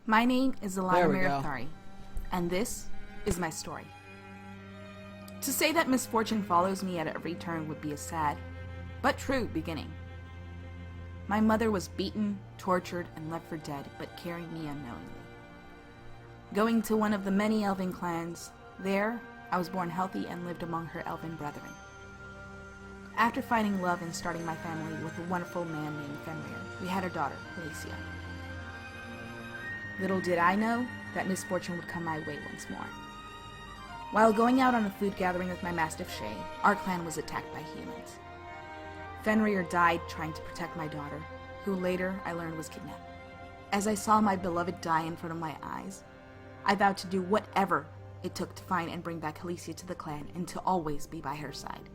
My name is There Alanna we go. Marathari, and this is my story. To say that misfortune follows me at every turn would be a sad, but true beginning. My mother was beaten, tortured, and left for dead, but carrying me unknowingly. Going to one of the many elven clans, there I was born healthy and lived among her elven brethren. After finding love and starting my family with a wonderful man named Fenrir, we had a daughter, Helicia. Little did I know that misfortune would come my way once more. While going out on a food gathering with my mastiff Shien, our clan was attacked by humans. Fenrir died trying to protect my daughter, who later I learned was kidnapped. As I saw my beloved die in front of my eyes, I vowed to do whatever it took to find and bring back Helicia to the clan and to always be by her side.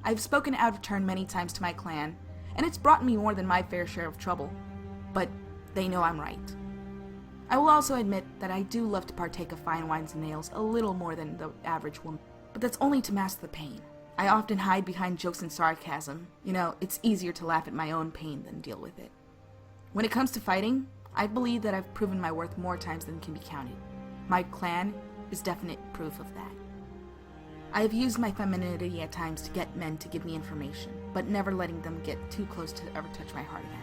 I've spoken out of turn many times to my clan, and it's brought me more than my fair share of trouble, but they know I'm right. I will also admit that I do love to partake of fine wines and nails a little more than the average woman, but that's only to mask the pain. I often hide behind jokes and sarcasm. You know, it's easier to laugh at my own pain than deal with it. When it comes to fighting, I believe that I've proven my worth more times than can be counted. My clan is definite proof of that. I have used my femininity at times to get men to give me information, but never letting them get too close to ever touch my heart again.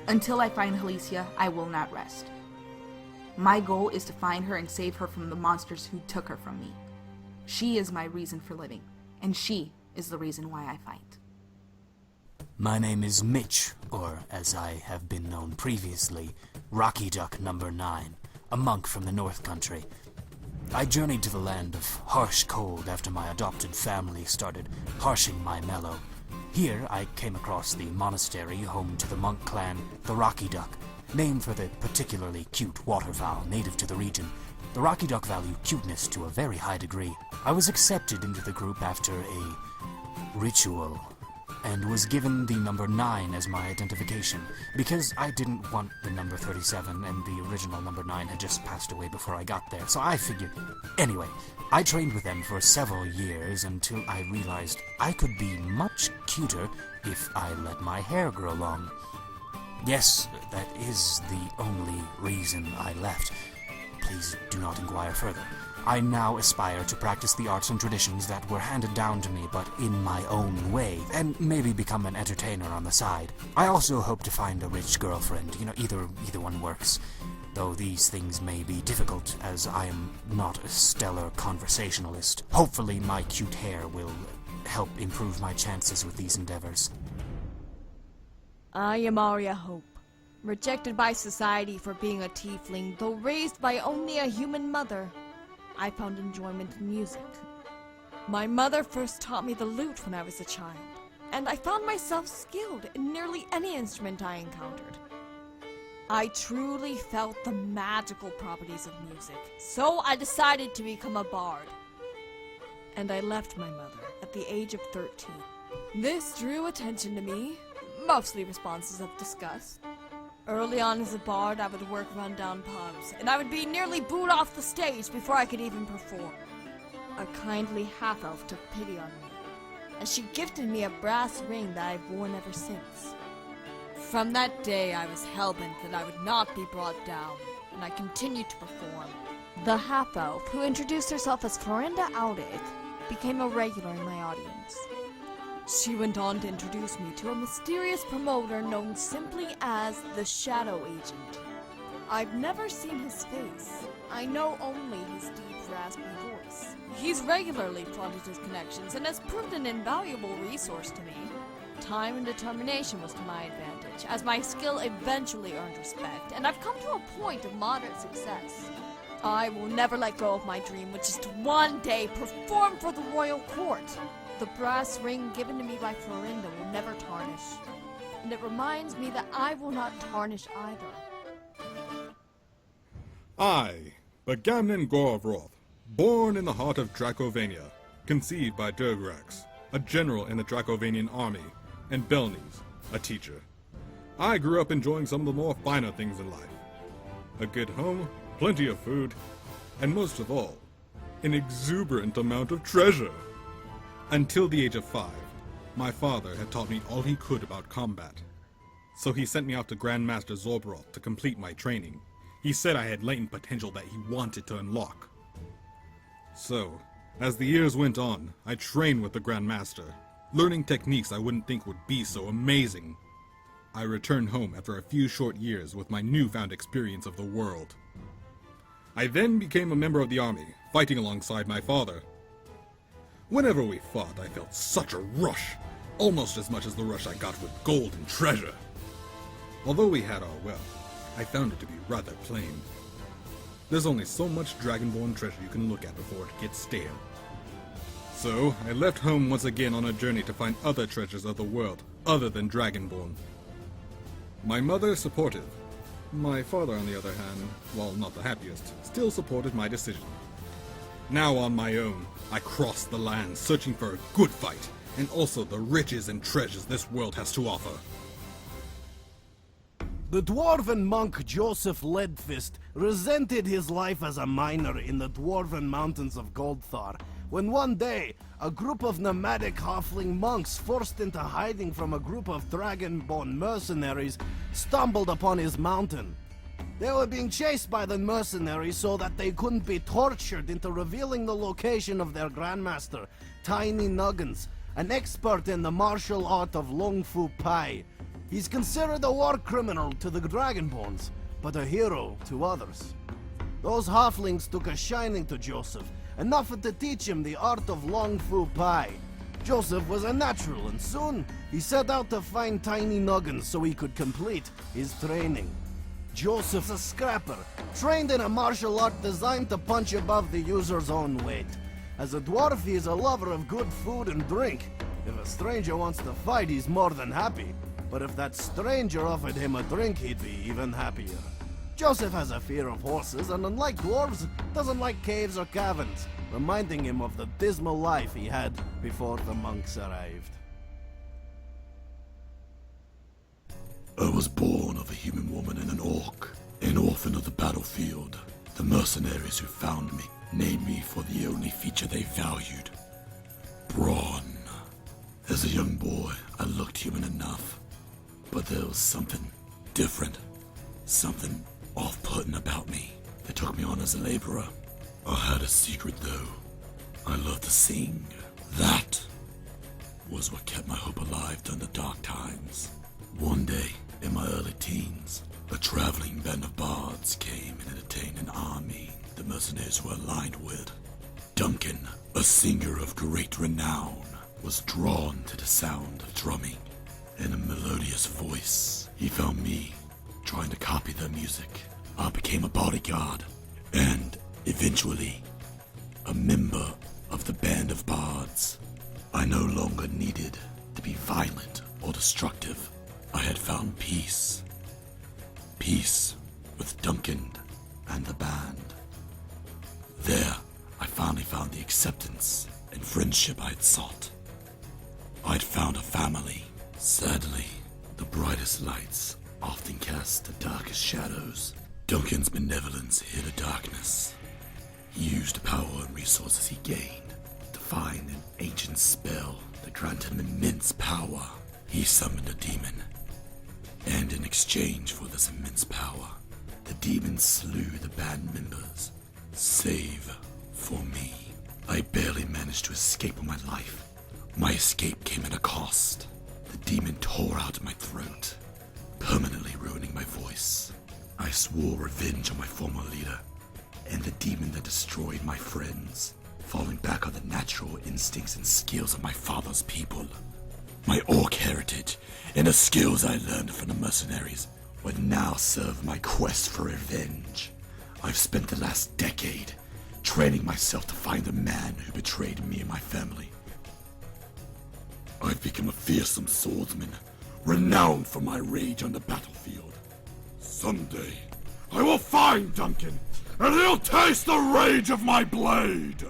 Until I find Helicia, I will not rest. My goal is to find her and save her from the monsters who took her from me. She is my reason for living, and she is the reason why I fight. My name is Mitch, or as I have been known previously, Rocky Duck Number 9, a monk from the North Country. I journeyed to the land of harsh cold after my adopted family started harshing my mellow. Here I came across the monastery home to the monk clan, the Rocky Duck, named for the particularly cute waterfowl native to the region. The Rocky Duck value cuteness to a very high degree. I was accepted into the group after a ritual, and was given the number 9 as my identification, because I didn't want the number 37, and the original number 9 had just passed away before I got there, so I figured... Anyway, I trained with them for several years until I realized I could be much cuter if I let my hair grow long. Yes, that is the only reason I left. Please do not inquire further. I now aspire to practice the arts and traditions that were handed down to me, but in my own way, and maybe become an entertainer on the side. I also hope to find a rich girlfriend. You know, either one works. Though these things may be difficult, as I am not a stellar conversationalist. Hopefully my cute hair will help improve my chances with these endeavors. I am Arya Hope, rejected by society for being a tiefling, though raised by only a human mother. I found enjoyment in music. My mother first taught me the lute when I was a child, and I found myself skilled in nearly any instrument I encountered. I truly felt the magical properties of music, so I decided to become a bard. And I left my mother at the age of 13. This drew attention to me, mostly responses of disgust. Early on as a bard, I would work rundown pubs, and I would be nearly booed off the stage before I could even perform. A kindly half-elf took pity on me, and she gifted me a brass ring that I've worn ever since. From that day, I was hell-bent that I would not be brought down, and I continued to perform. The half-elf, who introduced herself as Florinda Audit, became a regular in my audience. She went on to introduce me to a mysterious promoter known simply as the Shadow Agent. I've never seen his face. I know only his deep, raspy voice. He's regularly flaunted his connections and has proved an invaluable resource to me. Time and determination was to my advantage, as my skill eventually earned respect, and I've come to a point of moderate success. I will never let go of my dream, which is to one day perform for the royal court. The brass ring given to me by Florinda will never tarnish, and it reminds me that I will not tarnish either. I, Bagamnon Gorvroth, born in the heart of Dracovania, conceived by Durgrax, a general in the Dracovanian army, and Belnies, a teacher. I grew up enjoying some of the more finer things in life. A good home, plenty of food, and most of all, an exuberant amount of treasure. Until the age of 5, my father had taught me all he could about combat. so he sent me off to Grandmaster Zorbroth to complete my training. He said I had latent potential that he wanted to unlock. So, as the years went on, I trained with the Grandmaster, learning techniques I wouldn't think would be so amazing. I returned home after a few short years with my newfound experience of the world. I then became a member of the army, fighting alongside my father. Whenever we fought, I felt such a rush, almost as much as the rush I got with gold and treasure. Although we had our wealth, I found it to be rather plain. There's only so much Dragonborn treasure you can look at before it gets stale. So, I left home once again on a journey to find other treasures of the world, other than Dragonborn. My mother is supportive. My father, on the other hand, while not the happiest, still supported my decision. Now on my own, I crossed the lands searching for a good fight, and also the riches and treasures this world has to offer. The dwarven monk Joseph Leadfist resented his life as a miner in the dwarven mountains of Goldthar, when one day, a group of nomadic halfling monks forced into hiding from a group of dragonborn mercenaries stumbled upon his mountain. They were being chased by the mercenaries so that they couldn't be tortured into revealing the location of their grandmaster, Tiny Nuggins, an expert in the martial art of Lung Fu Pai. He's considered a war criminal to the Dragonborns, but a hero to others. Those halflings took a shining to Joseph, enough to teach him the art of Lung Fu Pai. Joseph was a natural, and soon he set out to find Tiny Nuggins so he could complete his training. Joseph's a scrapper, trained in a martial art designed to punch above the user's own weight. As a dwarf, he is a lover of good food and drink. If a stranger wants to fight, he's more than happy. But if that stranger offered him a drink, he'd be even happier. Joseph has a fear of horses, and unlike dwarves, doesn't like caves or caverns, reminding him of the dismal life he had before the monks arrived. I was born of a human woman and an orc, an orphan of the battlefield. The mercenaries who found me named me for the only feature they valued: brawn. As a young boy, I looked human enough, but there was something different, something off-putting about me. They took me on as a laborer. I had a secret though. I loved to sing. That was what kept my hope alive during the dark times. One day, in my early teens, a traveling band of bards came and entertained an army the mercenaries were aligned with. Duncan, a singer of great renown, was drawn to the sound of drumming and a melodious voice. He found me trying to copy their music. I became a bodyguard and, eventually, a member of the band of bards. I no longer needed to be violent or destructive. I had found peace. Peace with Duncan and the band. There, I finally found the acceptance and friendship I had sought. I'd found a family. Sadly, the brightest lights often cast the darkest shadows. Duncan's benevolence hid a darkness. He used the power and resources he gained to find an ancient spell that granted him immense power. He summoned a demon, and in exchange for this immense power, the demon slew the band members, save for me. I barely managed to escape with my life. My escape came at a cost. The demon tore out my throat, permanently ruining my voice. I swore revenge on my former leader, and the demon that destroyed my friends, falling back on the natural instincts and skills of my father's people. My orc heritage and the skills I learned from the mercenaries would now serve my quest for revenge. I've spent the last decade training myself to find the man who betrayed me and my family. I've become a fearsome swordsman, renowned for my rage on the battlefield. Someday, I will find Duncan, and he'll taste the rage of my blade!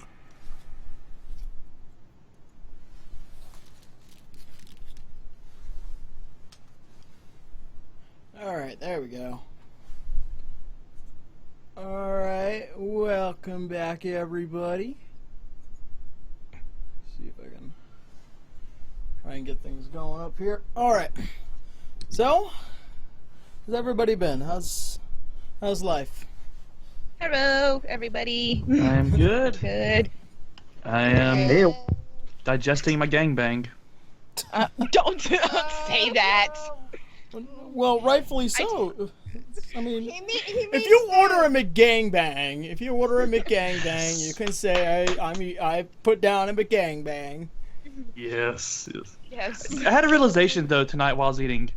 Alright, there we go. Alright, welcome back everybody. See if I can try and get things going up here. Alright, so How's everybody been? How's life? Hello, everybody. I'm good. Good. I am digesting my gangbang. Don't say that. Well, rightfully so. I mean, He if you order a McGangbang, you can say I put down a McGangbang. Yes. Yes. I had a realization though tonight while I was eating.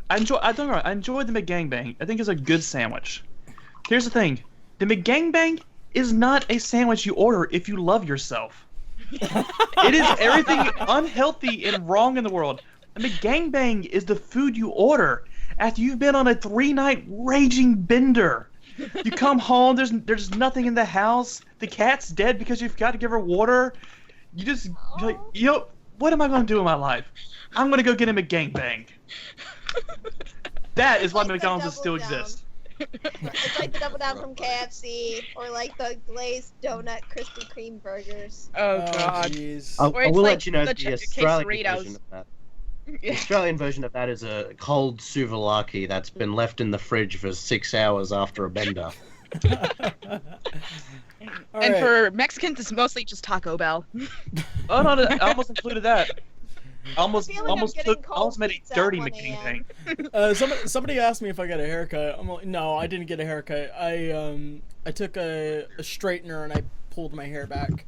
I enjoyed the McGangbang. I think it's a good sandwich. Here's the thing: the McGangbang is not a sandwich you order if you love yourself. It is everything unhealthy and wrong in the world. A McGangbang is the food you order after you've been on a 3-night raging bender. You come home, there's nothing in the house. The cat's dead because you forgot to give her water. You're like, what am I going to do in my life? I'm going to go get a McGangbang. That is why McDonald's still exists. It's like the Double Down from KFC, or like the glazed donut Krispy Kreme burgers. Oh God. Jeez. I Or it's will like let you know the the Australian quesadillas. version of that. The Australian version of that is a cold souvlaki that's been left in the fridge for 6 hours after a bender. All And right. for Mexicans, it's mostly just Taco Bell. Oh no, I almost included that. I almost getting cold made a pizza dirty at 1 a.m. McGangbang. Somebody asked me if I got a haircut. I'm like, no, I didn't get a haircut. I took a straightener and I pulled my hair back,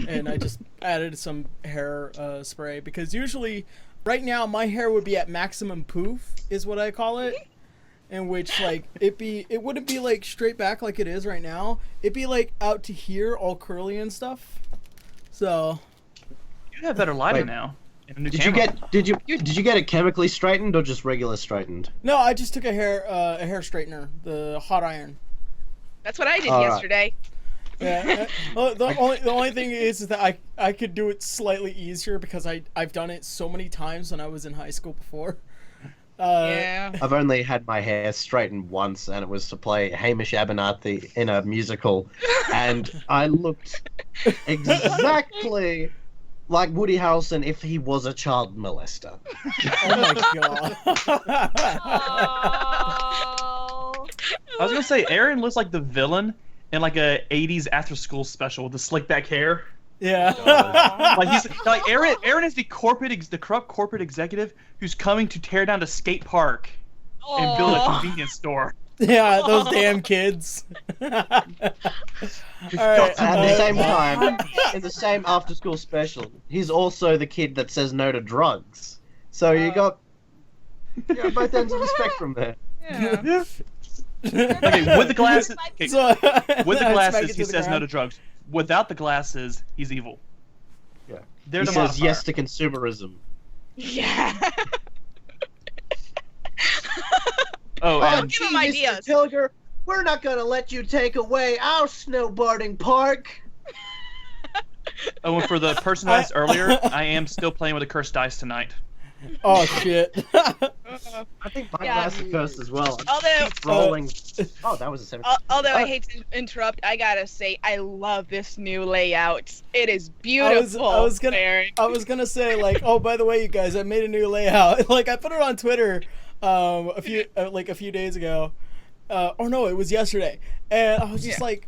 and I just added some hair spray because usually, right now, my hair would be at maximum poof, is what I call it. In which, like, it wouldn't be like straight back like it is right now. It'd be like out to here, all curly and stuff. So. You have better lighting Wait. now. And a new Did you camera. get it chemically straightened or just regular straightened? No, I just took a hair straightener, the hot iron. That's what I did All right. yesterday. Yeah. Well, the only thing is that I could do it slightly easier because I've done it so many times when I was in high school before. Yeah. I've only had my hair straightened once, and it was to play Hamish Abernathy in a musical, and I looked exactly like Woody Harrelson if he was a child molester. Oh my god. Oh. I was gonna say Aaron looks like the villain in like a '80s after-school special with the slick back hair. Yeah. Aaron is the corrupt corporate executive who's coming to tear down the skate park and build a convenience store. Yeah, those damn kids. All right. At the same time, in the same after-school special, he's also the kid that says no to drugs. So you got both ends of the spectrum there. Yeah. Okay, with the glasses, So- with the I smack glasses, it he to the says no ground. to drugs. Without the glasses, he's evil. Yeah. They're He the says modifier. yes to consumerism. Yeah. Oh, and give him ideas. Tilger, we're not gonna let you take away our snowboarding park. and for the person who asked earlier, I am still playing with a cursed dice tonight. Oh shit. I think my Yeah. glass is cursed as well. Although- Keep rolling. Oh, that was a 7. Although I hate to interrupt, I gotta say I love this new layout. It is I beautiful. was gonna Aaron. I was gonna say, like, oh, by the way, you guys, I made a new layout. Like, I put it on Twitter a few days ago. Or no, it was yesterday. And I was just like,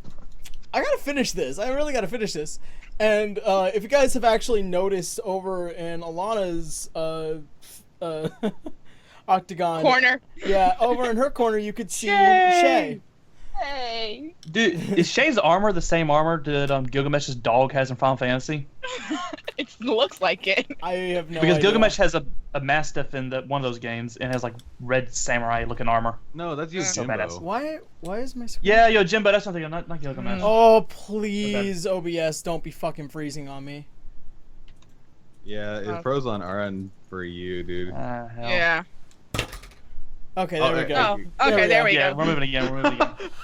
I gotta finish this. I really gotta finish this. And if you guys have actually noticed over in Alanna's octagon Corner. yeah, over in her corner you could see Shay. Hey. Dude, is Shay's armor the same armor that Gilgamesh's dog has in Final Fantasy? It looks like it. I have no Because idea. Gilgamesh has a mastiff in one of those games and has like red samurai looking armor. No, that's your So Jimbo. badass. Why is my screen? Yeah, yo, Jimbo, that's something. Not Gilgamesh. Oh please, OBS, don't be fucking freezing on me. Yeah, it froze on our end for you, dude. Hell. Yeah. Okay, there we go. Oh, okay, there we Yeah, go. we're moving again.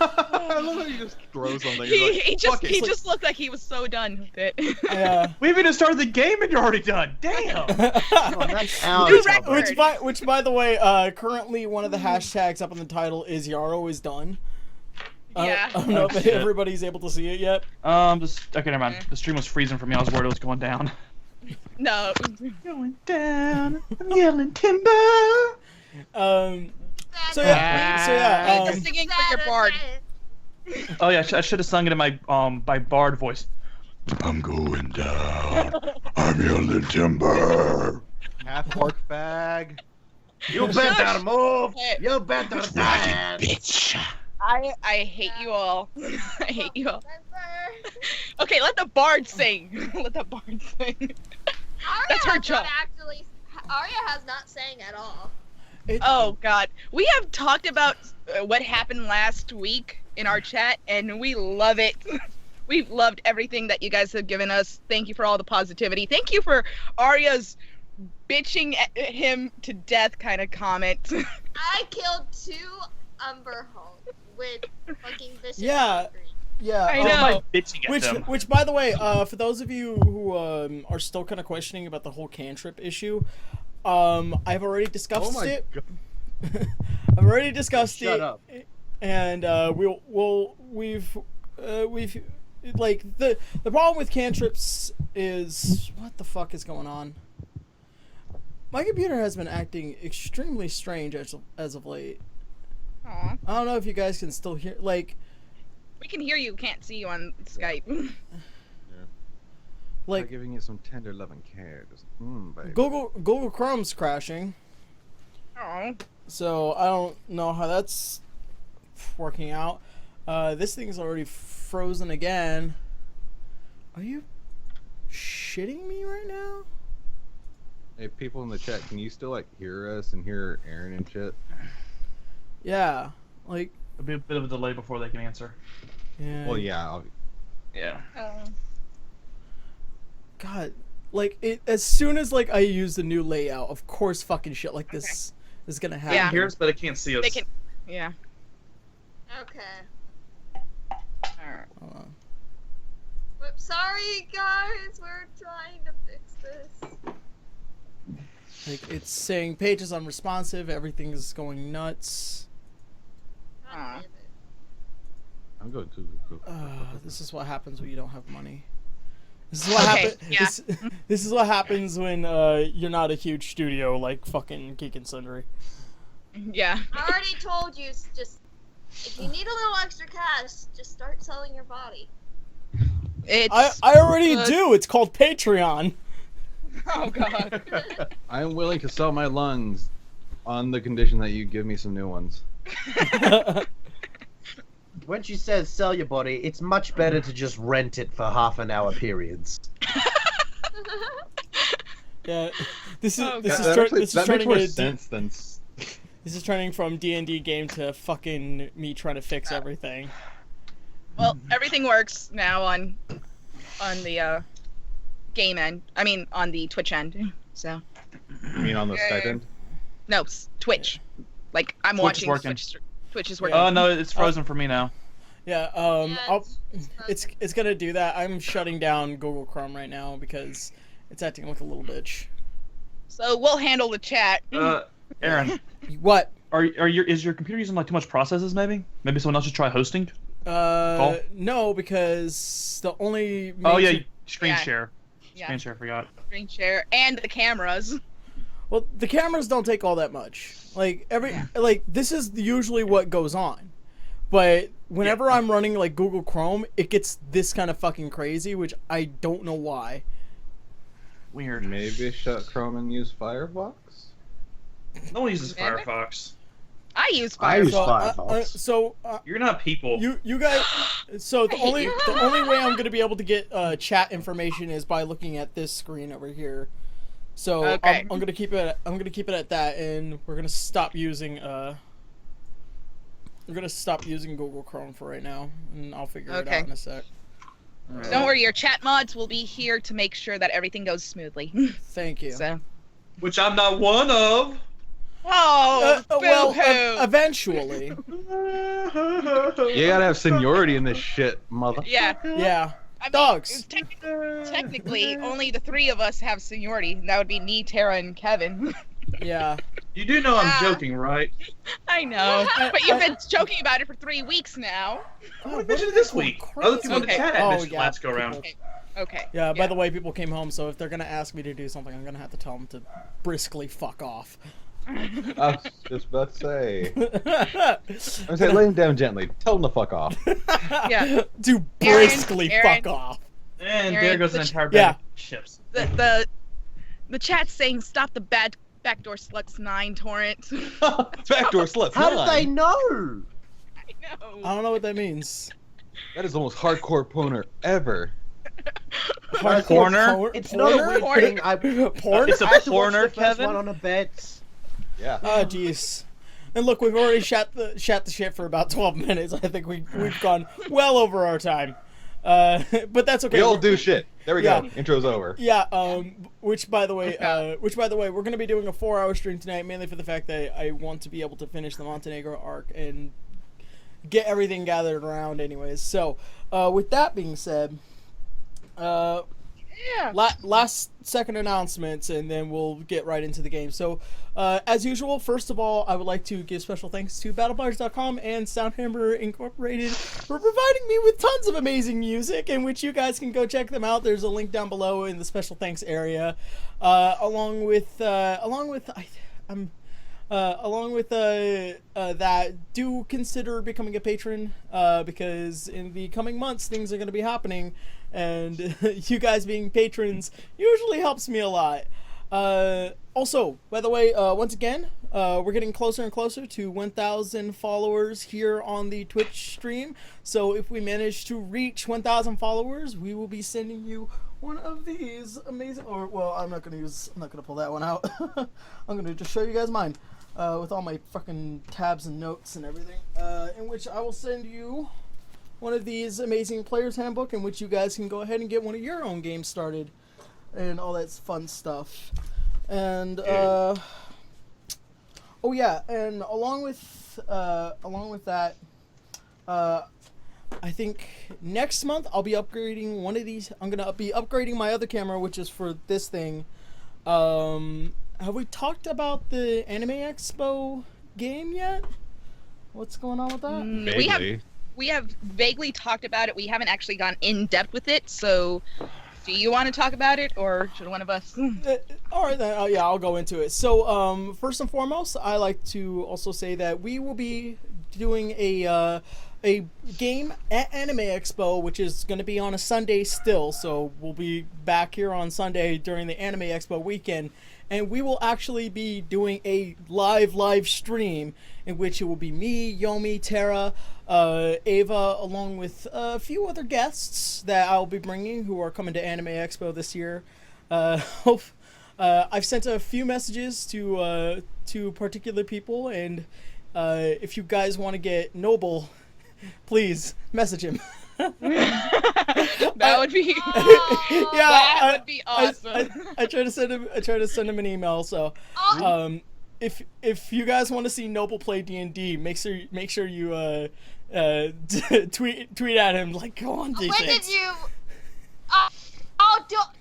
I love how you just throw something. He Fuck it. just looked like he was so done with it. Yeah. We haven't even started the game and you're already done. Damn. New record. Which by the way, currently one of the hashtags up on the title is Yaro is done. Yeah. I don't know Oh, if shit. everybody's able to see it yet. Okay, never mind. The stream was freezing for me. I was worried it was going down. No. Going down. I'm yelling timber. So yeah. You're singing for your bard. Oh yeah, I should have sung it in my bard voice. I'm going down. I'm your little timber. Half orc fag. You better move. You better stand. Bitch. I hate you all. I hate you all. Okay, let the bard sing. Let the bard sing. That's her job. Arya has not sang at all. Oh God, we have talked about what happened last week in our chat, and we love it. We've loved everything that you guys have given us. Thank you for all the positivity. Thank you for Arya's bitching at him to death kind of comment. I killed 2 Umber Hulk with fucking vicious Yeah. Yeah, I know. Which, by the way, for those of you who are still kind of questioning about the whole cantrip issue, I've already discussed it. I've already discussed it. Shut up. And we've like the problem with cantrips is what the fuck is going on? My computer has been acting extremely strange as of late. Aww. I don't know if you guys can still hear like. We can hear you, can't see you on Skype. Yeah. Like Try giving you some tender loving care. Just, baby. Google Chrome's crashing. Oh. So I don't know how that's working out. This thing's already frozen again. Are you shitting me right now? Hey, people in the chat, can you still like hear us and hear Aaron and shit? Yeah, like There'll be a bit of a delay before they can answer. yeah. Well, yeah. Yeah. God, like it. As soon as like I use the new layout, of course, fucking shit like this is gonna happen. They can hear us, but they can't see us. They can. Yeah. Okay. Alright. Hold on. Sorry, guys. We're trying to fix this. Like it's saying pages unresponsive. Everything is going nuts. God damn it. I'm going to. This is what happens when you don't have money. This is what happens. This is what happens when you're not a huge studio like fucking Geek and Sundry. Yeah. I already told you. Just if you need a little extra cash, just start selling your body. It's. I already do. It's called Patreon. Oh God. I am willing to sell my lungs on the condition that you give me some new ones. When she says sell your body, it's much better to just rent it for half-an-hour periods. Yeah, this is that makes more turning sense than. This is turning from D&D game to fucking me trying to fix everything. Well, everything works now on the game end. I mean, on the Twitch end. So. You mean on the Skype end? No, Twitch. Like I'm Twitch watching. is working. Twitch is working. Oh no, it's frozen for me now. Yeah, it's gonna do that. I'm shutting down Google Chrome right now because it's acting like a little bitch. So we'll handle the chat. Aaron. What? Is your computer using like too much processes? Maybe someone else should try hosting. No, because the only. Screen Yeah. share. Yeah. Screen share. Forgot. Screen share and the cameras. Well, the cameras don't take all that much. Like this is usually what goes on, but whenever I'm running like Google Chrome, it gets this kind of fucking crazy, which I don't know why. Weird. Maybe shut Chrome and use Firefox? No one uses Maybe. Firefox. I use Firefox. I use Firefox. You're not people. You guys. So the only way I'm gonna be able to get chat information is by looking at this screen over here. So Okay. I'm gonna keep it. I'm gonna keep it at that, and we're gonna stop using. We're gonna stop using Google Chrome for right now, and I'll figure it out in a sec. Don't worry, your chat mods will be here to make sure that everything goes smoothly. Thank you. So. Which I'm not one of. Oh, eventually. You gotta have seniority in this shit, mother. Yeah. Yeah. I mean, Dogs. Technically, only the 3 of us have seniority. That would be me, Tara, and Kevin. Yeah. You do know I'm joking, right? I know, but you've been joking about it for 3 weeks now. I mentioned it this week. Other people in the chat had mentioned last go around. Okay. Yeah, by the way, people came home, so if they're gonna ask me to do something, I'm gonna have to tell them to briskly fuck off. I was just about to say. I'm saying, lay him down gently. Tell him to fuck off. Yeah. Do briskly Aaron. fuck off. And Aaron, there goes an the- entire Yeah. bag of chips. The chat's saying stop the backdoor sluts 9 torrent. Backdoor sluts. How did they 9. know? I know. I don't know what that means. That is the most hardcore poner ever. Corner? It's not a weird Porn. thing. Porn? It's a I had to watch porner, the first Kevin? one on a bed. Yeah. Oh, jeez. And look, we've already shot the shit for about 12 minutes. I think we've gone well over our time. But that's okay. We all do shit. There we Yeah. go. Intro's over. Yeah. Which by the way, we're gonna be doing a 4-hour stream tonight, mainly for the fact that I want to be able to finish the Montenegro arc and get everything gathered around, anyways. So, with that being said, Yeah. last second announcements, and then we'll get right into the game. So, as usual, first of all, I would like to give special thanks to Battlebards.com and Soundhammer Incorporated for providing me with tons of amazing music, in which you guys can go check them out. There's a link down below in the special thanks area, along with that. Do consider becoming a patron, because in the coming months things are going to be happening, and you guys being patrons usually helps me a lot. Also, by the way, once again, we're getting closer and closer to 1,000 followers here on the Twitch stream. So if we manage to reach 1,000 followers, we will be sending you one of these amazing. Or well, I'm not gonna pull that one out. I'm gonna just show you guys mine, with all my fucking tabs and notes and everything. In which I will send you one of these amazing players handbook, in which you guys can go ahead and get one of your own games started, and all that fun stuff. And oh yeah, and along with that, I think next month I'll be upgrading one of these. I'm gonna be upgrading my other camera, which is for this thing. Have we talked about the Anime Expo game yet? What's going on with that? Vaguely. We have vaguely talked about it. We haven't actually gone in depth with it. So, do you want to talk about it, or should one of us? All right, then. Yeah, I'll go into it. So, first and foremost, I like to also say that we will be doing a game at Anime Expo, which is going to be on a Sunday still. So we'll be back here on Sunday during the Anime Expo weekend, and we will actually be doing a live stream in which it will be me, Yomi, Tara, Ava, along with a few other guests that I'll be bringing who are coming to Anime Expo this year. I've sent a few messages to particular people, and if you guys want to get Noble, please message him. That would be that would be awesome. I try to send him an email. So, if you guys want to see Noble play D&D, make sure you tweet at him like, go on, D6. When did you?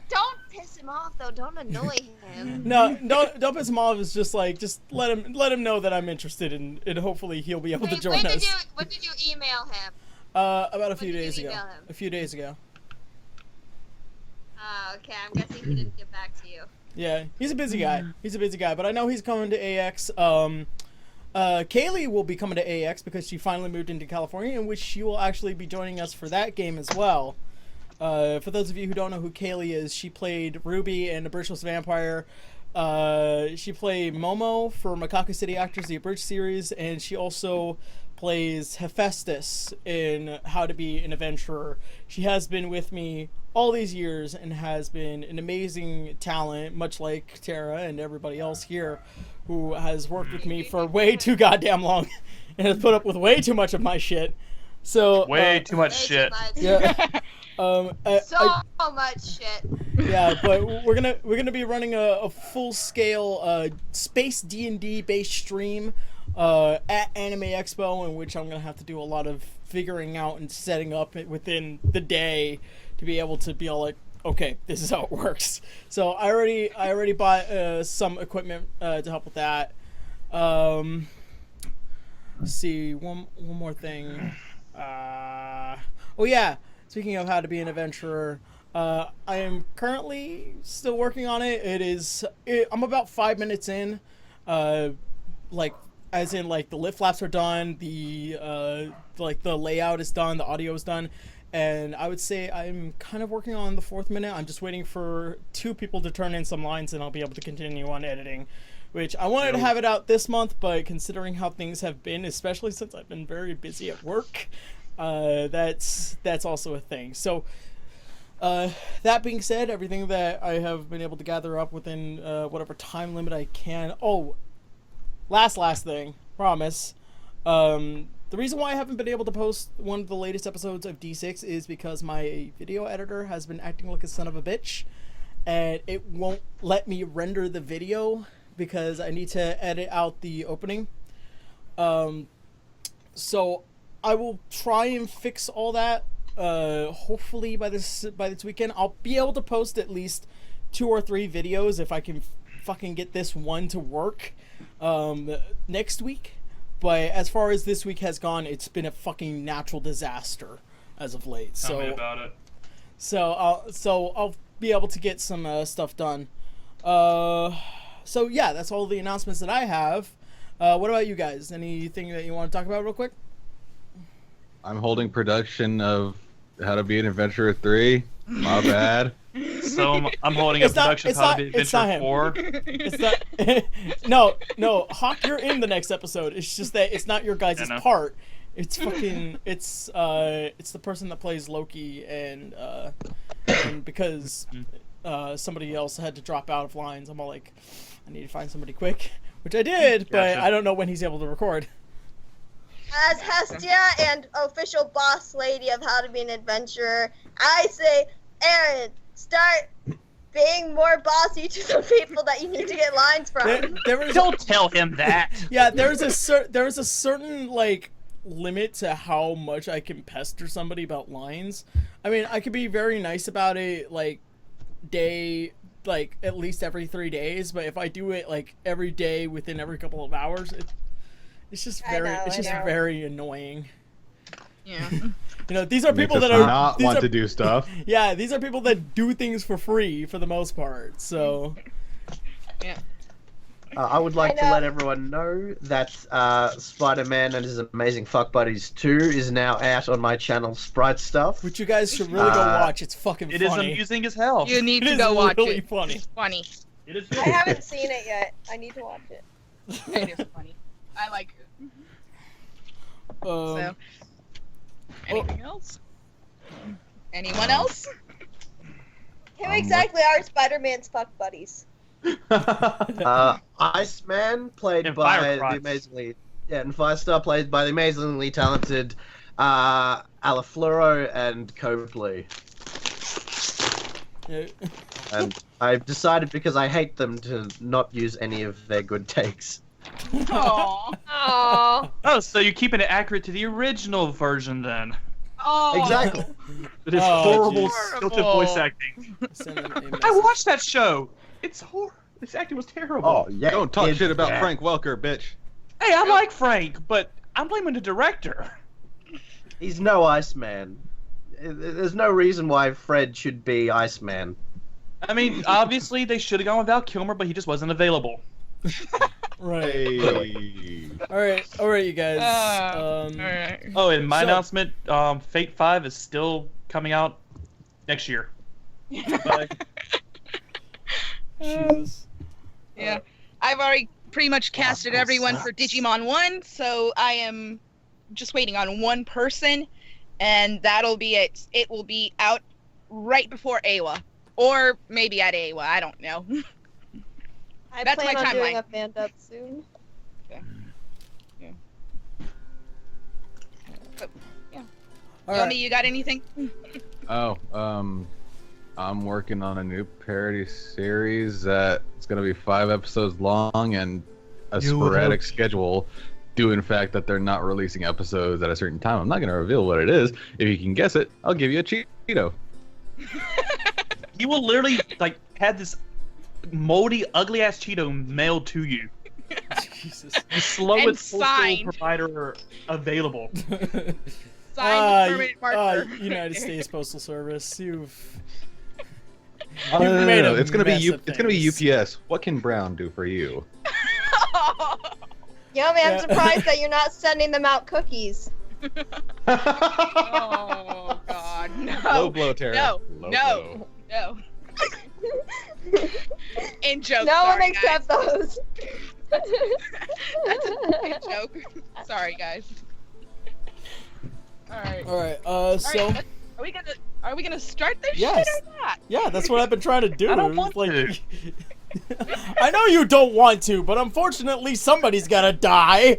Don't piss him off though. Don't annoy him. No, don't piss him off. It's just like, just let him know that I'm interested, and hopefully he'll be able to join us. When did you email him? About a few When did days you ago. email him? A few days ago. Oh, okay. I'm guessing he didn't get back to you. Yeah, he's a busy guy. But I know he's coming to AX. Kaylee will be coming to AX because she finally moved into California, in which she will actually be joining us for that game as well. For those of you who don't know who Kaylee is, she played Ruby in The Bridgeless Vampire. She played Momo for Macaco City Actors, the Abridged series, and she also plays Hephaestus in How to Be an Adventurer. She has been with me all these years and has been an amazing talent, much like Tara and everybody else here, who has worked with me for way too goddamn long and has put up with way too much of my shit. So way too much shit. Yeah. Much shit. Yeah, but we're gonna be running a full scale space D&D based stream at Anime Expo, in which I'm gonna have to do a lot of figuring out and setting up within the day to be able to be all like, okay, this is how it works. So I already bought some equipment to help with that. Let's see, one more thing. Oh yeah, speaking of How to Be an Adventurer, I am currently still working on it. I'm about 5 minutes in. like as in like the lip flaps are done, the like the layout is done, the audio is done, and I would say I'm kind of working on the 4th minute. I'm just waiting for 2 people to turn in some lines, and I'll be able to continue on editing. Which I wanted to have it out this month, but considering how things have been, especially since I've been very busy at work, that's also a thing. So, that being said, everything that I have been able to gather up within whatever time limit I can. Oh, last thing, promise. The reason why I haven't been able to post one of the latest episodes of D6 is because my video editor has been acting like a son of a bitch, and it won't let me render the video because I need to edit out the opening. So I will try and fix all that. Hopefully by this weekend, I'll be able to post at least 2 or 3 videos if I can fucking get this one to work next week. But as far as this week has gone, it's been a fucking natural disaster as of late. Tell me about it. So I'll be able to get some stuff done. So yeah, that's all the announcements that I have. What about you guys? Anything that you want to talk about real quick? I'm holding production of How to Be an Adventurer 3. My bad. So I'm holding a production of How to Be an Adventurer 4. It's not. No, Hawk, you're in the next episode. It's just that it's not your guys' part. It's fucking. It's the person that plays Loki, and because somebody else had to drop out of lines, I'm all like, I need to find somebody quick, which I did, but I don't know when he's able to record. As Hestia and official boss lady of How to Be an Adventurer, I say, Aaron, start being more bossy to the people that you need to get lines from. Don't tell him that. Yeah, there's a certain like limit to how much I can pester somebody about lines. I mean, I could be very nice about it, like at least every 3 days, but if I do it like every day within every couple of hours, it's just very annoying. Yeah. You know, these are people that want to do stuff. Yeah, these are people that do things for free for the most part. So yeah. I would like to let everyone know that Spider-Man and His Amazing Fuck Buddies 2 is now out on my channel, Sprite Stuff. Which you guys should really go watch. It's fucking funny. It is amusing as hell. You need to go watch really it. Funny. It's funny. It is. I haven't seen it yet. I need to watch it. It is funny. I like it. So, anything else? Anyone else? Who exactly are Spider-Man's fuck buddies? Iceman, played And by Firecrotch. the amazingly... Yeah, and Firestar, played by the amazingly talented Alafluro and Copley. Yeah. And I've decided, because I hate them, to not use any of their good takes. Aww. Aww. Oh, so you're keeping it accurate to the original version then? Oh. Exactly. It is horrible, stilted voice acting. I watched that show. It's horrible. This acting was terrible. Oh, yeah. Don't talk shit about Frank Welker, bitch. Hey, I like Frank, but I'm blaming the director. He's no Iceman. There's no reason why Fred should be Iceman. I mean, obviously they should have gone with Val Kilmer, but he just wasn't available. Right. Hey. All right, you guys. All right. Oh, and my announcement: Fate 5 is still coming out next year. Jesus. Yeah, I've already pretty much casted everyone for Digimon 1, so I am just waiting on one person, and that'll be it. It will be out right before AWA, or maybe at AWA. I don't know. I That's plan my on doing timeline. a fan up soon. Yeah. All Yomi, right. you got anything? I'm working on a new parody series that it's going to be 5 episodes long and a sporadic schedule, due in fact that they're not releasing episodes at a certain time. I'm not going to reveal what it is. If you can guess it, I'll give you a Cheeto. You will literally have this moldy, ugly ass Cheeto mailed to you. Jesus. The slowest And postal signed. provider available. Signed permanent marker. United States Postal Service. You've No, made a it's going to mess be of it's going to be things. UPS. What can Brown do for you? Yummy, I'm surprised that you're not sending them out cookies. Oh God, no. Low blow, Tara. No, Low no, blow. no. In joke. No one sorry, accept guys. those. That's a joke. Sorry, guys. All right. All right. So are we gonna start this Yes. shit or not? Yeah, that's what I've been trying to do. I don't want to. I know you don't want to, but unfortunately somebody's gotta die.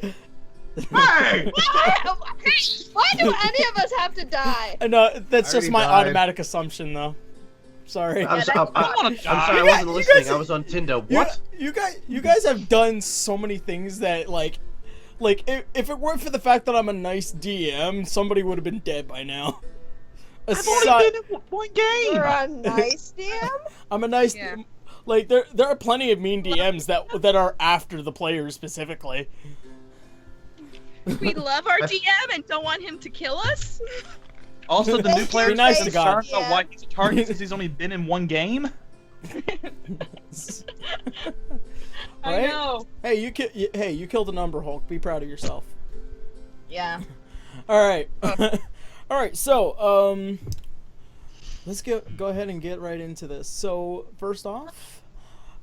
Hey! Why do any of us have to die? And that's just already my died. automatic assumption, though. Sorry. I'm sorry, I You wasn't guys- listening. I was on Tinder. What? You guys have done so many things that like if it weren't for the fact that I'm a nice DM, somebody would have been dead by now. I've only been in one game. You're a nice DM? I'm a nice. Yeah. Like there are plenty of mean DMs that are after the player specifically. We love our DM and don't want him to kill us. Also, the new player Be nice to is God. concerned about why he's a target since he's only been in one game. I Right? know. Hey, you killed a number Hulk. Be proud of yourself. Yeah. All right. All right. So, let's go ahead and get right into this. So, first off,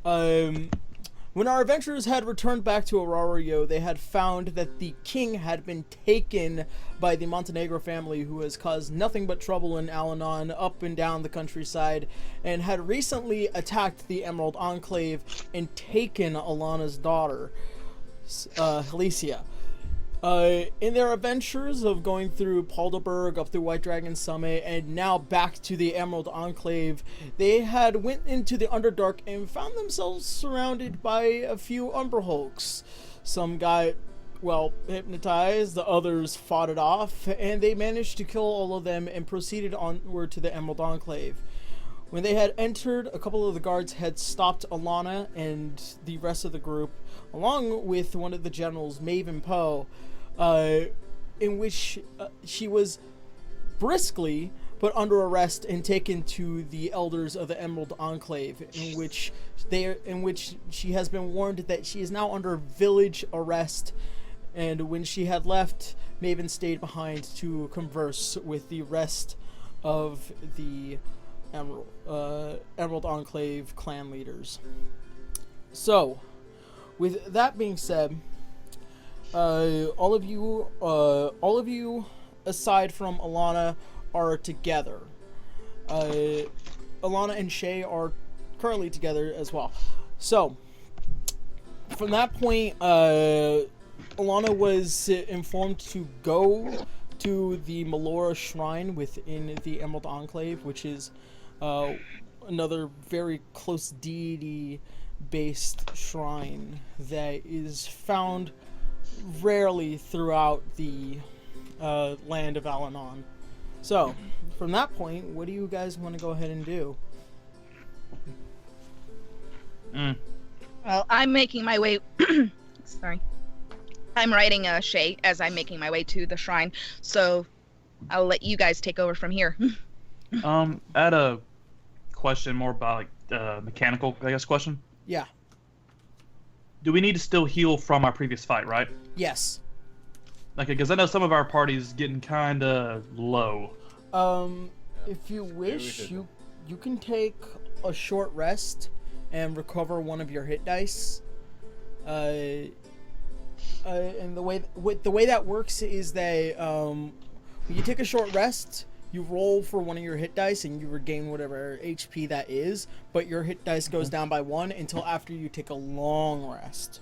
when our adventurers had returned back to Arario, they had found that the king had been taken by the Montenegro family, who has caused nothing but trouble in Alanna, up and down the countryside, and had recently attacked the Emerald Enclave and taken Alanna's daughter, Helicia. In their adventures of going through Paulderberg, up through White Dragon Summit, and now back to the Emerald Enclave, they had went into the Underdark and found themselves surrounded by a few Umber Hulks. Some got, well, hypnotized, the others fought it off, and they managed to kill all of them and proceeded onward to the Emerald Enclave. When they had entered, a couple of the guards had stopped Alanna and the rest of the group, along with one of the generals, Maven Poe, in which she was briskly put under arrest and taken to the elders of the Emerald Enclave, in which she has been warned that she is now under village arrest. And when she had left, Maven stayed behind to converse with the rest of the Emerald Enclave clan leaders. So, with that being said, all of you, aside from Alanna, are together. Alanna and Shay are currently together as well. So, from that point, Alanna was informed to go to the Melora shrine within the Emerald Enclave, which is another very close deity-based shrine that is found rarely throughout the land of Al-Anon. So, from that point, what do you guys want to go ahead and do? Well, I'm making my way. Sorry. I'm writing Shay as I'm making my way to the shrine, so I'll let you guys take over from here. I had a question more about mechanical, I guess, question. Yeah. Do we need to still heal from our previous fight, right? Yes. Okay, because I know some of our party's getting kind of low. If you wish, you can take a short rest and recover one of your hit dice. And the way that works is that when you take a short rest, you roll for one of your hit dice and you regain whatever HP that is, but your hit dice goes down by 1 until after you take a long rest.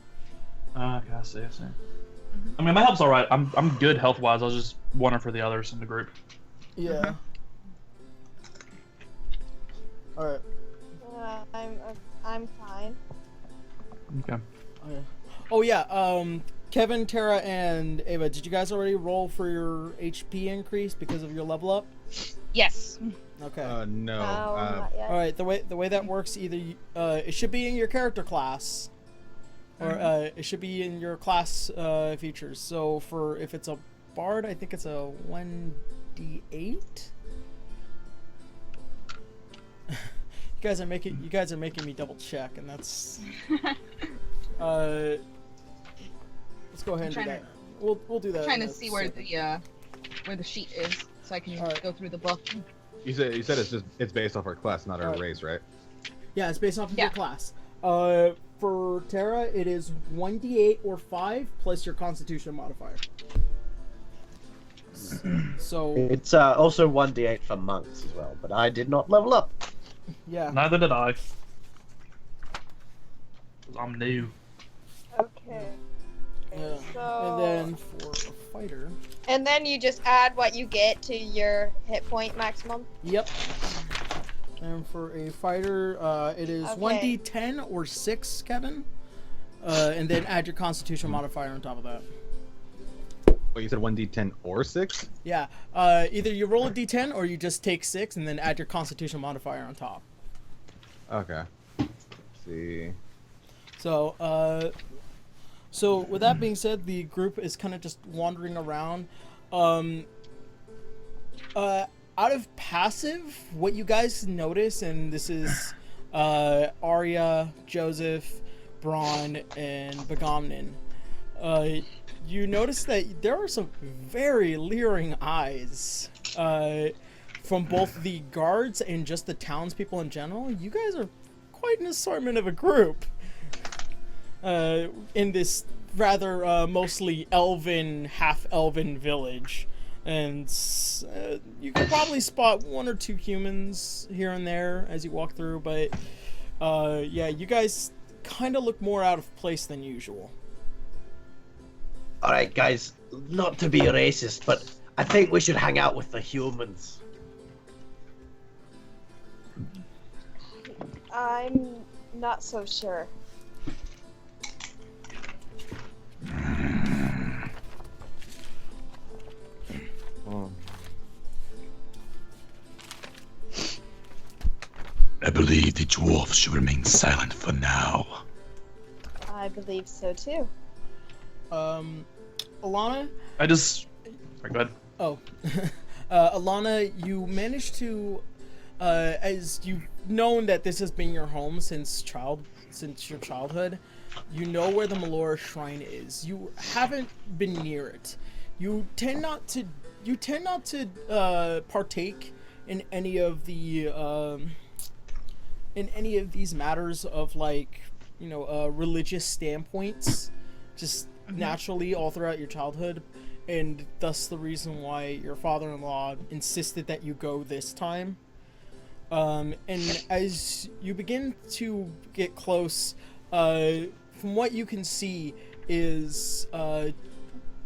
I see. I mean, my health's all right. I'm good health wise. I was just wondering for the others in the group. Yeah. All right. I'm fine. Okay. Oh yeah. Kevin, Tara, and Ava, did you guys already roll for your HP increase because of your level up? Yes. Okay. No. Not yet. All right. The way that works, either it should be in your character class, or it should be in your class features. So for if it's a bard, I think it's a 1d8. You guys are making me double check, and that's let's go ahead and do trying that. We'll do that. I'm trying in to a see where second. the sheet is, so I can Alright. go through the book. You said it's based off our class, not our Alright. race, right? Yeah, it's based off of Yeah. your class. For Terra, it is 1d8 or 5 plus your Constitution modifier. So It's also 1d8 for monks as well, but I did not level up. yeah. Neither did I. 'Cause I'm new. Okay. Yeah. So... And then for a fighter. And then you just add what you get to your hit point maximum. Yep. And for a fighter, it is Okay. 1d10 or 6, Kevin. And then add your Constitution modifier on top of that. Well, you said 1d10 or 6? Yeah. Either you roll a d10 or you just take 6 and then add your Constitution modifier on top. Okay. Let's see. So, so with that being said, the group is kind of just wandering around. Out of passive, what you guys notice, and this is Arya, Joseph, Braun, and Begamnin, you notice that there are some very leering eyes from both the guards and just the townspeople in general. You guys are quite an assortment of a group in this rather mostly elven, half-elven village. And you can probably spot 1 or 2 humans here and there as you walk through, but yeah, you guys kind of look more out of place than usual. Alright, guys, not to be racist, but I think we should hang out with the humans. I'm not so sure. I believe the dwarves should remain silent for now. I believe so too. Alanna? I just. Sorry, go ahead. Oh. Alanna, you managed to, as you've known that this has been your home since your childhood, you know where the Melora shrine is. You haven't been near it. You tend not to partake in any of the in any of these matters of, like, you know, religious standpoints, just naturally all throughout your childhood, and thus the reason why your father-in-law insisted that you go this time. And as you begin to get close, from what you can see is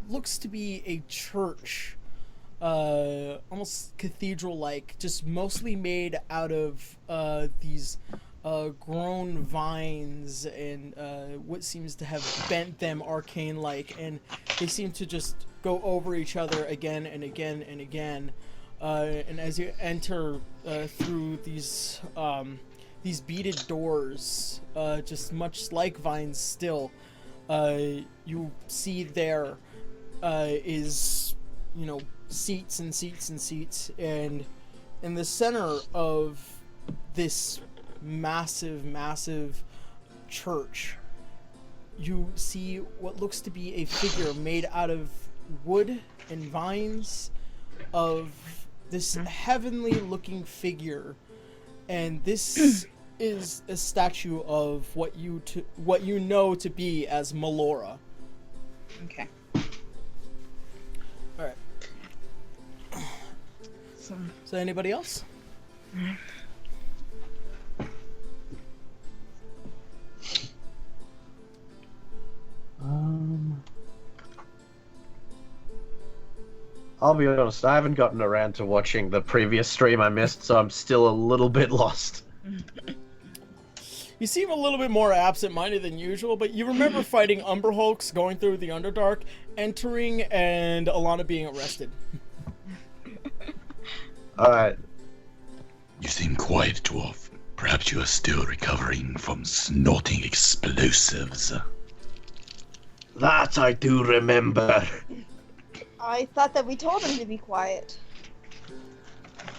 looks to be a church, almost cathedral-like, just mostly made out of these grown vines and what seems to have bent them arcane-like, and they seem to just go over each other again and again and again. And as you enter through these beaded doors, just much like vines still, you see there is, you know, seats and seats and seats, and in the center of this massive church, you see what looks to be a figure made out of wood and vines, of this heavenly looking figure, and this is a statue of what you know to be as Melora. Okay. All right. So anybody else? I'll be honest, I haven't gotten around to watching the previous stream I missed, so I'm still a little bit lost. You seem a little bit more absent-minded than usual, but you remember fighting Umber Hulks, going through the Underdark, entering, and Alanna being arrested. Alright. You seem quiet, dwarf. Perhaps you are still recovering from snorting explosives. That I do remember. I thought that we told him to be quiet.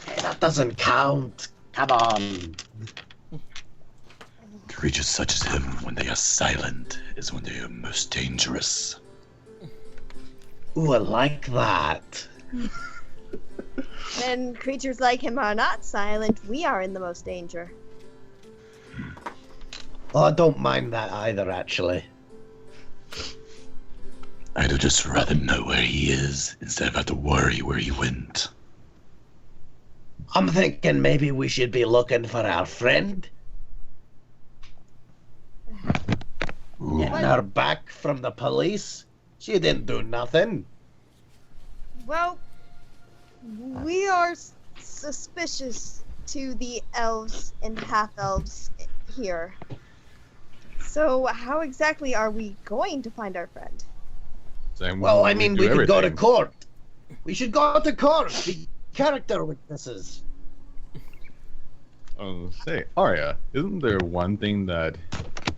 Hey, that doesn't count. Come on. Creatures such as him, when they are silent, is when they are most dangerous. Ooh, I like that. When creatures like him are not silent, we are in the most danger. Oh, I don't mind that either, actually. I'd just rather know where he is instead of have to worry where he went. I'm thinking maybe we should be looking for our friend. Getting her back from the police. She didn't do nothing. Well, we are suspicious to the elves and half-elves here. So how exactly are we going to find our friend? Well, I mean, we could go to court. We should go to court. Be character witnesses. Say, Arya, isn't there one thing that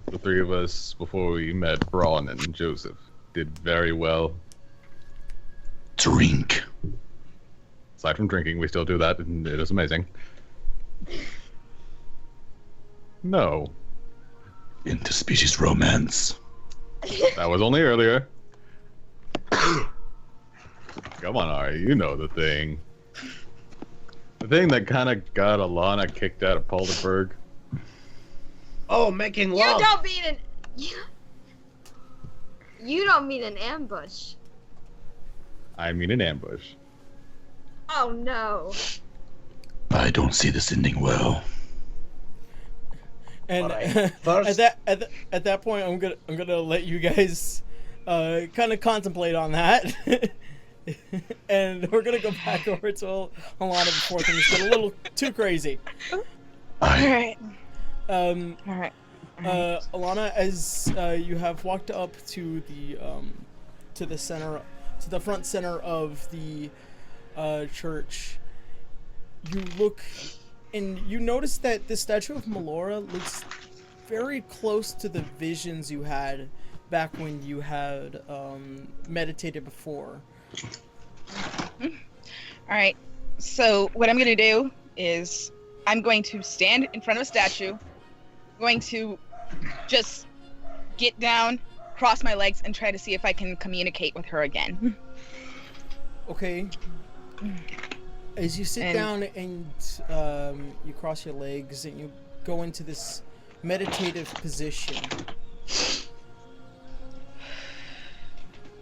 the three of us, before we met Braun and Joseph, did very well? Drink. Aside from drinking, we still do that, and it is amazing. No. Interspecies romance. That was only earlier. Come on, Arya, you know the thing. The thing that kind of got Alanna kicked out of Polderberg. Oh, making love. You don't mean an... You don't mean an ambush. I mean an ambush. Oh no. I don't see this ending well. And Right. First- at that point, I'm gonna let you guys kind of contemplate on that, and we're gonna go back over to Alanna before things get a little too crazy. Alright. Alright. Alanna, as you have walked up to the center, to the front center of the church, you look and you notice that the statue of Melora looks very close to the visions you had back when you had meditated before. Alright, so what I'm going to do is I'm going to stand in front of a statue, going to just get down, cross my legs, and try to see if I can communicate with her again. Okay. As you sit down and you cross your legs and you go into this meditative position,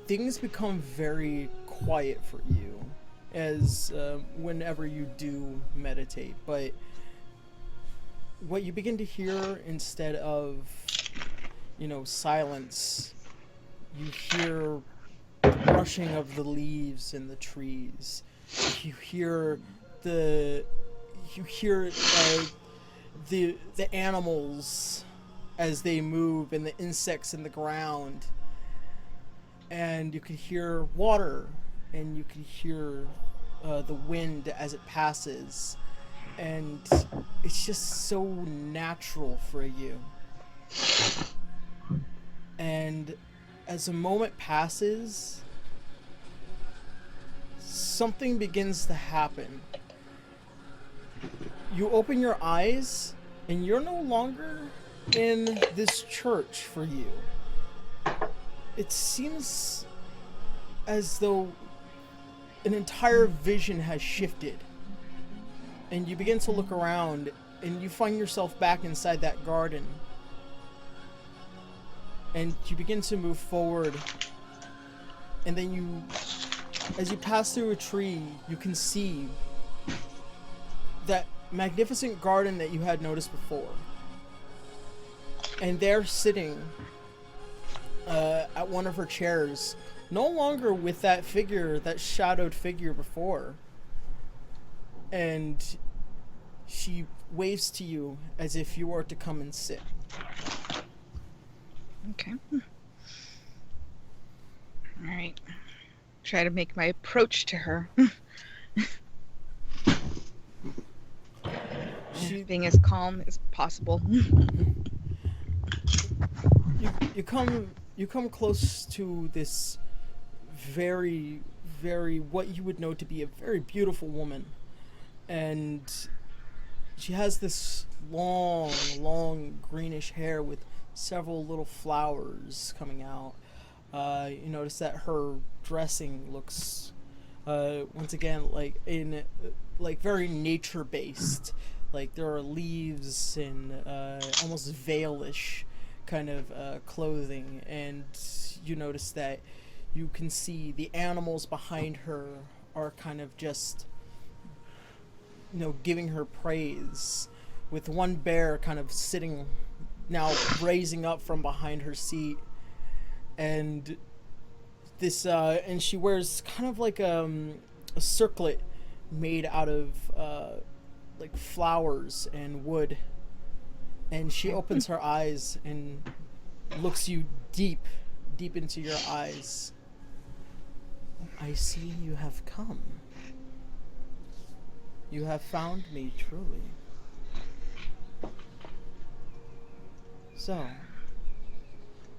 things become very quiet for you as whenever you do meditate. But what you begin to hear instead of, silence, you hear the brushing of the leaves in the trees. You hear the animals as they move and the insects in the ground, and you can hear water, and you can hear the wind as it passes, and it's just so natural for you. And as a moment passes, something begins to happen. You open your eyes, and you're no longer in this church for you. It seems as though an entire vision has shifted. And you begin to look around, and you find yourself back inside that garden. And you begin to move forward, and then as you pass through a tree, you can see that magnificent garden that you had noticed before. And there sitting at one of her chairs, no longer with that figure, that shadowed figure before. And she waves to you as if you were to come and sit. Okay. Alright. Try to make my approach to her. Being as calm as possible. You come close to this very, very, what you would know to be a very beautiful woman. And she has this long greenish hair with several little flowers coming out. You notice that her dressing looks, once again, like very nature-based. Like there are leaves and almost veilish kind of clothing, and you notice that you can see the animals behind her are kind of just, giving her praise, with one bear kind of sitting, now raising up from behind her seat, and this, and she wears kind of like a circlet made out of like flowers and wood, and she opens her eyes and looks you deep into your eyes. I see you have come. You have found me truly. So,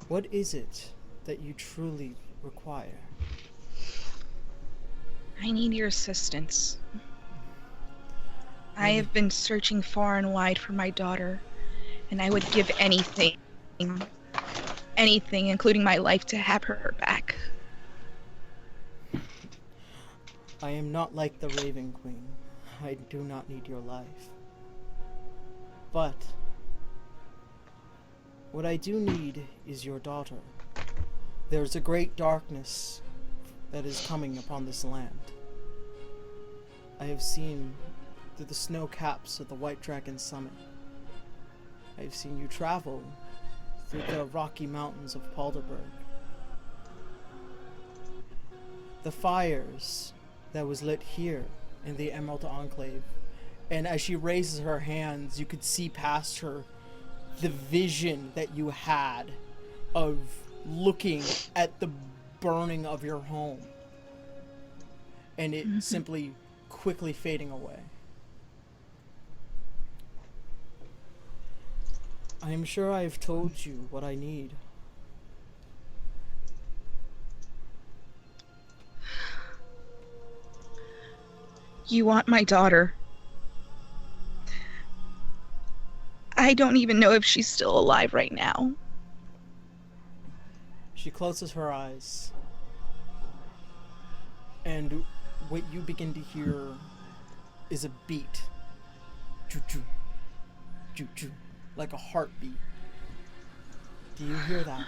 what is it that you truly require? I need your assistance. I have been searching far and wide for my daughter, and I would give anything, including my life, to have her back. I am not like the Raven Queen. I do not need your life. But what I do need is your daughter. There's a great darkness that is coming upon this land. I have seen through the snow caps of the White Dragon Summit. I have seen you travel through the rocky mountains of Paulderberg. The fires that was lit here in the Emerald Enclave. And as she raises her hands, you could see past her the vision that you had of looking at the burning of your home. And it simply quickly fading away. I am sure I have told you what I need. You want my daughter. I don't even know if she's still alive right now. She closes her eyes, and what you begin to hear is a beat. Choo-choo, choo-choo, like a heartbeat. Do you hear that?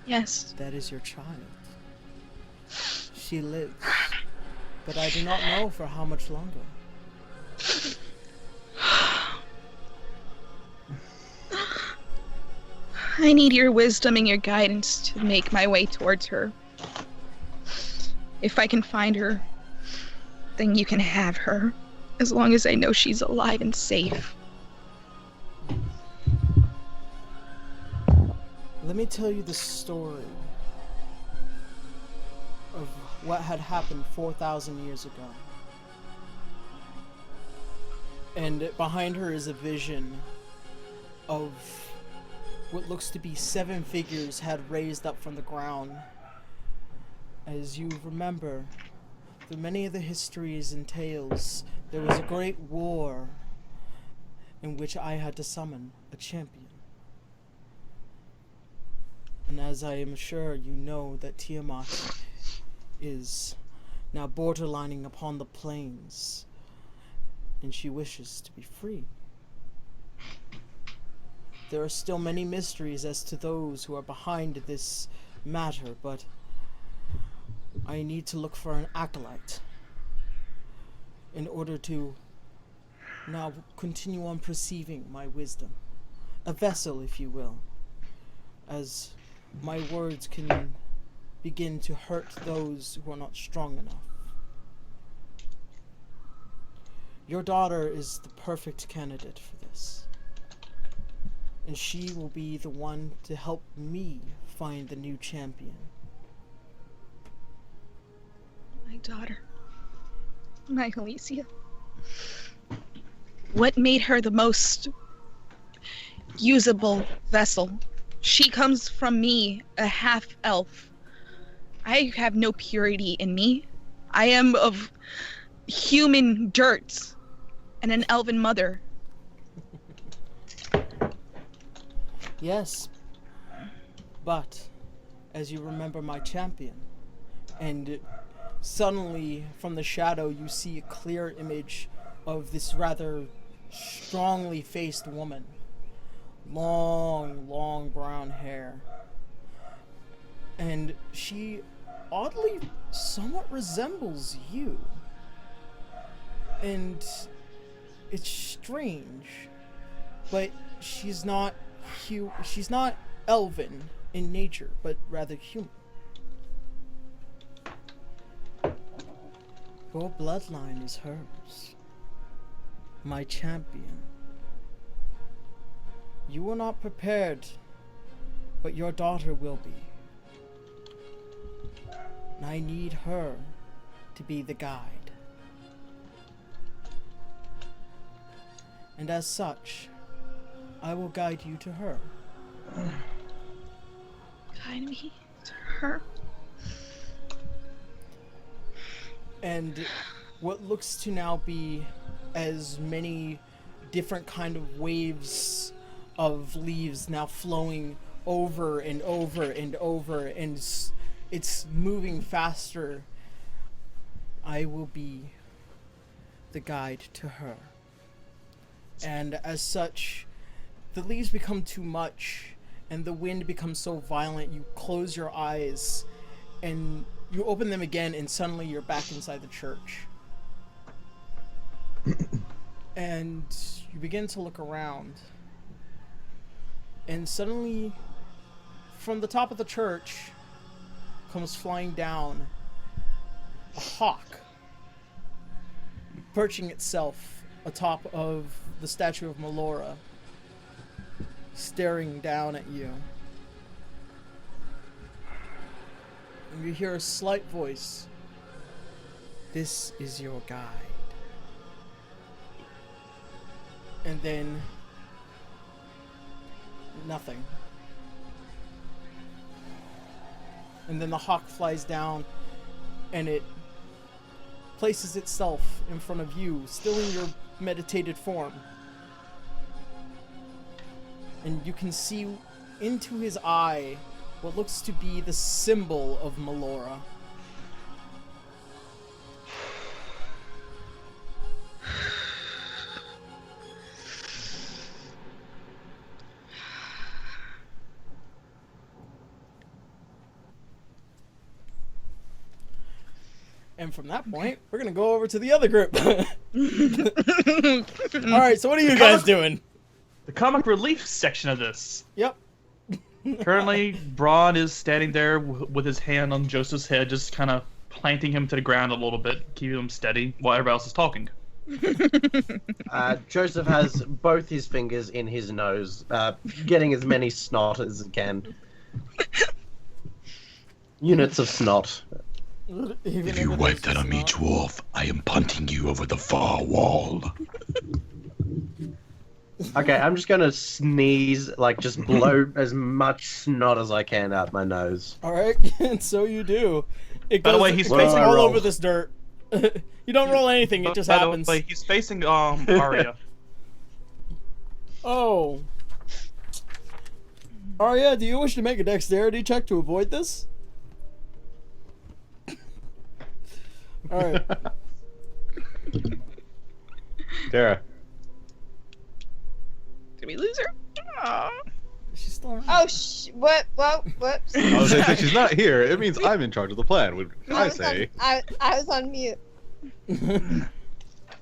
Yes. That is your child. She lives, but I do not know for how much longer. I need your wisdom and your guidance to make my way towards her. If I can find her, then you can have her, as long as I know she's alive and safe. Let me tell you the story of what had happened 4,000 years ago. And behind her is a vision of what looks to be 7 figures had raised up from the ground. As you remember, through many of the histories and tales, there was a great war in which I had to summon a champion. And as I am sure you know that Tiamat is now borderlining upon the plains, and she wishes to be free. There are still many mysteries as to those who are behind this matter, but I need to look for an acolyte in order to now continue on perceiving my wisdom. A vessel, if you will, as my words can begin to hurt those who are not strong enough. Your daughter is the perfect candidate for this. And she will be the one to help me find the new champion. My daughter. My Helicia. What made her the most usable vessel? She comes from me, a half-elf. I have no purity in me. I am of human dirt and an elven mother. Yes, but as you remember my champion. And suddenly, from the shadow, you see a clear image of this rather strongly faced woman. Long brown hair. And she oddly somewhat resembles you. And it's strange, but she's not elven in nature, but rather human. Your bloodline is hers. My champion. You were not prepared, but your daughter will be. And I need her to be the guide. And as such, I will guide you to her. Guide me to her. And what looks to now be as many different kind of waves of leaves now flowing over and over and over, and it's moving faster. I will be the guide to her. And as such, the leaves become too much, and the wind becomes so violent, you close your eyes, and you open them again, and suddenly you're back inside the church. And you begin to look around, and suddenly, from the top of the church, comes flying down a hawk, perching itself atop of the statue of Melora, staring down at you. And you hear a slight voice. This is your guide. And then nothing. And then the hawk flies down, and it places itself in front of you, still in your meditated form. And you can see into his eye what looks to be the symbol of Melora. And from that point, we're gonna go over to the other group. Alright, so what are you guys doing? The comic relief section of this. Yep. Currently, Braun is standing there with his hand on Joseph's head, just kind of planting him to the ground a little bit, keeping him steady while everybody else is talking. Joseph has both his fingers in his nose, getting as many snot as he can. Units of snot. If you wipe that on me, Dwarf, I am punting you over the far wall. Okay, I'm just gonna sneeze, like, just blow as much snot as I can out my nose. Alright, and so you do. It goes, By the way, he's facing all over this dirt. You don't roll anything, it just happens. By the way, he's facing Arya. Oh. Arya, do you wish to make a dexterity check to avoid this? Alright. Tara. Did we lose her? Aww. She's still around. Oh, whoops. I was gonna say she's not here. It means I'm in charge of the plan. Would I say? I was on mute. The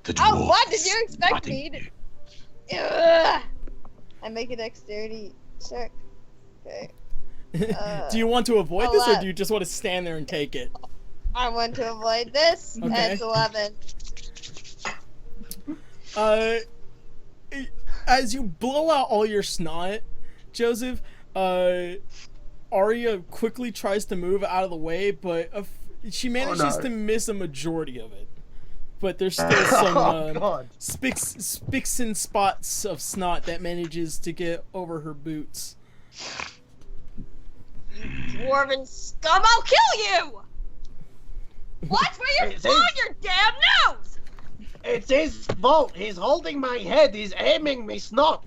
dwarf Oh, what did you expect me to? Ugh. I make a dexterity check. Okay. Do you want to avoid this, or do you just want to stand there and take it? I want to avoid this. Okay. And it's 11. As you blow out all your snot, Joseph, Arya quickly tries to move out of the way, but she manages to miss a majority of it. But there's still some spicks and spots of snot that manages to get over her boots. Dwarven scum, I'll kill you! Watch where you're blowing your damn nose! It's his fault. He's holding my head. He's aiming me snot.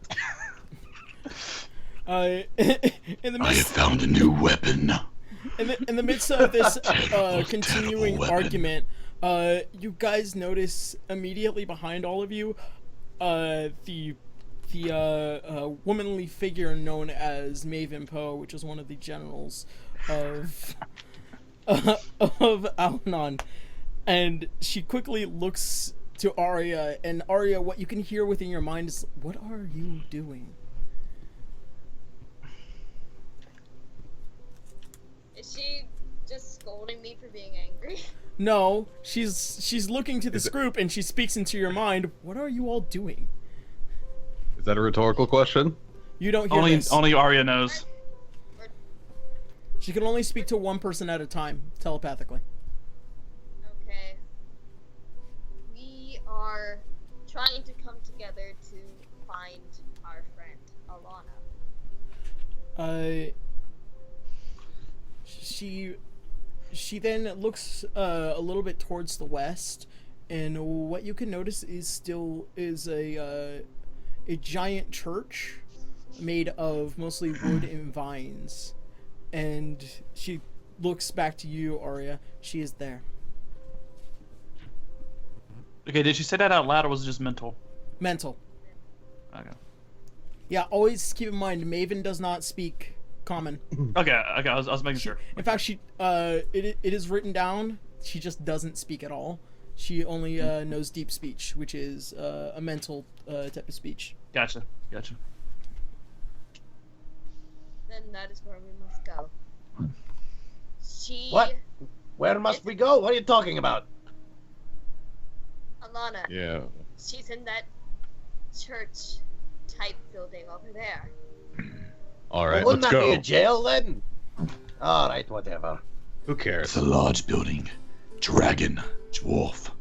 I have found a new weapon. In the midst of this continuing argument, you guys notice immediately behind all of you the womanly figure known as Maven Poe, which is one of the generals of Al-Anon, and she quickly looks to Arya, and Arya, what you can hear within your mind is, "What are you doing?" Is she just scolding me for being angry? No, she's looking to this group, and she speaks into your mind. What are you all doing? Is that a rhetorical question? You don't hear this. Only Arya knows. She can only speak to one person at a time, telepathically. Okay. We are trying to come together to find our friend, Alanna. She then looks a little bit towards the west, and what you can notice is a giant church made of mostly wood and vines. And she looks back to you, Arya. She is there. Okay, did she say that out loud, or was it just mental? Mental. Okay. Yeah, always keep in mind, Maven does not speak common. Okay, I was making sure. In fact, it is written down. She just doesn't speak at all. She only knows deep speech, which is a mental type of speech. Gotcha. Then that is where we must go. What? Where must we go? What are you talking about? Alanna. Yeah. She's in that church type building over there. All right, Wouldn't let's that go. be a jail then? All right, whatever. Who cares? It's a large building. Dragon. Dwarf.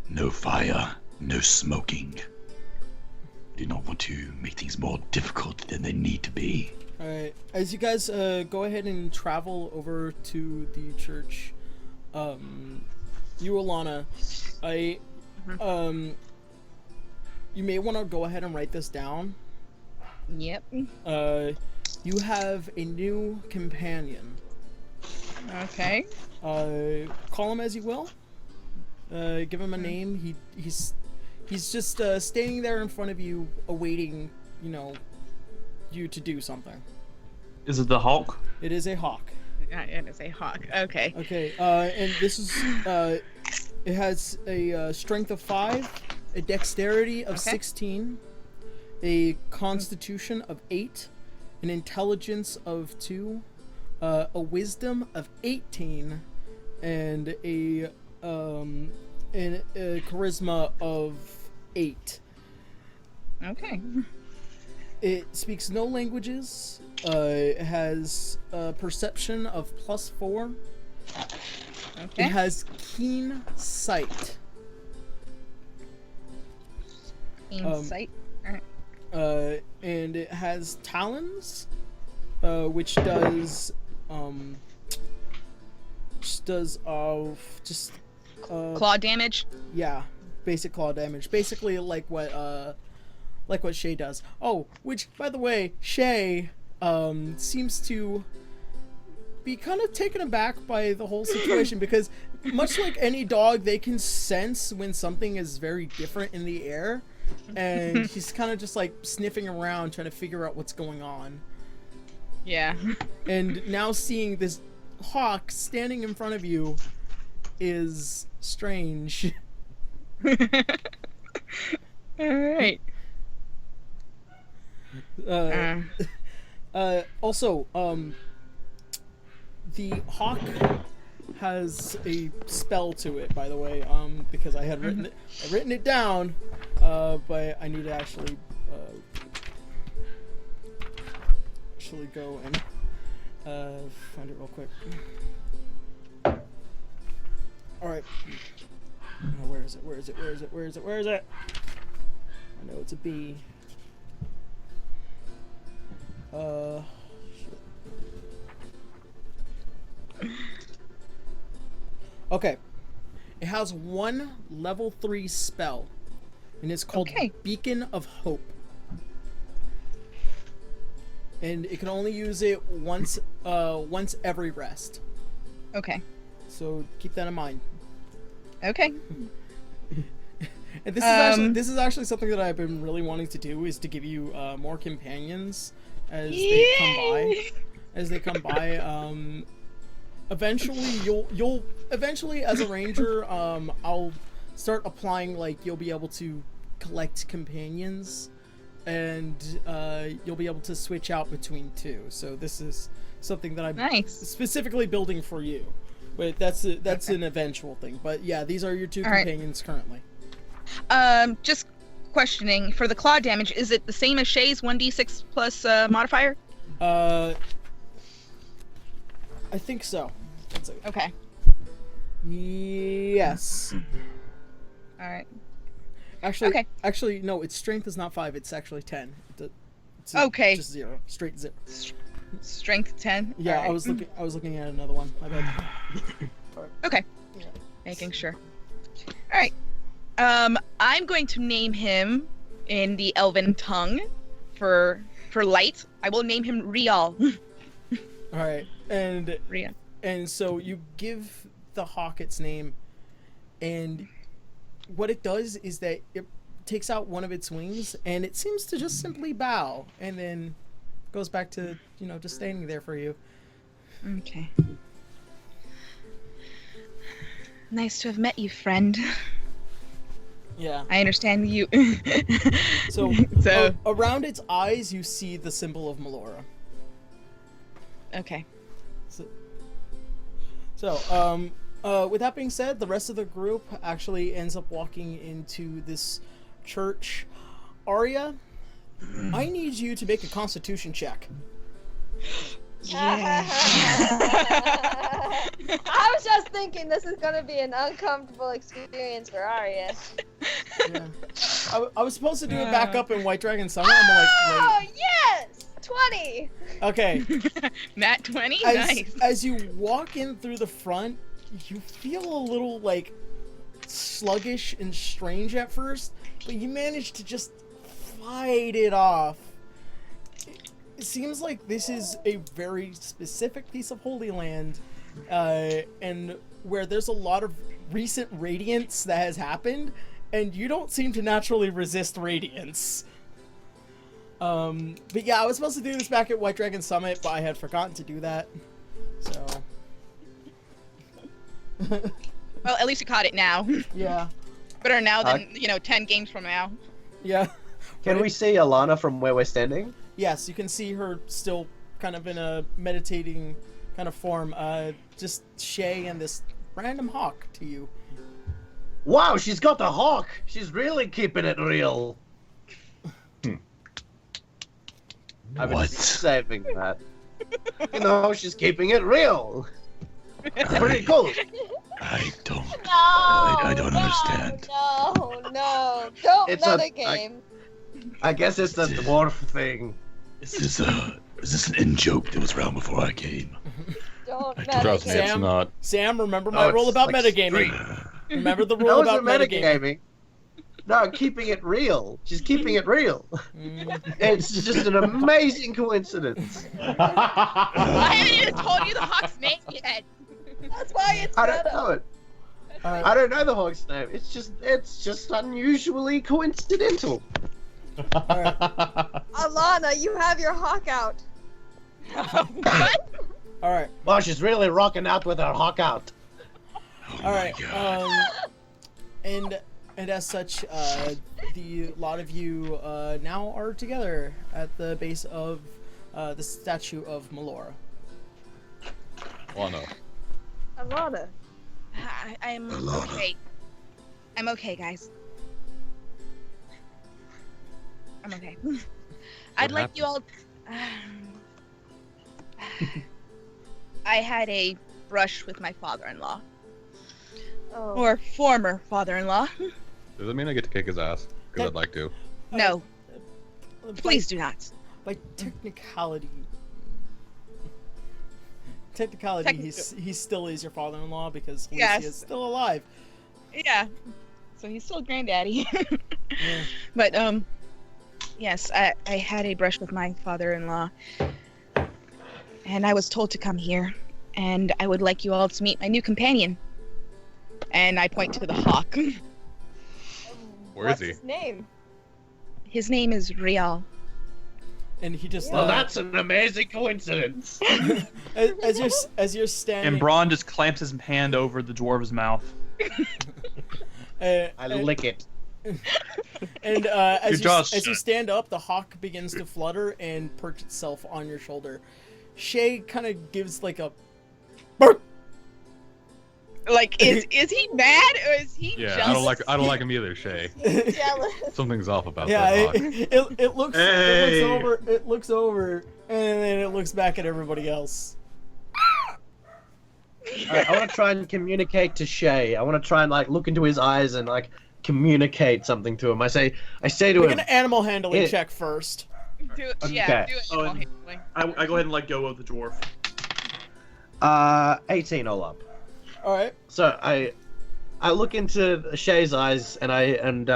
No fire. No smoking. Do not want to make things more difficult than they need to be. Alright, as you guys go ahead and travel over to the church, you, Alanna, you may want to go ahead and write this down. Yep. You have a new companion. Okay. Call him as you will. Give him a name. He's just standing there in front of you, awaiting, you to do something. Is it the Hulk? It is a hawk. It is a hawk. Okay. Okay. And this is it has a strength of 5, a dexterity of 16, a constitution of 8, an intelligence of 2, a wisdom of 18, and a charisma of 8. Okay. It speaks no languages. It has a perception of +4. Okay. It has keen sight. Keen sight. Alright. And it has talons, which does claw damage. Yeah, basic claw damage. Basically, like what Shay does. Oh, which, by the way, Shay seems to be kind of taken aback by the whole situation because, much like any dog, they can sense when something is very different in the air, and she's kind of just like sniffing around trying to figure out what's going on. Yeah. And now seeing this hawk standing in front of you is strange. Alright. Also, the hawk has a spell to it, by the way, because I had written it down, but I need to actually go and find it real quick. Alright. Where is it? I know it's a B. Shit. Okay. It has one level 3 spell, and it's called Beacon of Hope. And it can only use it once once every rest. Okay. So keep that in mind. Okay. And this is actually something that I've been really wanting to do, is to give you more companions as they come by. As they come by, eventually you'll eventually, as a ranger, I'll start applying, like, you'll be able to collect companions, and you'll be able to switch out between two. So this is something that I'm specifically building for you. But that's an eventual thing. But yeah, these are your two companions currently. Just questioning, for the claw damage, is it the same as Shay's 1d6 plus modifier? I think so. Okay. Yes. All right. Actually, no. Its strength is not 5. It's actually 10. It's okay. Just 0. Straight 0. Strength 10. Yeah, right. I was looking at another one. My bad. Okay. Yeah. Making sure. All right. I'm going to name him in the Elven tongue for light. I will name him Rial. All right. And Rial. And so you give the hawk its name, and what it does is that it takes out one of its wings, and it seems to just simply bow, and then goes back to, just standing there for you. Okay. Nice to have met you, friend. Yeah. I understand you. So around its eyes, you see the symbol of Melora. Okay. So, with that being said, the rest of the group actually ends up walking into this church. Arya, I need you to make a constitution check. Yeah. I was just thinking this is gonna be an uncomfortable experience for Arya. Yeah. I was supposed to do it back up in White Dragon Summit. I'm like, wait. Yes! 20! Okay. Nat 20? Nice. As you walk in through the front, you feel a little, sluggish and strange at first, but you manage to just fight it off. It seems like this is a very specific piece of Holy Land, and where there's a lot of recent radiance that has happened, and you don't seem to naturally resist radiance. But yeah, I was supposed to do this back at White Dragon Summit, but I had forgotten to do that. So. Well, at least you caught it now. Yeah. Better now than, 10 games from now. Yeah. Can we see Alanna from where we're standing? Yes, you can see her still kind of in a meditating kind of form. Just Shay and this random hawk to you. Wow, she's got the hawk! She's really keeping it real. I've been saving that. She's keeping it real. It's pretty cool. I don't. No, I don't understand. No, don't metagame. I guess it's the dwarf thing. Is this an in joke that was around before I came? Don't Trust me, it's not. Sam, remember my rule about metagaming. Remember the rule about metagaming. No, keeping it real. She's keeping it real. It's just an amazing coincidence. I haven't even told you the hawk's name yet. That's why it's I don't know it. I don't know the hawk's name. It's just unusually coincidental. Alanna, you have your hawk out. What? Alright. Well, she's really rocking out with her hawk out. Alright, and as such, the lot of you now are together at the base of the statue of Melora. Alanna. I'm Alanna. okay. I'm okay, guys. I'm okay. I'd like you all... I had a brush with my father-in-law. Oh. Or former father-in-law. Does that mean I get to kick his ass? Because I'd like to. No. Please do not. By technicality, he still is your father-in-law because Helicia is still alive. Yeah. So he's still granddaddy. Yeah. But, yes, I had a brush with my father-in-law. and I was told to come here, and I would like you all to meet my new companion. And I point to the hawk. Where is he? What's his name? His name is Rial. And he just. Well, that's an amazing coincidence. as you're standing. And Braun just clamps his hand over the dwarf's mouth. I lick it. And as you shut. stand up, the hawk begins to flutter and perch itself on your shoulder. Shay kind of gives like a bark. Like, is he mad or is he Yeah, jealous? I don't like him either, Shay. Jealous. Something's off about Yeah, that hawk. it looks over, and then it looks back at everybody else. Alright, I want to try and communicate to Shay. I want to try and like look into his eyes and like communicate something to him. I say to Make him. an animal handling It- check first. Do it, Okay. yeah, do it. Oh, and I go ahead and let go of the dwarf. 18 all up. All right. So I look into Shay's eyes and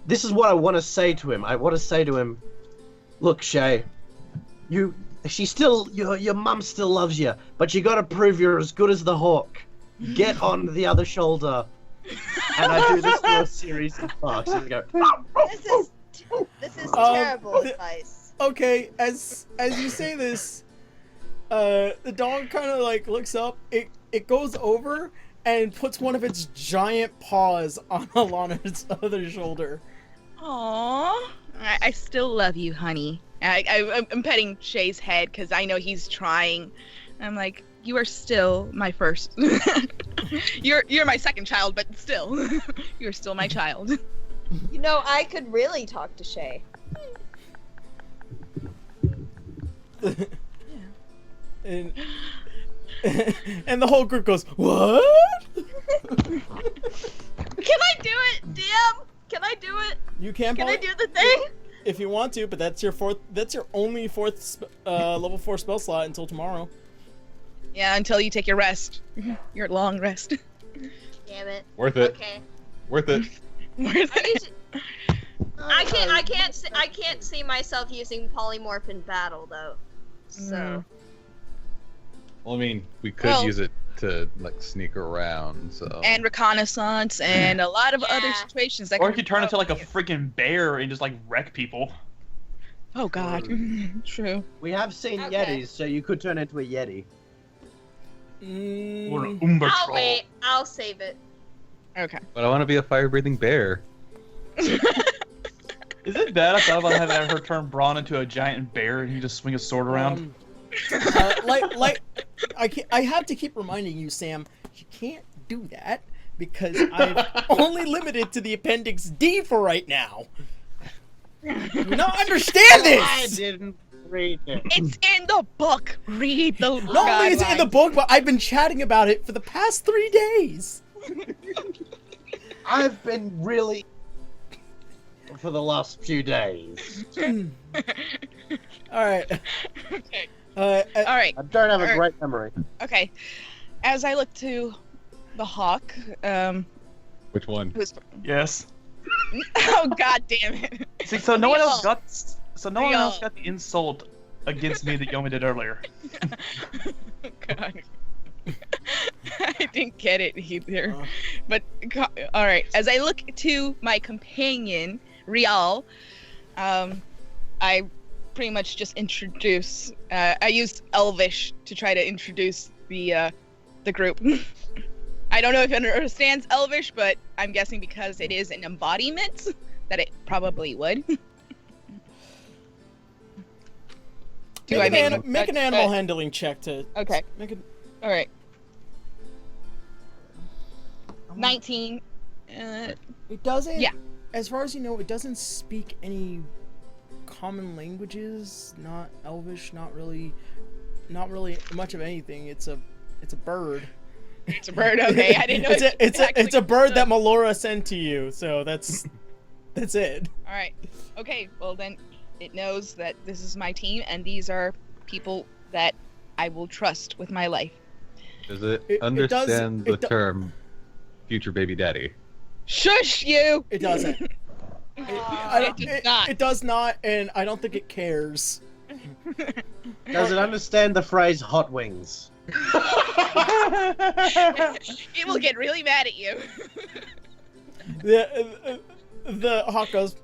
this is what I want to say to him. I want to say to him, look, Shay, your mum still loves you, but you got to prove you're as good as the hawk. Get on the other shoulder. And I do this for a series of barks. And go. This is terrible advice. Okay, as you say this, the dog kind of like looks up. It goes over and puts one of its giant paws on Alanna's other shoulder. Aww. I still love you, honey. I'm petting Shay's head because I know he's trying. I'm like, you are still my first. You're my second child, but still, you're still my child. You know, I could really talk to Shay. And and the whole group goes, what? Can I do it, DM? Can I do it? You can. Can I do the thing? If you want to, but that's your only fourth level 4 spell slot until tomorrow. Yeah, until you take your rest. Your long rest. Damn it. Worth it. Okay. Worth it. I can't see myself using polymorph in battle though. So. Well, I mean, we could use it to like sneak around. So. And reconnaissance and a lot of other situations that. Or you could turn into like a freaking bear and just like wreck people. Oh God. True. We have seen Yetis, so you could turn into a Yeti. Or an Umber I'll troll. wait. I'll save it. Okay. But I want to be a fire-breathing bear. Is it bad? I thought about having her turn Braun into a giant bear and he just swing a sword around. I have to keep reminding you, Sam, you can't do that because I've only limited to the Appendix D for right now. You not understand this! I didn't read it. It's in the book. Read the. Not only is it in the book, but I've been chatting about it for the past 3 days. I've been really for the last few days. All right. Okay. All right. I don't have a great memory. Okay. As I look to the hawk, Which one? who's Yes. oh God damn it! See, so no one else Real. got. So no one else got the insult against me that Yomi did earlier. God. I didn't get it either. But all right, as I look to my companion Rial, I pretty much just introduce. I used Elvish to try to introduce the group. I don't know if it understands Elvish, but I'm guessing because it is an embodiment that it probably would. Make an animal handling check to. Okay. Make it. All right. 19. It doesn't. Yeah. As far as you know, it doesn't speak any common languages. Not Elvish. Not really much of anything. It's a bird. It's a bird. Okay, I didn't know. It's a bird that Melora sent to you. So that's it. All right. Okay. Well then, it knows that this is my team, and these are people that I will trust with my life. Does it understand the term future baby daddy? Shush you! It doesn't. It does not. It does not, and I don't think it cares. Does it understand the phrase hot wings? It will get really mad at you. The hawk goes.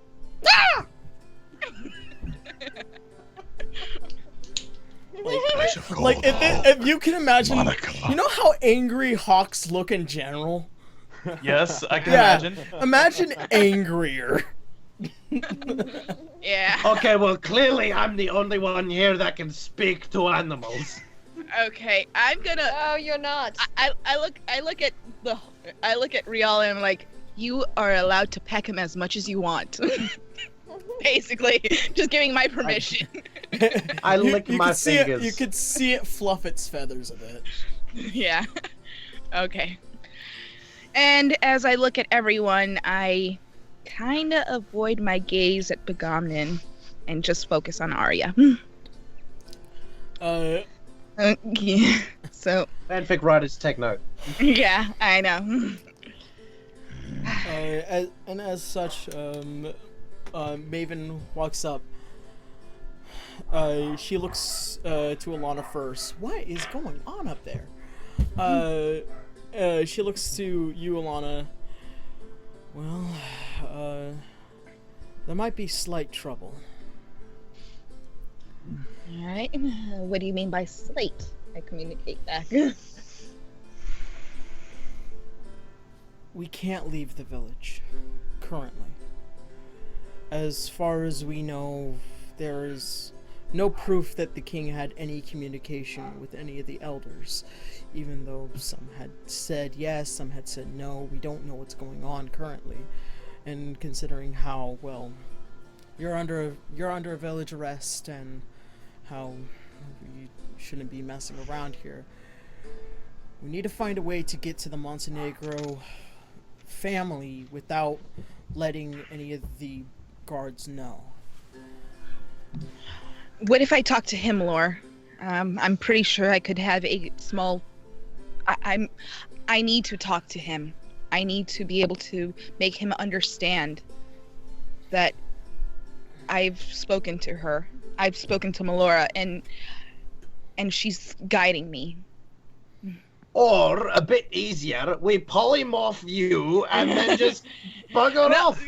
Ah! Like if you can imagine, you know how angry hawks look in general. Yes, I can imagine. Imagine angrier. Yeah. Okay, well, clearly I'm the only one here that can speak to animals. Okay, I'm gonna. No, you're not. I look at Rial and I'm like, you are allowed to peck him as much as you want. Basically, just giving my permission. I lick my fingers. You could see it fluff its feathers a bit. Yeah. Okay. And as I look at everyone, I kind of avoid my gaze at Begamnin and just focus on Arya. Uh, Yeah. So. Fanfic writers take note. Yeah, I know. as such, Maven walks up. She looks to Alanna first. What is going on up there? She looks to you, Alanna. Well, there might be slight trouble. Alright. What do you mean by slight? I communicate back. We can't leave the village, currently. As far as we know, there is no proof that the king had any communication with any of the elders. Even though some had said yes, some had said no, we don't know what's going on currently. And considering how, well, you're under a village arrest and how you shouldn't be messing around here, we need to find a way to get to the Montenegro family without letting any of the guards know. What if I talk to him, Lore? I'm pretty sure I could have a small... I need to talk to him. I need to be able to make him understand that I've spoken to her. I've spoken to Melora, and she's guiding me. Or, a bit easier, we polymorph you and then just bugger off.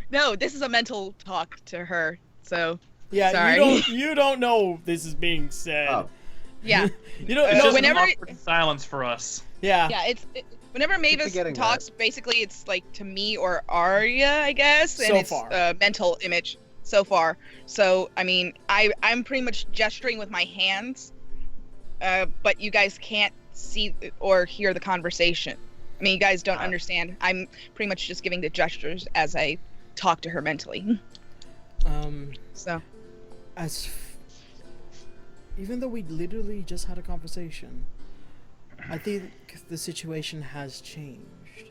No, this is a mental talk to her, so... Yeah, sorry. you don't know this is being said. Oh. Yeah. You don't It's know. just whenever- an awkward silence for us. Yeah. Yeah, whenever Mavis forgetting talks, basically it's like to me or Arya, I guess, and So it's far. a mental image so far. So, I mean, I'm pretty much gesturing with my hands, but you guys can't see or hear the conversation. I mean, you guys don't understand. I'm pretty much just giving the gestures as I talk to her mentally. So. Even though we literally just had a conversation, I think the situation has changed.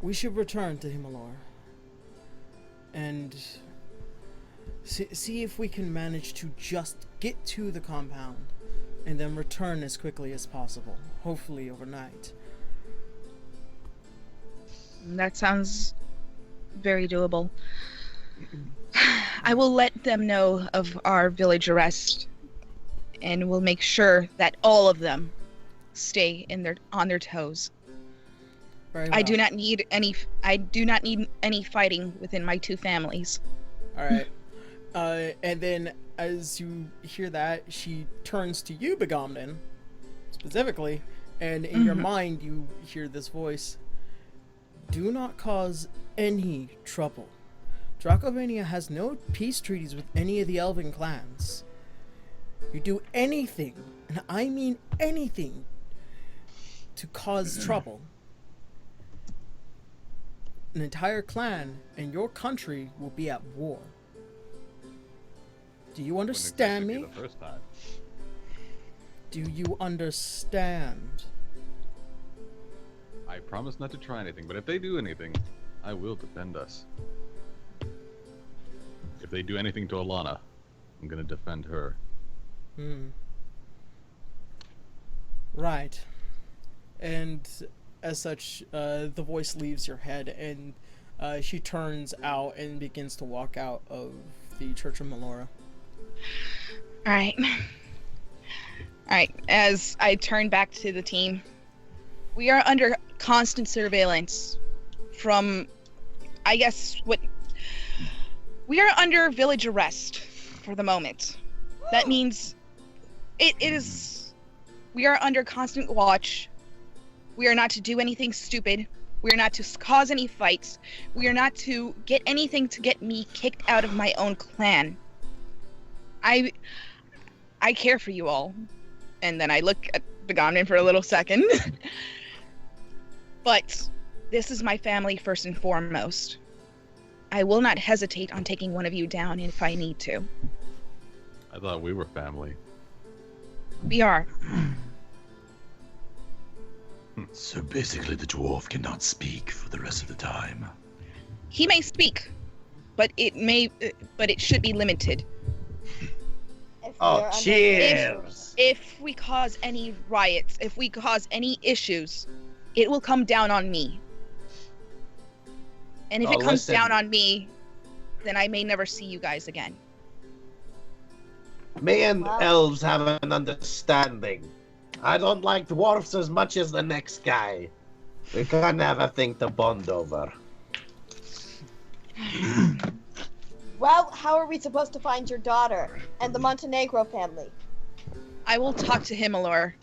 We should return to Himalaya and see if we can manage to just get to the compound and then return as quickly as possible, hopefully overnight. That sounds very doable. I will let them know of our village arrest, and we'll make sure that all of them stay on their toes. Very well. I do not need any fighting within my two families. All right. And then as you hear that, she turns to you, Begamnin, specifically, and in your mind you hear this voice. Do not cause any trouble. Dracovania has no peace treaties with any of the elven clans. You do anything, and I mean anything, to cause trouble, an entire clan and your country will be at war. Do you understand me? The first time. Do you understand? I promise not to try anything, but if they do anything, I will defend us. If they do anything to Alanna, I'm gonna defend her. Right. And as such, the voice leaves your head, and she turns out and begins to walk out of the Church of Melora. Alright. Alright, as I turn back to the team, we are under constant surveillance from, I guess, we are under village arrest for the moment. That means we are under constant watch. We are not to do anything stupid. We are not to cause any fights. We are not to get anything to get me kicked out of my own clan. I care for you all. And then I look at the Gomnin for a little second. But this is my family first and foremost. I will not hesitate on taking one of you down if I need to. I thought we were family. We are. So basically the dwarf cannot speak for the rest of the time. He may speak, but it should be limited. Oh, cheers! If we cause any riots, if we cause any issues, it will come down on me. And if it comes down on me, then I may never see you guys again. Me and elves have an understanding. I don't like dwarfs as much as the next guy. We can't have a thing to bond over. Well, how are we supposed to find your daughter and the Montenegro family? I will talk to him, Melora.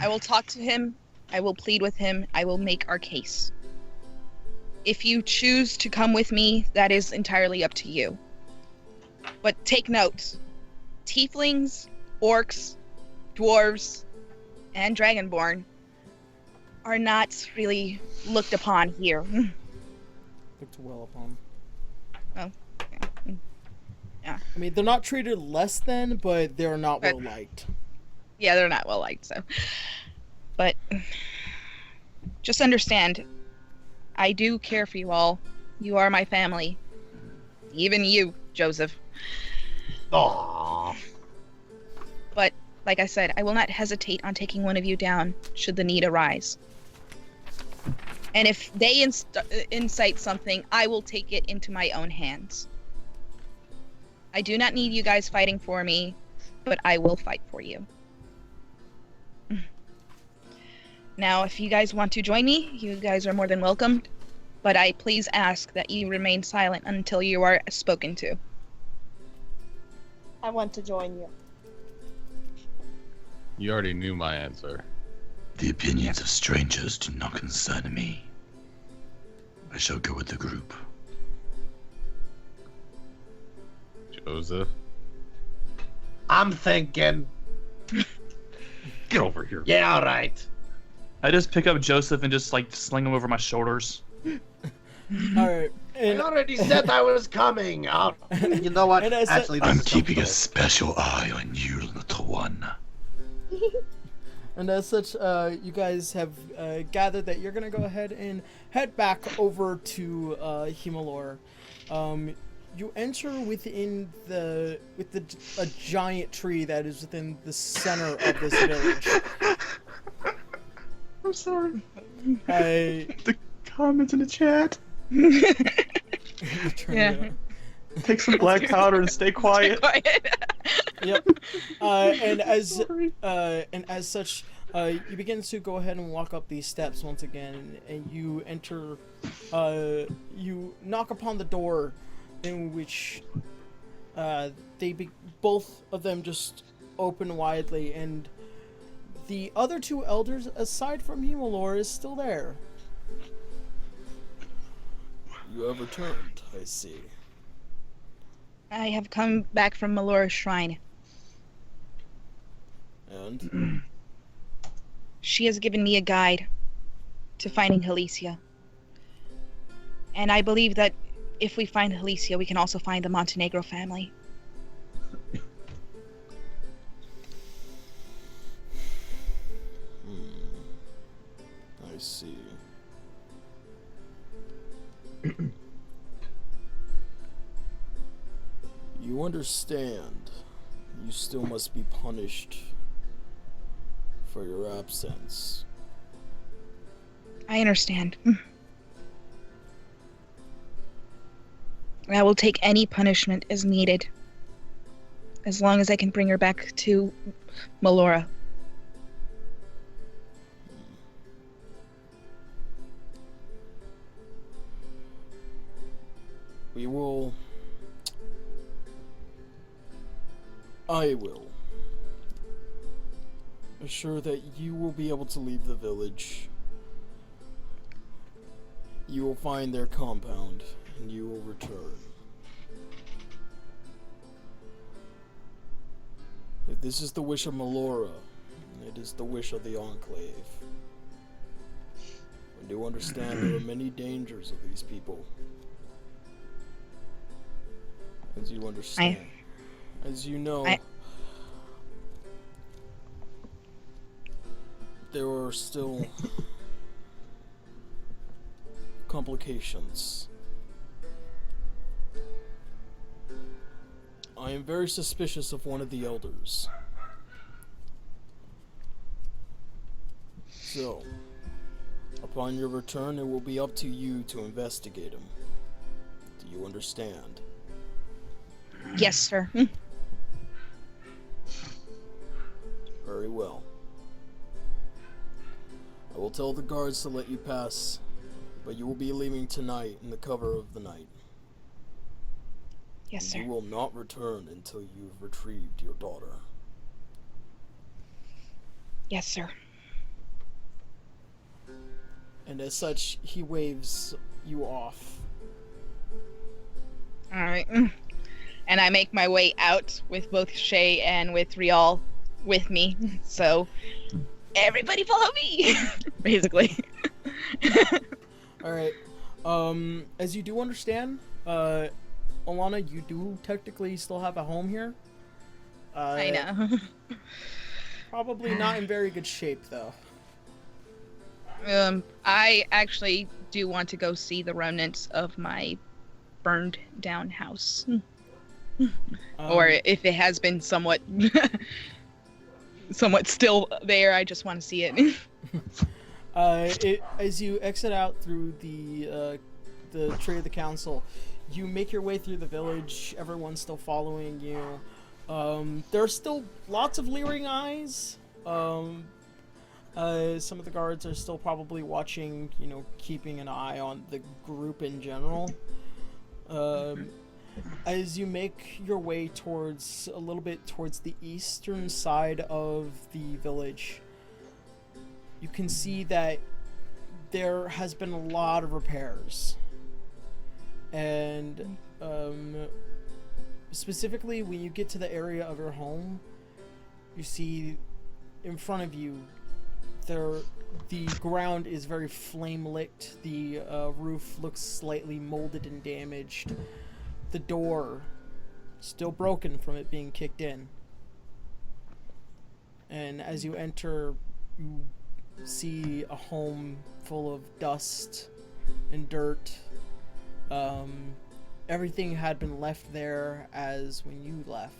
I will talk to him. I will plead with him. I will make our case. If you choose to come with me, that is entirely up to you. But take note. Tieflings, orcs, dwarves, and dragonborn are not really looked upon here. Looked well upon. Oh, yeah. I mean, they're not treated less than, but they're not well liked. Yeah, they're not well liked, so. But just understand, I do care for you all. You are my family. Even you, Joseph. Aww. But, like I said, I will not hesitate on taking one of you down, should the need arise. And if they incite something, I will take it into my own hands. I do not need you guys fighting for me, but I will fight for you. Now, if you guys want to join me, you guys are more than welcome, but I please ask that you remain silent until you are spoken to. I want to join you. You already knew my answer. The opinions of strangers do not concern me. I shall go with the group. Joseph? I'm thinking. Get over here. Yeah, alright. I just pick up Joseph and just like sling him over my shoulders. Alright. I already said I was coming. You know what? Actually, I'm keeping a special eye on you, little one. And as such, you guys have gathered that you're gonna go ahead and head back over to Himalor. You enter within a giant tree that is within the center of this village. I'm sorry. The comments in the chat. Yeah. Take some black powder and stay quiet. Yep. And as such, you begin to go ahead and walk up these steps once again, and you enter. You knock upon the door, in which both of them just open widely, and the other two elders, aside from Himalor, is still there. You have returned, I see. I have come back from Melora's shrine. And? She has given me a guide to finding Helicia. And I believe that if we find Helicia, we can also find the Montenegro family. I see. You understand. You still must be punished for your absence. I understand. I will take any punishment as needed, as long as I can bring her back to Melora. I will assure that you will be able to leave the village. You will find their compound, and you will return. If this is the wish of Melora, it is the wish of the Enclave. I do understand there are many dangers of these people. As you understand. As you know, there are still complications. I am very suspicious of one of the elders. So, upon your return, it will be up to you to investigate him. Do you understand? Yes, sir. Very well. I will tell the guards to let you pass, but you will be leaving tonight in the cover of the night. Yes, sir. You will not return until you've retrieved your daughter. Yes, sir. And as such, he waves you off. Alright. And I make my way out with both Shay and with Rial with me. So, everybody follow me! Basically. Alright. As you do understand, Alanna, you do technically still have a home here. I know. Probably not in very good shape, though. I actually do want to go see the remnants of my burned down house. Or if it has been somewhat still there, I just want to see it. As you exit out through the tree of the council, you make your way through the village. Everyone's still following you. There are still lots of leering eyes. Some of the guards are still probably watching, keeping an eye on the group in general. As you make your way a little bit towards the eastern side of the village, you can see that there has been a lot of repairs. And specifically when you get to the area of your home, you see in front of you the ground is very flame-licked. The roof looks slightly molded and damaged. The door still broken from it being kicked in. And as you enter, you see a home full of dust and dirt. Everything had been left there as when you left.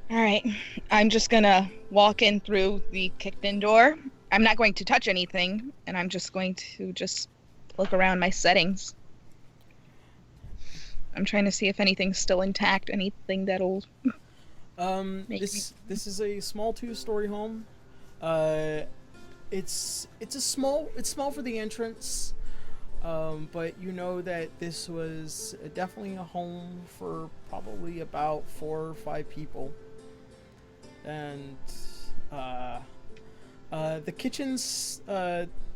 Alright, I'm just gonna walk in through the kicked-in door. I'm not going to touch anything, and I'm just going to look around my settings. I'm trying to see if anything's still intact, anything that'll this is a small 2-story home. It's small for the entrance, but you know that this was definitely a home for probably about 4 or 5 people. And the kitchen's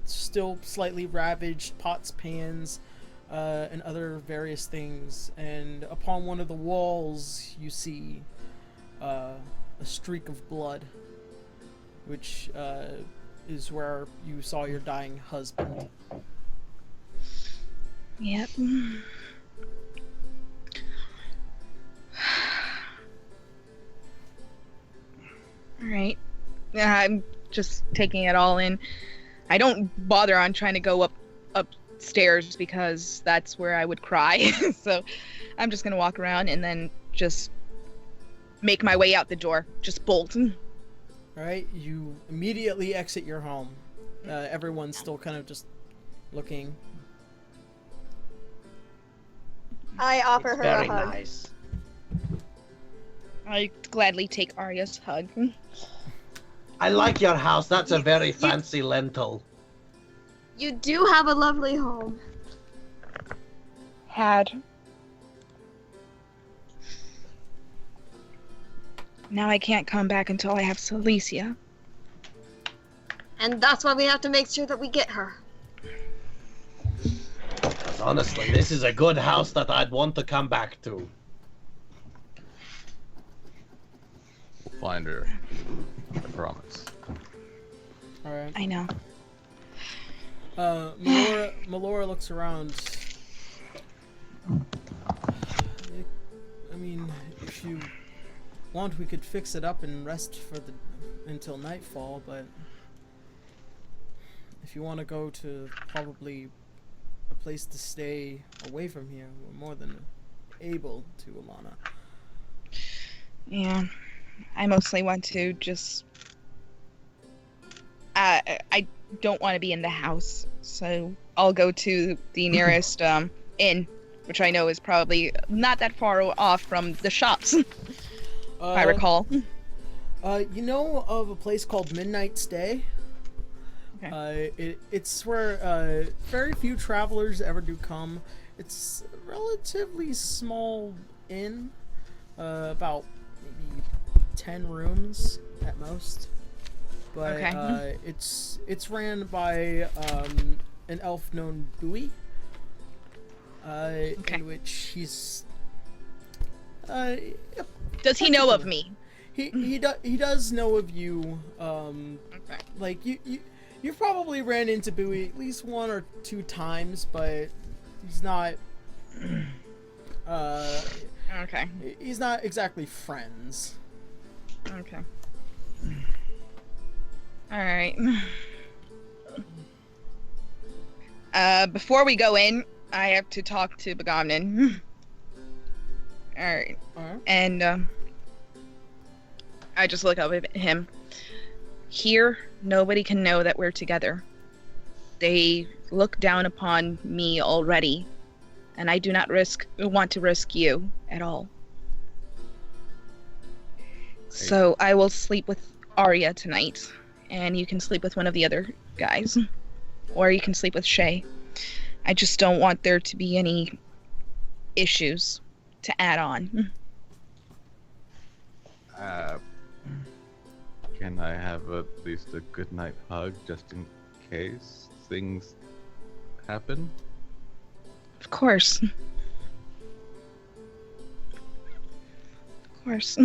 still slightly ravaged, pots, pans, and other various things. And upon one of the walls, you see a streak of blood, which is where you saw your dying husband. Yep. Alright. I'm just taking it all in. I don't bother on trying to go upstairs because that's where I would cry. So I'm just gonna walk around and then just make my way out the door. Just bolt. All right, you immediately exit your home. Everyone's still kind of just looking. I offer It's her very a hug. nice. I gladly take Arya's hug. I like your house. That's a very fancy lentil. You do have a lovely home. Had. Now I can't come back until I have Helicia. And that's why we have to make sure that we get her. Honestly, this is a good house that I'd want to come back to. We'll find her. I promise. All right. I know. Melora looks around. I mean, if you want, we could fix it up and rest until nightfall, but if you want to go to probably a place to stay away from here, we're more than able to, Alanna. Yeah. I mostly want to just... I don't want to be in the house, so I'll go to the nearest inn, which I know is probably not that far off from the shops, if I recall. You know of a place called Midnight Stay? Okay. It's where very few travelers ever do come. It's a relatively small inn, about maybe 10 rooms at most. But Okay. it's ran by an elf known Bowie, in which he's Does he know of me? He does know of you. Okay. Like you've probably ran into Bowie at least 1 or 2 times, but he's not. Okay. He's not exactly friends. Okay. Alright. Before we go in, I have to talk to Begomnin. Alright. And, I just look up at him. Here, nobody can know that we're together. They look down upon me already, and I do not want to risk you at all. So I will sleep with Arya tonight, and you can sleep with one of the other guys. Or you can sleep with Shay. I just don't want there to be any issues to add on. Can I have at least a good night hug just in case things happen? Of course. Of course.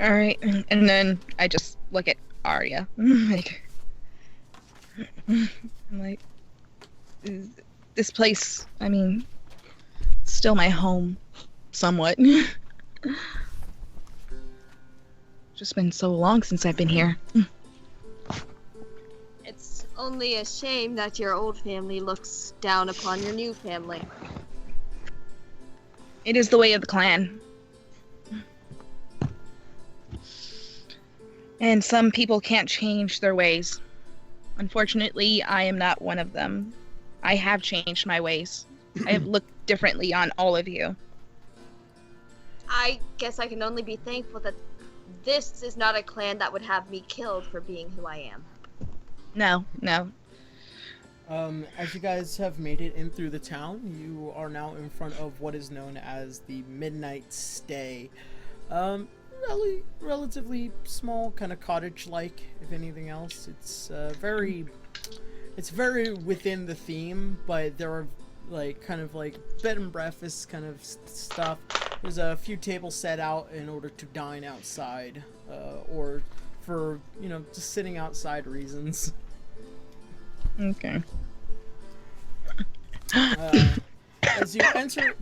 Alright, and then I just look at Arya. I'm like, this place, I mean, it's still my home, somewhat. Just been so long since I've been here. It's only a shame that your old family looks down upon your new family. It is the way of the clan. And some people can't change their ways. Unfortunately, I am not one of them. I have changed my ways. I have looked differently on all of you. I guess I can only be thankful that this is not a clan that would have me killed for being who I am. No, no. As you guys have made it in through the town, you are now in front of what is known as the Midnight Stay. Relatively small, kind of cottage-like, if anything else. It's very within the theme, but there are kind of bed and breakfast kind of stuff. There's a few tables set out in order to dine outside, or for just sitting outside reasons. Okay. As you enter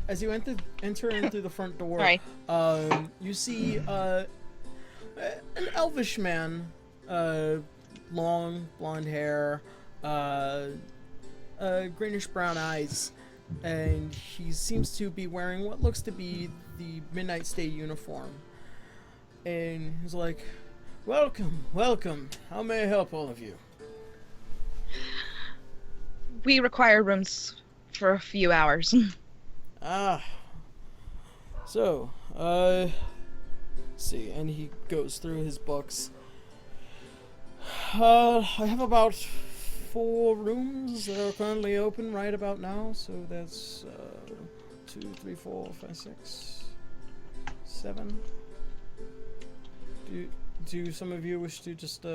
in through the front door, Right. You see an elvish man, long blonde hair, greenish brown eyes, and he seems to be wearing what looks to be the Midnight Stay uniform. And he's like, Welcome, welcome. How may I help all of you? We require rooms for a few hours. Ah. So, see, and he goes through his books. I have about 4 rooms that are currently open right about now, so that's 2, 3, 4, 5, 6, 7. Do some of you wish to just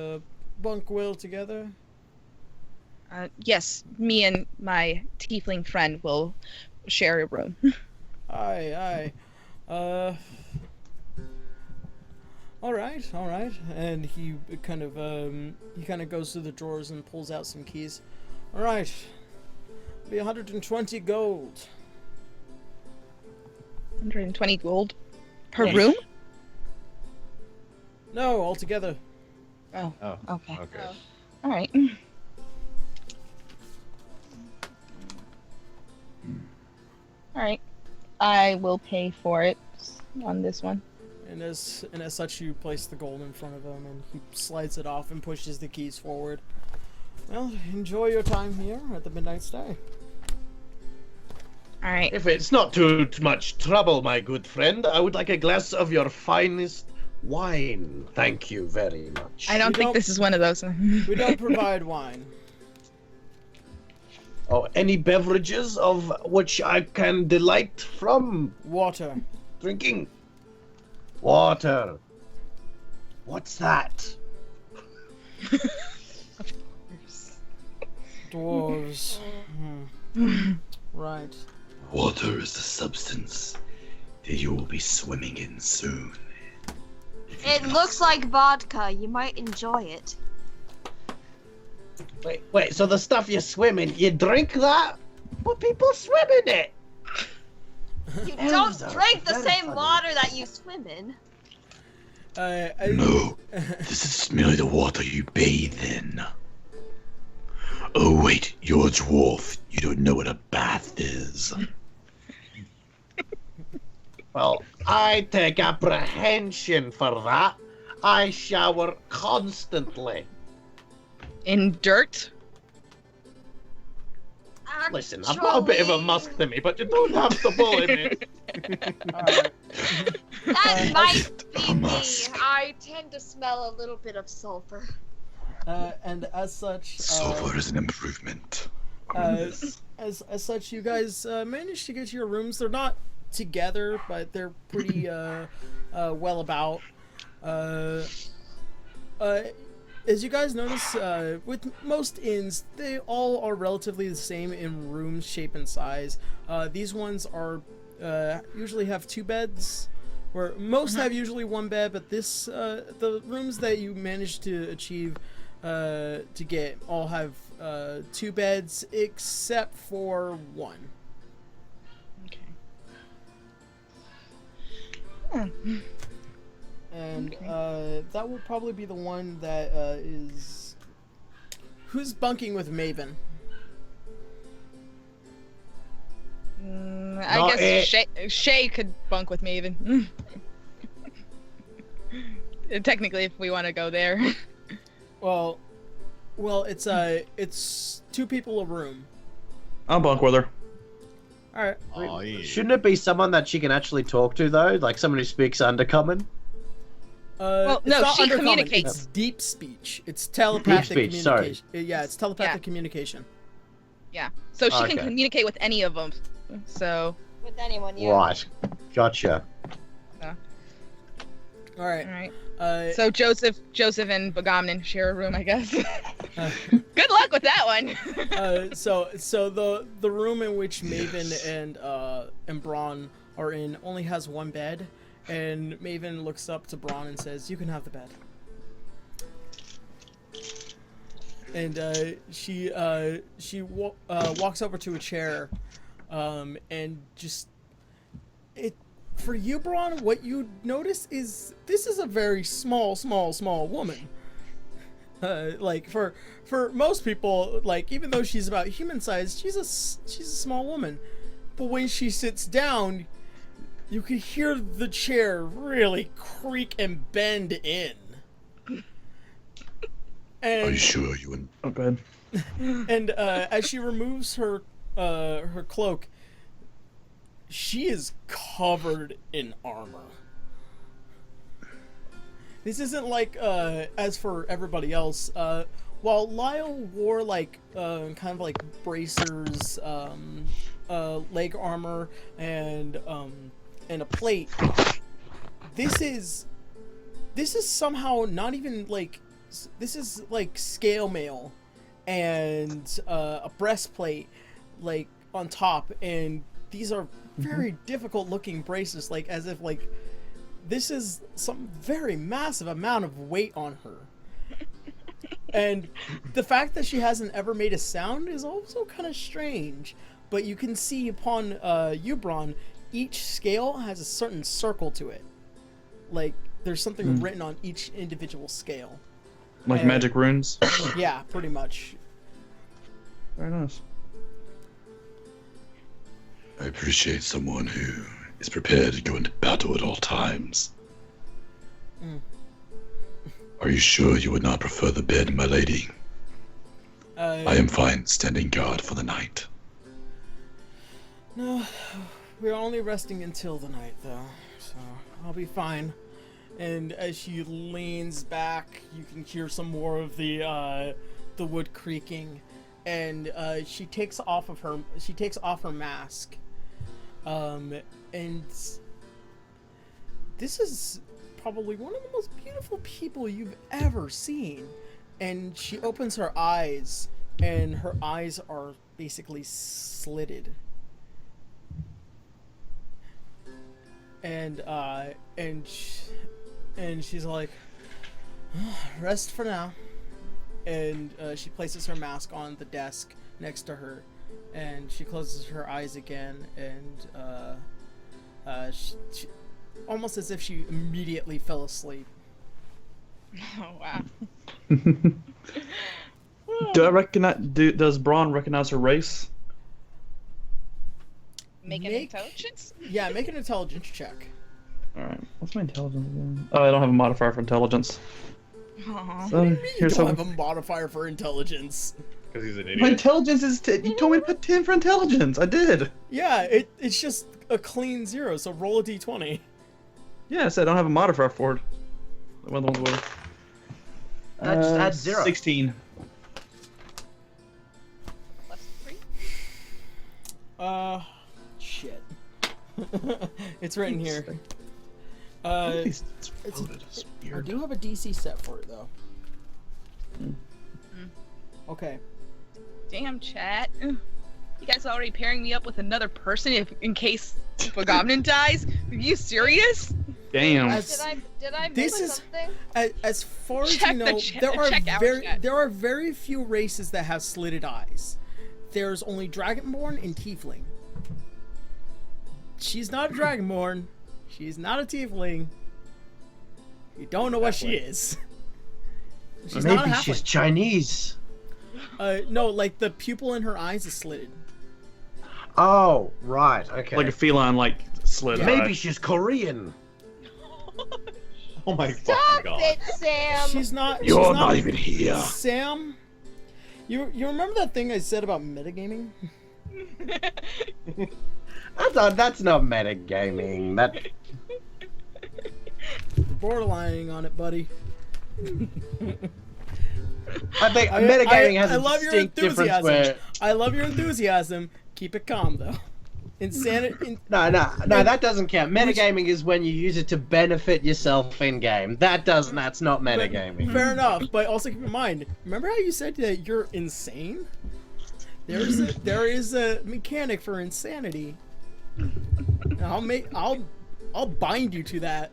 bunk well together? Yes, me and my tiefling friend will share a room. Aye. All right. And he kind of goes through the drawers and pulls out some keys. All right. Be 120 gold. 120 gold per Yes. room? No, altogether. Oh. Oh, Okay. okay. All right. All right. I will pay for it on this one. And as such, you place the gold in front of him, and he slides it off and pushes the keys forward. Well, enjoy your time here at the Midnight Stay. All right. If it's not too much trouble, my good friend, I would like a glass of your finest wine. Thank you very much. I don't think this is one of those. We don't provide wine. Oh, any beverages of which I can delight from Water. drinking? Water. What's that? Dwarves. Right. Water is the substance that you will be swimming in soon. It looks like vodka. You might enjoy it. Wait, so the stuff you swim in, you drink that? But people swim in it! You Elves don't are drink the very same funny. water that you swim in. No, this is merely the water you bathe in. Oh wait, you're a dwarf. You don't know what a bath is. Well, I take apprehension for that. I shower constantly. In dirt? Listen, I've got a bit of a musk to me, but you don't have to bully me. That might be me. musk. I tend to smell a little bit of sulfur. And as such, Sulfur is an improvement. as such, you guys managed to get to your rooms. They're not together, but they're pretty well about. As you guys notice, with most inns, they all are relatively the same in room shape and size. These ones are usually have 2 beds, where most have usually 1 bed, but this the rooms that you managed to achieve to get all have 2 beds except for 1. Okay. And that will probably be the one that is... Who's bunking with Maven? I guess Shay could bunk with me even. Technically, if we want to go there. Well, it's 2 people a room. I'll bunk with her. Alright. Oh, yeah. Shouldn't it be someone that she can actually talk to, though? Like someone who speaks Undercommon? Well, it's no, not she undercommon, communicates. It's deep speech. It's telepathic Deep speech, sorry. communication. Yeah, it's telepathic communication. Yeah. So she can Okay. communicate with any of them. So. With anyone, yeah. Right. Gotcha. Alright. All right. So So Joseph and Bogomnin share a room, I guess. Good luck with that one. so the room in which Maven and Braun are in only has 1 bed, and Maven looks up to Braun and says, "You can have the bed." And she walks over to a chair, and just for you, Braun, what you notice is this is a very small woman. Like for most people, like even though she's about human sized, she's a small woman. But when she sits down, you can hear the chair really creak and bend in. Are you sure you and Oh, go ahead. And as she removes her cloak, she is covered in armor. This isn't like as for everybody else. While Lyle wore like kind of like bracers, leg armor, and a plate, this is somehow not even like, this is like scale mail and a breastplate like on top, and these are very difficult looking braces, like as if like this is some very massive amount of weight on her. And the fact that she hasn't ever made a sound is also kind of strange, but you can see upon Ubron, each scale has a certain circle to it, like there's something written on each individual scale, Like magic runes. yeah, pretty much. Very nice. I appreciate someone who is prepared to go into battle at all times. Are you sure you would not prefer the bed, my lady? I am fine standing guard for the night. No, we're only resting until the night, though, so I'll be fine. And as she leans back, you can hear some more of the wood creaking, and she takes off her mask, and this is probably one of the most beautiful people you've ever seen. And she opens her eyes, and her eyes are basically slitted. And she's like, rest for now. And she places her mask on the desk next to her, and she closes her eyes again, and she almost as if she immediately fell asleep. Oh wow. Does Braun recognize her race? Make an intelligence? Yeah, make an intelligence check. Alright, what's my intelligence again? Oh, I don't have a modifier for intelligence. Aww. So, You here's don't some... have a modifier for intelligence. Because he's an My idiot. intelligence is 10. You told me to put 10 for intelligence. I did. Yeah, it's just a clean 0, so roll a d20. Yeah, I said I don't have a modifier for it. One of the ones with. Just add 0. 16. Plus 3? Shit. It's written here. It's I do have a DC set for it, though. Okay. Damn, chat. You guys already pairing me up with another person in case Goblin dies? Are you serious? Damn. Did I This miss is- something? As far as Check you the know, chat- there are check our chat. very few races that have slitted eyes. There's only Dragonborn and Tiefling. She's not a Dragonborn. She's not a Tiefling. You don't know what she is. She's not a Maybe halfling. she's Chinese. No, like the pupil in her eyes is slitted. Oh, right. Okay. Like a feline, like slit. Maybe she's Korean. Oh my Stop god. it, Sam! She's not. You're she's not even here. Sam, you remember that thing I said about metagaming? That's not metagaming. That Borderlining on it, buddy. I think metagaming has I a love your distinct difference enthusiasm. where I love your enthusiasm. Keep it calm, though. Insanity. no, that doesn't count. Metagaming is when you use it to benefit yourself in game. That's not metagaming. Fair enough, but also keep in mind. Remember how you said that you're insane? There is a mechanic for insanity. I'll bind you to that.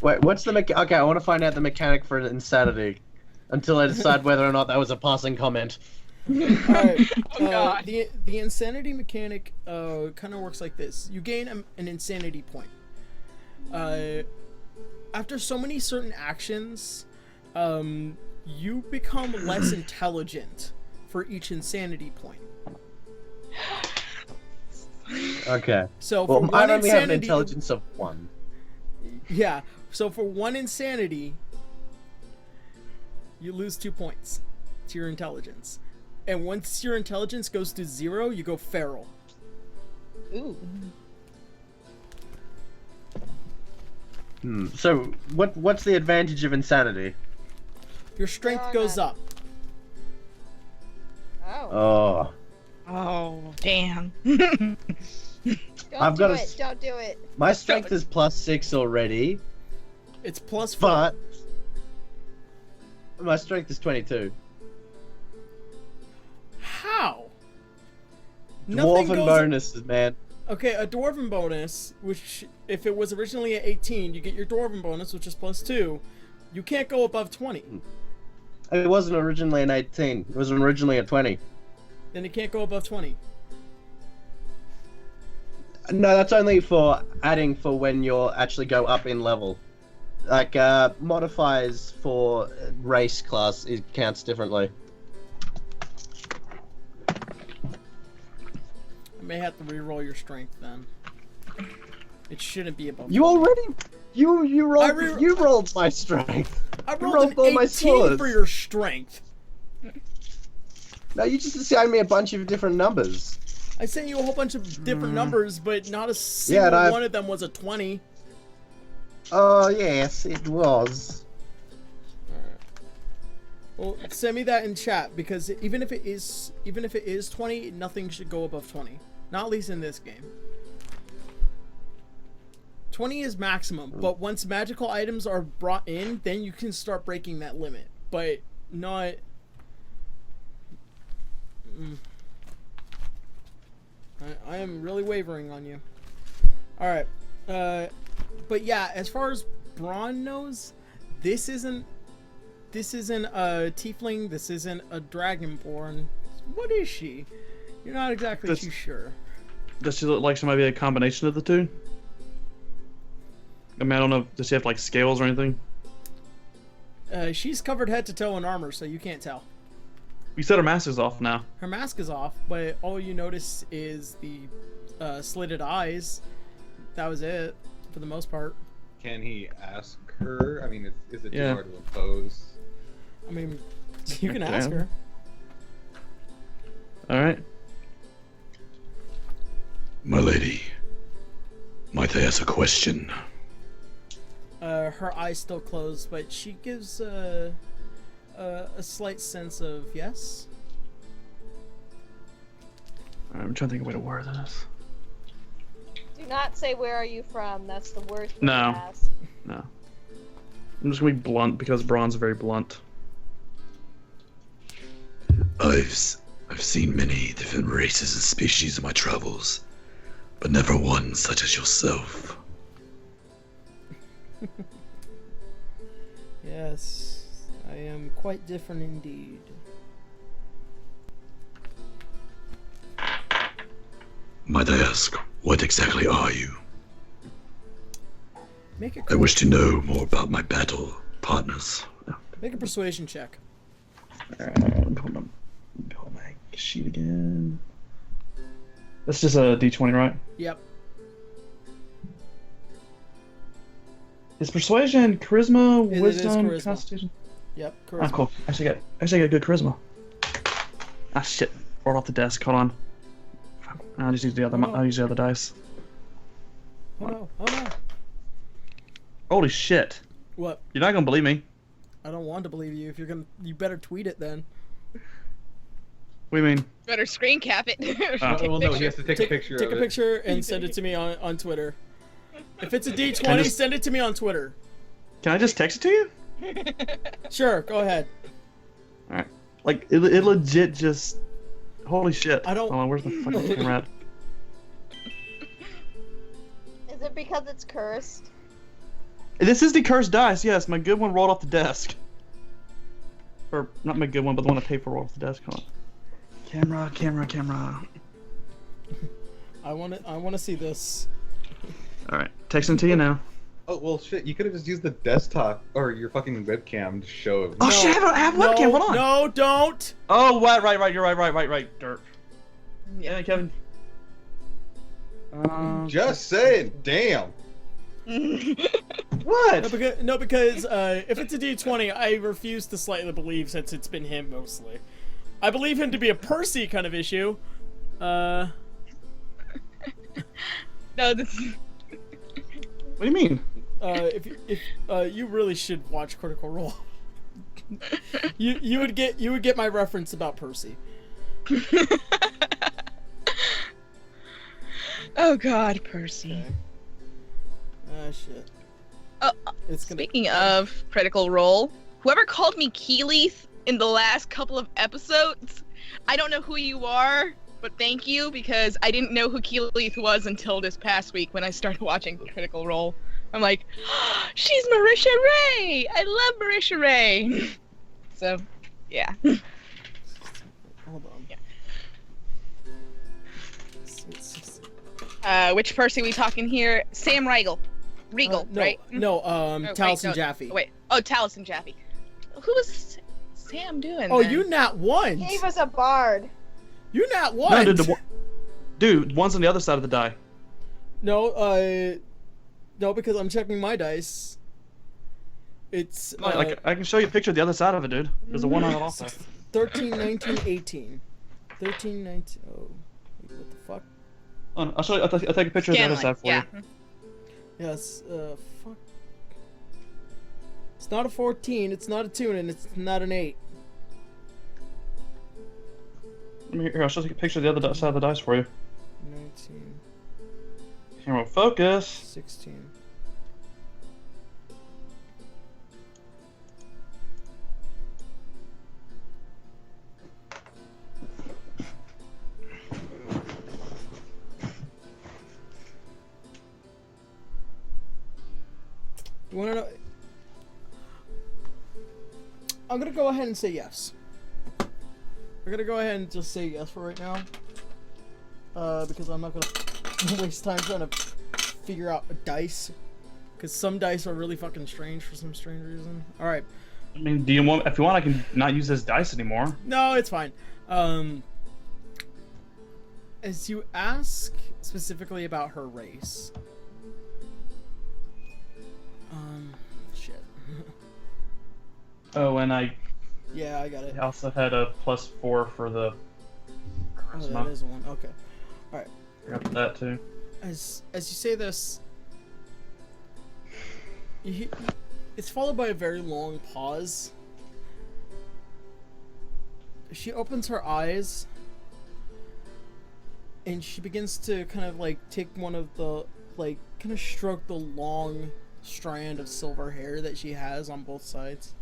Wait, what's the okay? I want to find out the mechanic for insanity until I decide whether or not that was a passing comment. Alright, Oh, God. the insanity mechanic kind of works like this. You gain an insanity point. After so many certain actions, you become less intelligent for each insanity point. Okay. So for Well, one I only have an insanity, intelligence of 1. yeah. So for one insanity, you lose 2 points to your intelligence. And once your intelligence goes to 0, you go feral. Ooh. So, what's the advantage of insanity? Your strength goes up. Oh. Oh. Oh, damn. Don't I've do got it. Don't do it. My strength is +6 already, It's +4. but my strength is 22. How? Dwarven goes- bonuses, man. Okay, a dwarven bonus, which if it was originally at 18, you get your dwarven bonus, which is +2. You can't go above 20. It wasn't originally an 18. It was originally a 20. Then you can't go above 20. No, that's only for adding for when you'll actually go up in level. Like, modifiers for race class, it counts differently. I may have to re-roll your strength then. It shouldn't be above. You already... You rolled... I re- You rolled my strength. I you rolled all an my 18 scores. for your strength. No, you just assigned me a bunch of different numbers. I sent you a whole bunch of different numbers, but not a Yeah, single and one of them was a 20. Oh, yes, it was. Well, send me that in chat because even if it is 20, nothing should go above 20. Not at least in this game. 20 is maximum, but once magical items are brought in, then you can start breaking that limit. But not. I am really wavering on you. All right, but yeah, as far as Braun knows, this isn't a tiefling. This isn't a dragonborn. What is she? You're not exactly too sure. Does she look like she might be a combination of the two? I mean, I don't know. Does she have like scales or anything? She's covered head to toe in armor, so you can't tell. You said her mask is off now. Her mask is off, but all you notice is the slitted eyes. That was it, for the most part. Can he ask her? I mean, is it too Yeah. hard to impose? I mean, you can ask her. All right. My lady, might I ask a question? Her eyes still closed, but she gives a slight sense of yes. I'm trying to think of a way to word this. Do not say where are you from. That's the worst way No. to ask. No. I'm just gonna be blunt because Braun's very blunt. I've seen many different races and species in my travels, but never one such as yourself. Yes, I am quite different indeed. Might I ask, what exactly are you? Make a I wish to know more about my battle partners. make a persuasion check. Alright, pull my sheet again. That's just a d20, right? Yep. Is persuasion, charisma, It is wisdom, charisma. constitution? Yep. Ah, Charisma. cool. Actually, I got good charisma. Ah, shit. Rolled off the desk. Hold on. I'll just use the other. I'll use the other dice. Oh no! Oh no! Holy shit! What? You're not gonna believe me. I don't want to believe you. If you're gonna, you better tweet it then. What do you mean? Better screen cap it. Well, no, he has to take a picture Take of a it. picture and send it to me on Twitter. If it's a D20, I just- send it to me on Twitter. Can I just text it to you? Sure, go ahead. All right. Like it legit just. Holy shit! I don't- Hold on, where's my fucking camera at? Is it because it's cursed? This is the cursed dice. Yes, my good one rolled off the desk. Or not my good one, but the one I paid for rolled off the desk. Hold on. Camera. I want to see this. All right, texting to you now. Oh well, shit! You could have just used the desktop or your fucking webcam to show it. Oh shit! I have webcam. Hold on. No, don't. Oh, right. You're right. Derp. Yeah, Kevin. Just saying. Damn. What? No, because if it's a D20, I refuse to slightly believe since it's been him mostly. I believe him to be a Percy kind of issue. No, this. What do you mean? If you really should watch Critical Role. you would get my reference about Percy. Oh God, Percy. Okay. Ah, shit. Speaking of Critical Role, whoever called me Keyleth in the last couple of episodes, I don't know who you are, but thank you, because I didn't know who Keyleth was until this past week when I started watching Critical Role. I'm like, oh, she's Marisha Ray! I love Marisha Ray! So, yeah. Hold on. Yeah. Which Percy we talking here? Sam Regal, no, right? No, Taliesin Jaffe. Taliesin Jaffe. Who was Sam doing? Oh, then? you not one. He was a bard. You not one. No, dude, one's on the other side of the die. No, because I'm checking my dice. It's Like I can show you a picture of the other side of it, dude. There's a one on it also. 13, 19, 18. 13, 19. Oh, wait, what the fuck? I'll show you. I'll take a picture of the other side for you. Yes. Fuck. It's not a 14. It's not a 2, and it's not an 8. Here, I'll show you a picture of the other side of the dice for you. 19. Here, we'll focus. 16. You wanna know? I'm gonna go ahead and say yes. We're gonna go ahead and just say yes for right now. Because I'm not gonna waste time trying to figure out a dice. Because some dice are really fucking strange for some strange reason. Alright. I mean, if you want, I can not use this dice anymore. No, it's fine. As you ask specifically about her race. Shit. Oh, and Yeah, I got it. I also had a +4 for the Oh, that is one. Okay. Alright. I got that too. As you say this, it's followed by a very long pause. She opens her eyes and she begins to kind of like take one of the kind of stroke the long strand of silver hair that she has on both sides.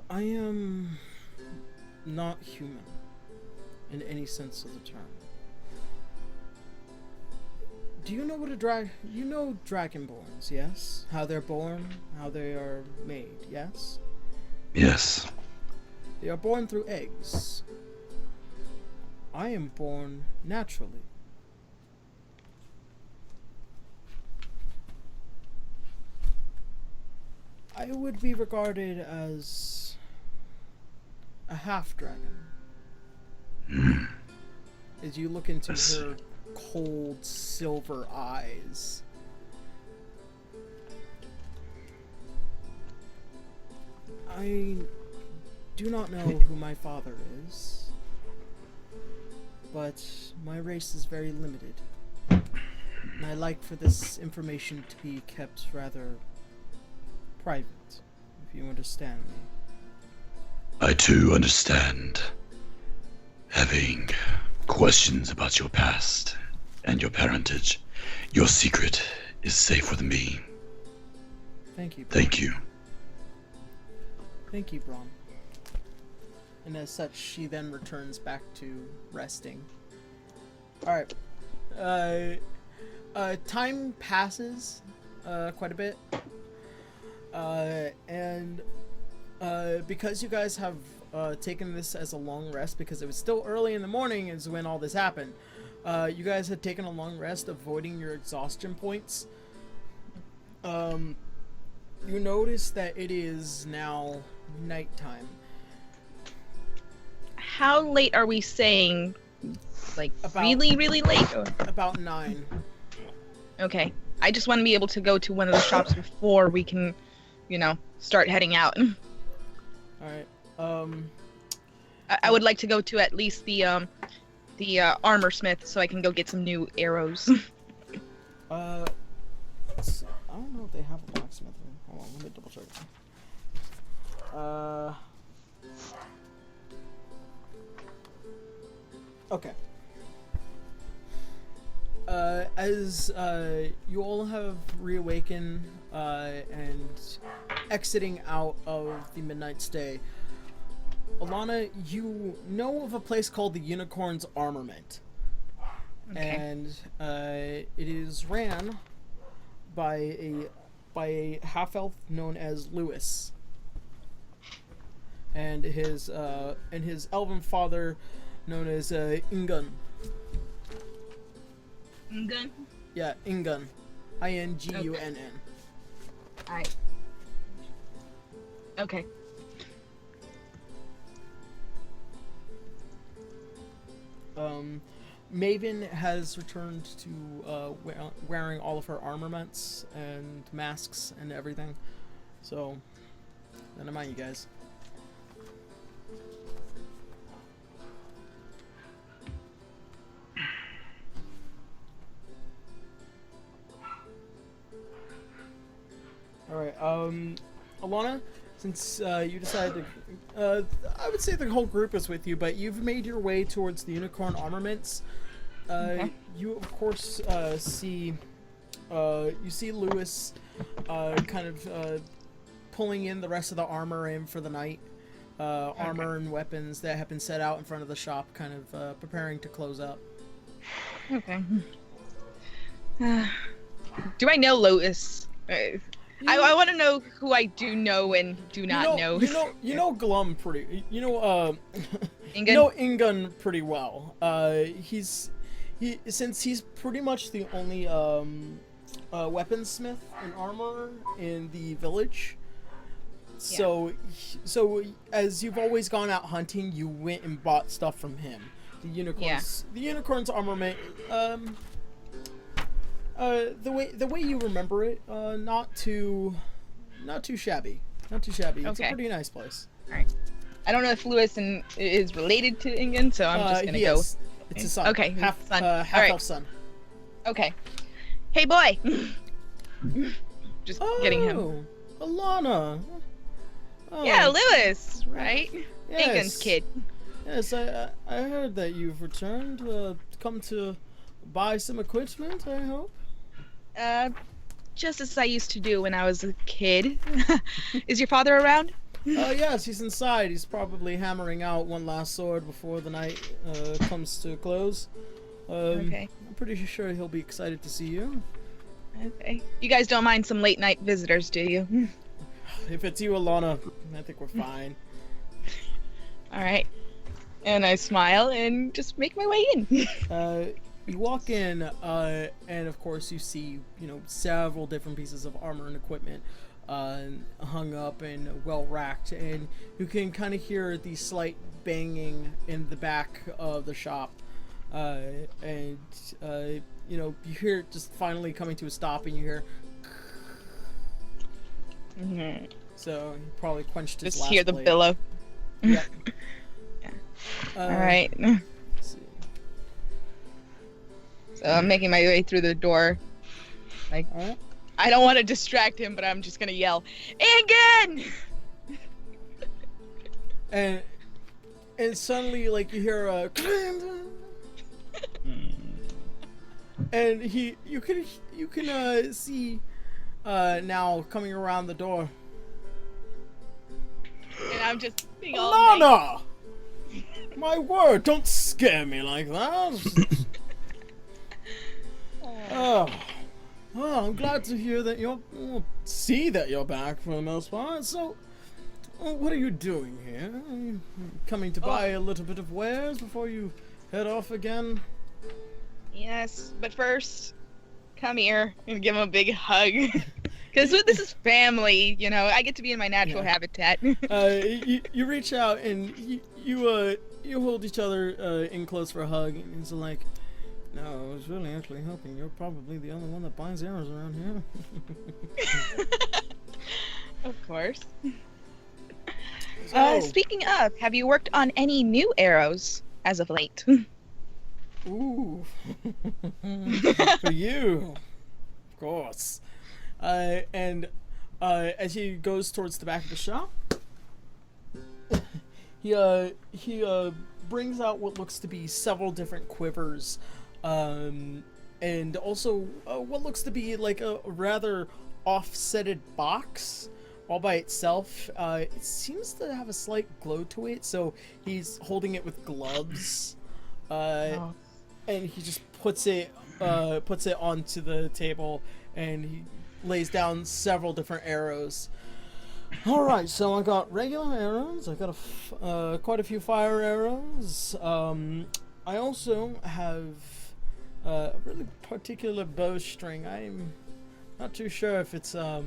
I am not human in any sense of the term. Do you know what you know dragonborns, yes? How they're born, how they are made, yes? Yes. They are born through eggs. I am born naturally. I would be regarded as a half-dragon. As you look into her cold silver eyes. I do not know who my father is, but my race is very limited. And I like for this information to be kept rather private, if you understand me. I too understand. Having questions about your past and your parentage, your secret is safe with me. Thank you. Thank you. Thank you, Braun. And as such, she then returns back to resting. Alright. Time passes quite a bit. And because you guys have taken this as a long rest, because it was still early in the morning is when all this happened. You guys had taken a long rest, avoiding your exhaustion points. You notice that it is now nighttime. How late are we saying? Like, About- really, really late? Or? About 9. Okay. I just want to be able to go to one of the shops before we can, start heading out. Alright. I would like to go to at least the armor smith so I can go get some new arrows. Let's see. I don't know if they have a blacksmith. Hold on, let me double check. Okay. As you all have reawakened and exiting out of the Midnight Stay, Alanna, you know of a place called the Unicorn's Armament. Okay. And it is ran by a half-elf known as Lewis. And his elven father known as Ingun. Ingun? Yeah, Ingun. Ingunn. Alright. Okay. Maven has returned to wearing all of her armaments and masks and everything. So, never mind, you guys. Alright, Alanna, since you decided to, I would say the whole group is with you, but you've made your way towards the Unicorn Armaments. You of course see Lewis kind of pulling in the rest of the armor in for the night. Armor and weapons that have been set out in front of the shop, kind of preparing to close up. Okay. Do I know Lotus? I want to know who I do know and do not know. You know Glum pretty. Ingun? You know Ingun pretty well. Since he's pretty much the only weaponsmith and armorer in the village. So as you've always gone out hunting, you went and bought stuff from him. The unicorn's armament. The way you remember it, not too shabby. Not too shabby. It's a pretty nice place. All right. I don't know if Lewis is related to Ingun, so I'm just gonna go. It's his son. Okay, half son. elf son. Okay. Hey, boy. Just getting him. Alanna. Oh. Yeah, Lewis, right? Yes. Ingun's kid. Yes, I heard that you've returned. Come to buy some equipment, I hope. Just as I used to do when I was a kid. Is your father around? Yes, he's inside. He's probably hammering out one last sword before the night comes to a close. Okay. I'm pretty sure he'll be excited to see you. Okay. You guys don't mind some late night visitors, do you? If it's you, Alanna, I think we're fine. Alright. And I smile and just make my way in. You walk in, and of course you see, several different pieces of armor and equipment hung up and well racked, and you can kind of hear the slight banging in the back of the shop, and you hear it just finally coming to a stop, and you hear. Mm-hmm. So he probably quenched his. Just last hear the blade. billow. Yep. Yeah. All right. So I'm making my way through the door. Like, right. I don't want to distract him, but I'm just gonna yell, Ingun! And suddenly, like, you hear a. And you can see now coming around the door. And I'm just being all nice. Alanna! My word, don't scare me like that. Oh, I'm glad to hear that see that you're back for the most part. So, what are you doing here? Are you coming to buy a little bit of wares before you head off again? Yes, but first, come here and give him a big hug. Because this is family, I get to be in my natural habitat. You reach out and you hold each other in close for a hug, and he's like, No, I was really actually hoping you're probably the only one that buys arrows around here. Of course. So- Speaking of, have you worked on any new arrows as of late? Ooh. For you. Of course. And as he goes towards the back of the shop, he brings out what looks to be several different quivers, and also what looks to be like a rather offsetted box all by itself. It seems to have a slight glow to it, so he's holding it with gloves, and he just puts it onto the table, and he lays down several different arrows. All right, so I got regular arrows. I got quite a few fire arrows. I also have a really particular bowstring. I'm not too sure if it's of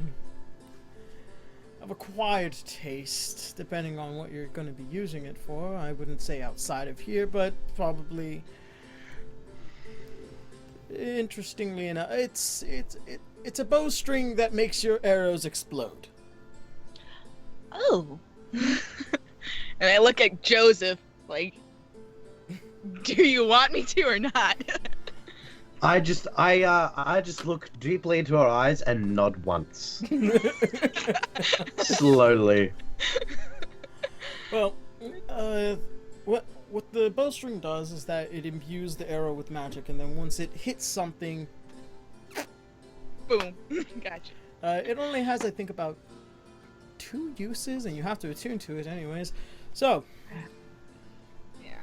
acquired taste, depending on what you're going to be using it for. I wouldn't say outside of here, but probably. Interestingly enough, it's a bowstring that makes your arrows explode. Oh. And I look at Joseph like, do you want me to or not? I just look deeply into her eyes and nod once. Slowly. Well, what the bowstring does is that it imbues the arrow with magic, and then once it hits something, Boom. Gotcha. it only has, I think, about 2 uses, and you have to attune to it anyways. So, Yeah.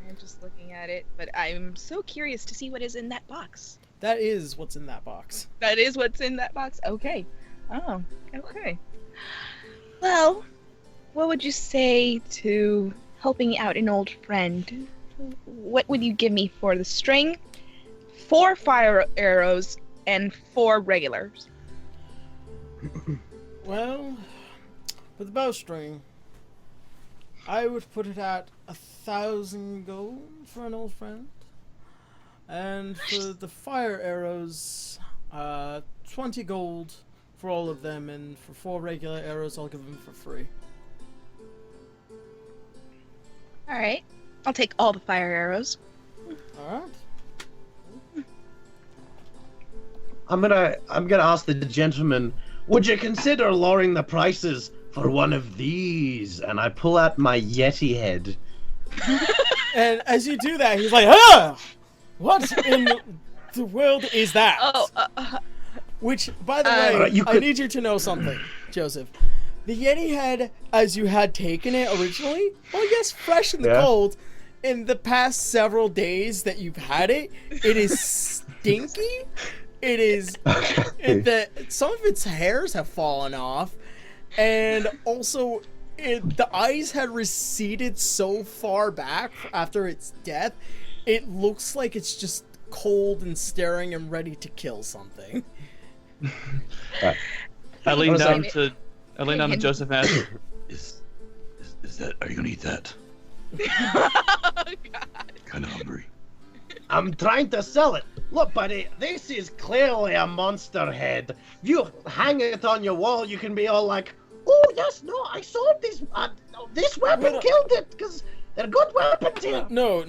I'm just looking at it, but I'm so curious to see what is in that box. that is what's in that box. That is what's in that box? Okay. Oh, okay. Well, what would you say to helping out an old friend? What would you give me for the string? 4 fire arrows and 4 regulars. Well, for the bowstring, I would put it at 1,000 gold for an old friend. And for the fire arrows, 20 gold for all of them, and for 4 regular arrows, I'll give them for free. Alright. I'll take all the fire arrows. Alright. I'm gonna ask the gentleman, would you consider lowering the prices for one of these? And I pull out my Yeti head. And as you do that, he's like, ah! What in the world is that? Oh, Which, by the way, Alright, you I could- need you to know something, Joseph. The Yeti head, as you had taken it originally, well, yes, fresh in the Yeah. cold, in the past several days that you've had it, it is stinky. It is. Some of its hairs have fallen off, and also the eyes had receded so far back after its death. It looks like it's just cold and staring and ready to kill something. I lean down Maybe- to Joseph and ask, Is that? Are you gonna eat that? oh God. Kind of hungry. I'm trying to sell it. Look, buddy, this is clearly a monster head. If you hang it on your wall, you can be all like, "Oh yes, no, I saw this. This weapon killed it because they're good weapons here." No.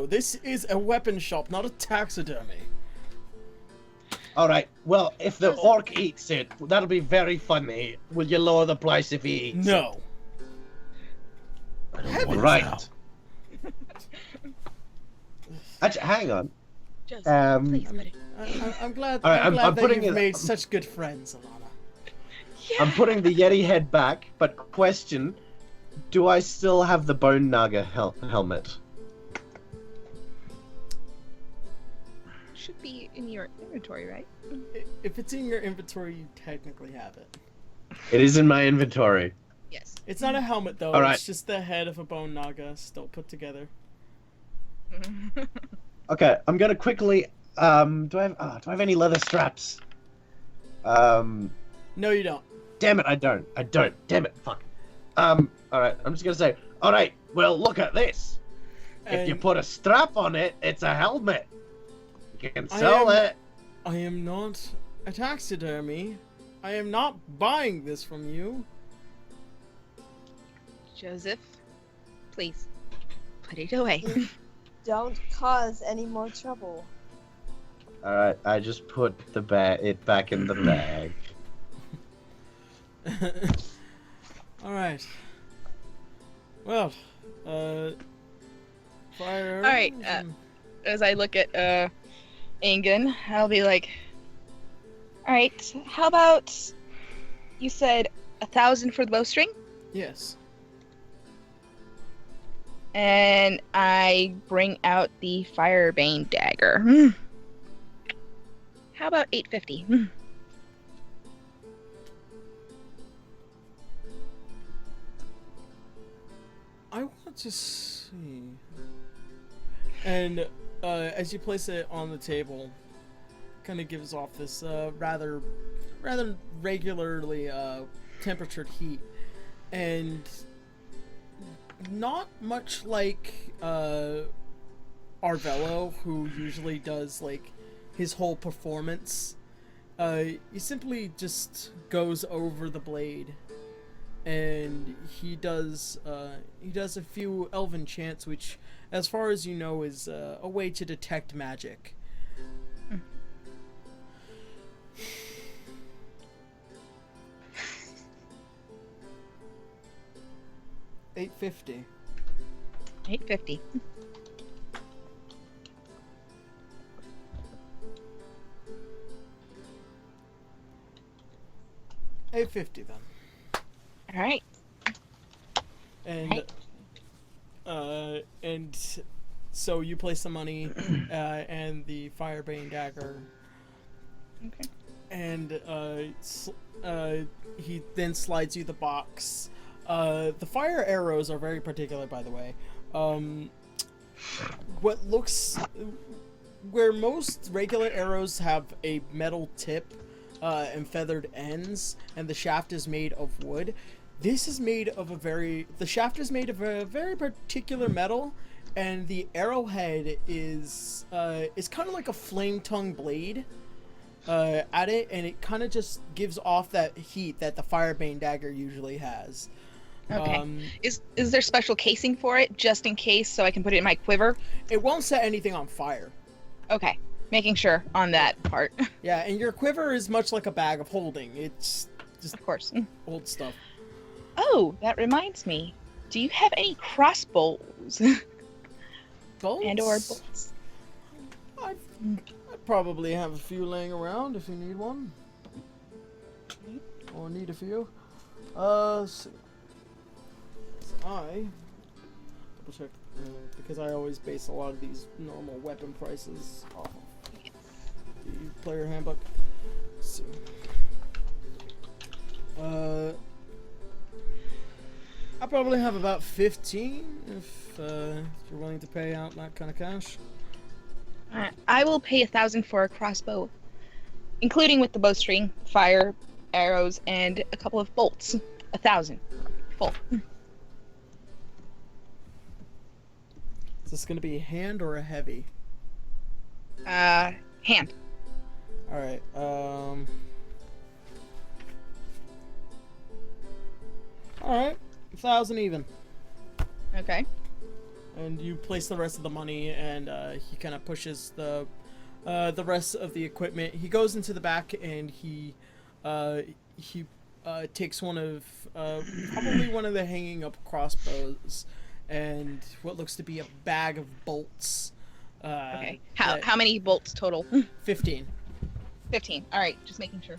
This is a weapon shop, not a taxidermy. All right. Well, if the orc eats it, that'll be very funny. Will you lower the price if he eats No. I don't want Right. that. Actually, hang on. Joseph, Please, buddy. I'm glad. All right, I'm glad I'm that putting you've it- made such good friends, Alanna. I'm putting the Yeti head back, but question, do I still have the Bone Naga helmet? Should be in your inventory, right? If it's in your inventory, you technically have it. It is in my inventory. Yes. It's not a helmet though. All right. It's just the head of a bone naga still put together. Okay, I'm gonna quickly. Do I have any leather straps? No, you don't. Damn it, I don't. Damn it, fuck. Alright, I'm just gonna say, alright, well, look at this. If you And put a strap on it, it's a helmet. You can sell it. I am not a taxidermy. I am not buying this from you. Joseph, please, put it away. Don't cause any more trouble. Alright, I just put it back in the bag. Alright. Well, fire. Alright, as I look at, Angan, I'll be like, alright, how about, you said 1,000 for the bowstring? Yes. And I bring out the Firebane dagger. How about 850? I want to see. And as you place it on the table, kind of gives off this rather regularly temperatured heat, and not much like Arvello, who usually does like his whole performance. He simply just goes over the blade, and he does a few elven chants, which, as far as you know, is a way to detect magic. $850. 850. $850 then. All right. And so you place the money and the Firebane dagger. Okay. And he then slides you the box. The fire arrows are very particular, by the way. Where most regular arrows have a metal tip and feathered ends, and the shaft is made of wood, this is made of the shaft is made of a very particular metal, and the arrowhead is kind of like a flame tongue blade at it, and it kind of just gives off that heat that the Firebane dagger usually has. Okay. Is there special casing for it, just in case, so I can put it in my quiver? It won't set anything on fire. Okay. Making sure on that part. Yeah, and your quiver is much like a bag of holding. It's just, of course, old stuff. Oh, that reminds me. Do you have any crossbows? Bolts? And/or bolts? I probably have a few laying around if you need one. Or need a few. Let's see. I double check because I always base a lot of these normal weapon prices off of the player handbook. Let's see. I probably have about 15 if you're willing to pay out that kind of cash. I will pay 1,000 for a crossbow, including with the bowstring, fire, arrows, and a couple of bolts. 1,000 full. Is this going to be a hand or a heavy? Hand. Alright, Alright, 1,000 even. Okay. And you place the rest of the money, and he kind of pushes the rest of the equipment. He goes into the back, and he takes one of probably one of the hanging up crossbows, and what looks to be a bag of bolts. Okay. How many bolts total? 15. 15. All right, just making sure.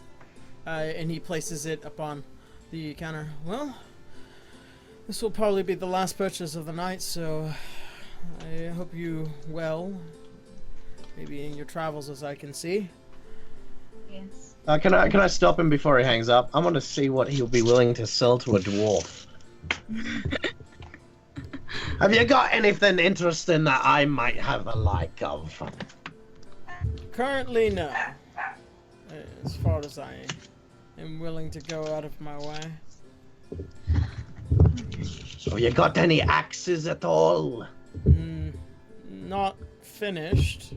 And he places it upon the counter. Well, this will probably be the last purchase of the night, so I hope you well. Maybe in your travels, as I can see. Yes. Can I stop him before he hangs up? I want to see what he'll be willing to sell to a dwarf. Have you got anything interesting that I might have the like of? Currently, no. As far as I am willing to go out of my way. Oh, you got any axes at all? Not finished.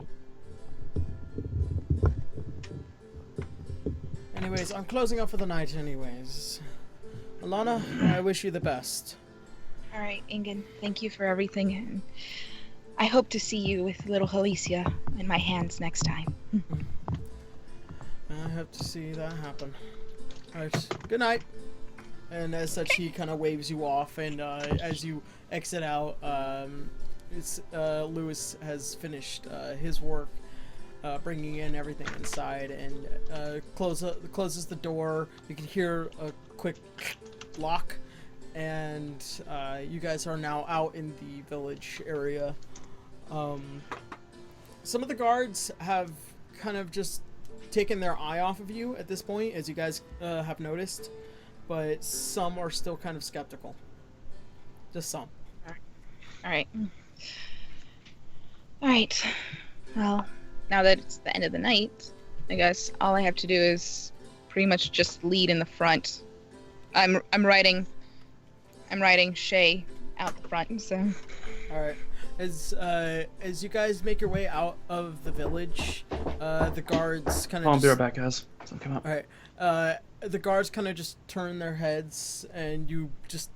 Anyways, I'm closing up for the night anyways. Alanna, I wish you the best. All right, Ingen, thank you for everything. And I hope to see you with little Helicia in my hands next time. I hope to see that happen. Alright, good night. And as such, he kind of waves you off, and as you exit out, Lewis has finished his work, bringing in everything inside, and closes the door. You can hear a quick lock, and you guys are now out in the village area. Some of the guards have kind of just taken their eye off of you at this point, as you guys have noticed, but some are still kind of skeptical. Just some. Alright. Alright. Well, now that it's the end of the night, I guess all I have to do is pretty much just lead in the front. I'm riding Shay out the front, so. Alright. As you guys make your way out of the village, the guards kind of I'll be right back, guys. So come up. Alright. The guards kind of just turn their heads, and you just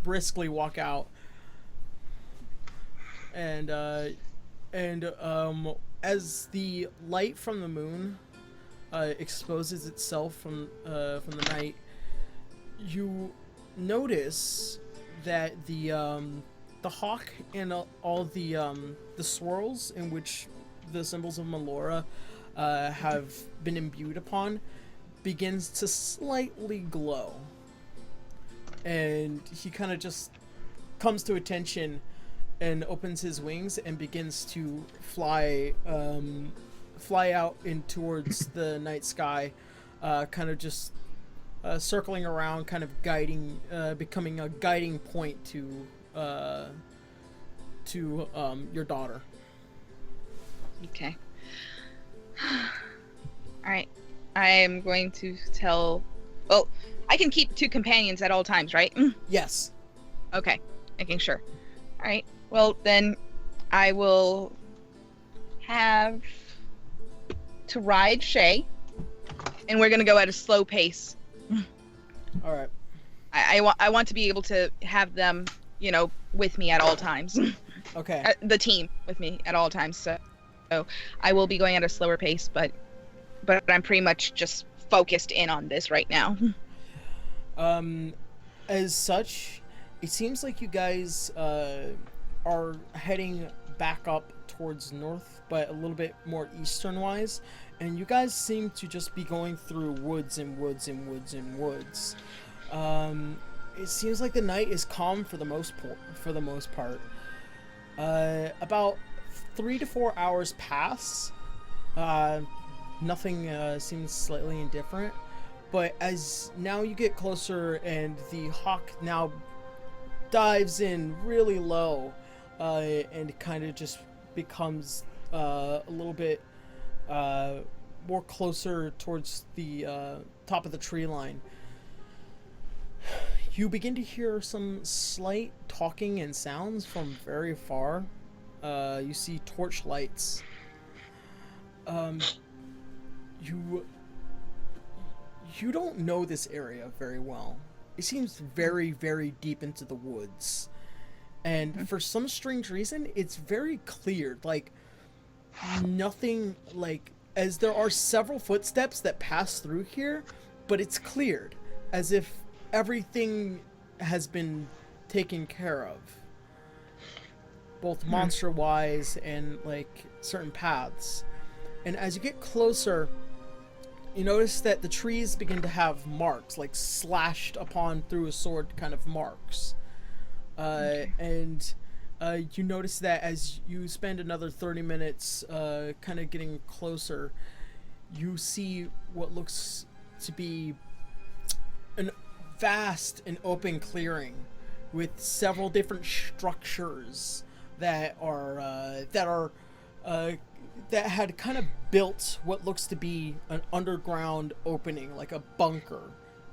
briskly walk out. And as the light from the moon exposes itself from the night, you notice that the hawk and all the swirls in which the symbols of Melora have been imbued upon begins to slightly glow, and he kind of just comes to attention and opens his wings and begins to fly out in towards the night sky, kind of just circling around, kind of guiding, becoming a guiding point to your daughter. Okay. Alright. I am going to tell... Well, I can keep 2 companions at all times, right? Yes. Okay. Making sure. Alright. Well, then I will have to ride Shay, and we're going to go at a slow pace. Alright. I want to be able to have them, with me at all times. Okay. The team with me at all times. So I will be going at a slower pace, but I'm pretty much just focused in on this right now. As such, it seems like you guys are heading back up towards north, but a little bit more eastern-wise, and you guys seem to just be going through woods and woods and woods and woods. It seems like the night is calm for the most part. About 3 to 4 hours pass. Nothing seems slightly indifferent, but as now you get closer and the hawk now dives in really low, and kind of just becomes a little bit more closer towards the top of the tree line, you begin to hear some slight talking and sounds from very far. You see torch lights. You don't know this area very well. It seems very, very deep into the woods. And for some strange reason, it's very cleared. Like, nothing, as there are several footsteps that pass through here, but it's cleared. As if everything has been taken care of. Both monster-wise and, certain paths. And as you get closer, you notice that the trees begin to have marks, slashed upon through a sword kind of marks. And you notice that as you spend another 30 minutes kind of getting closer, you see what looks to be an vast and open clearing with several different structures that had kind of built what looks to be an underground opening, like a bunker,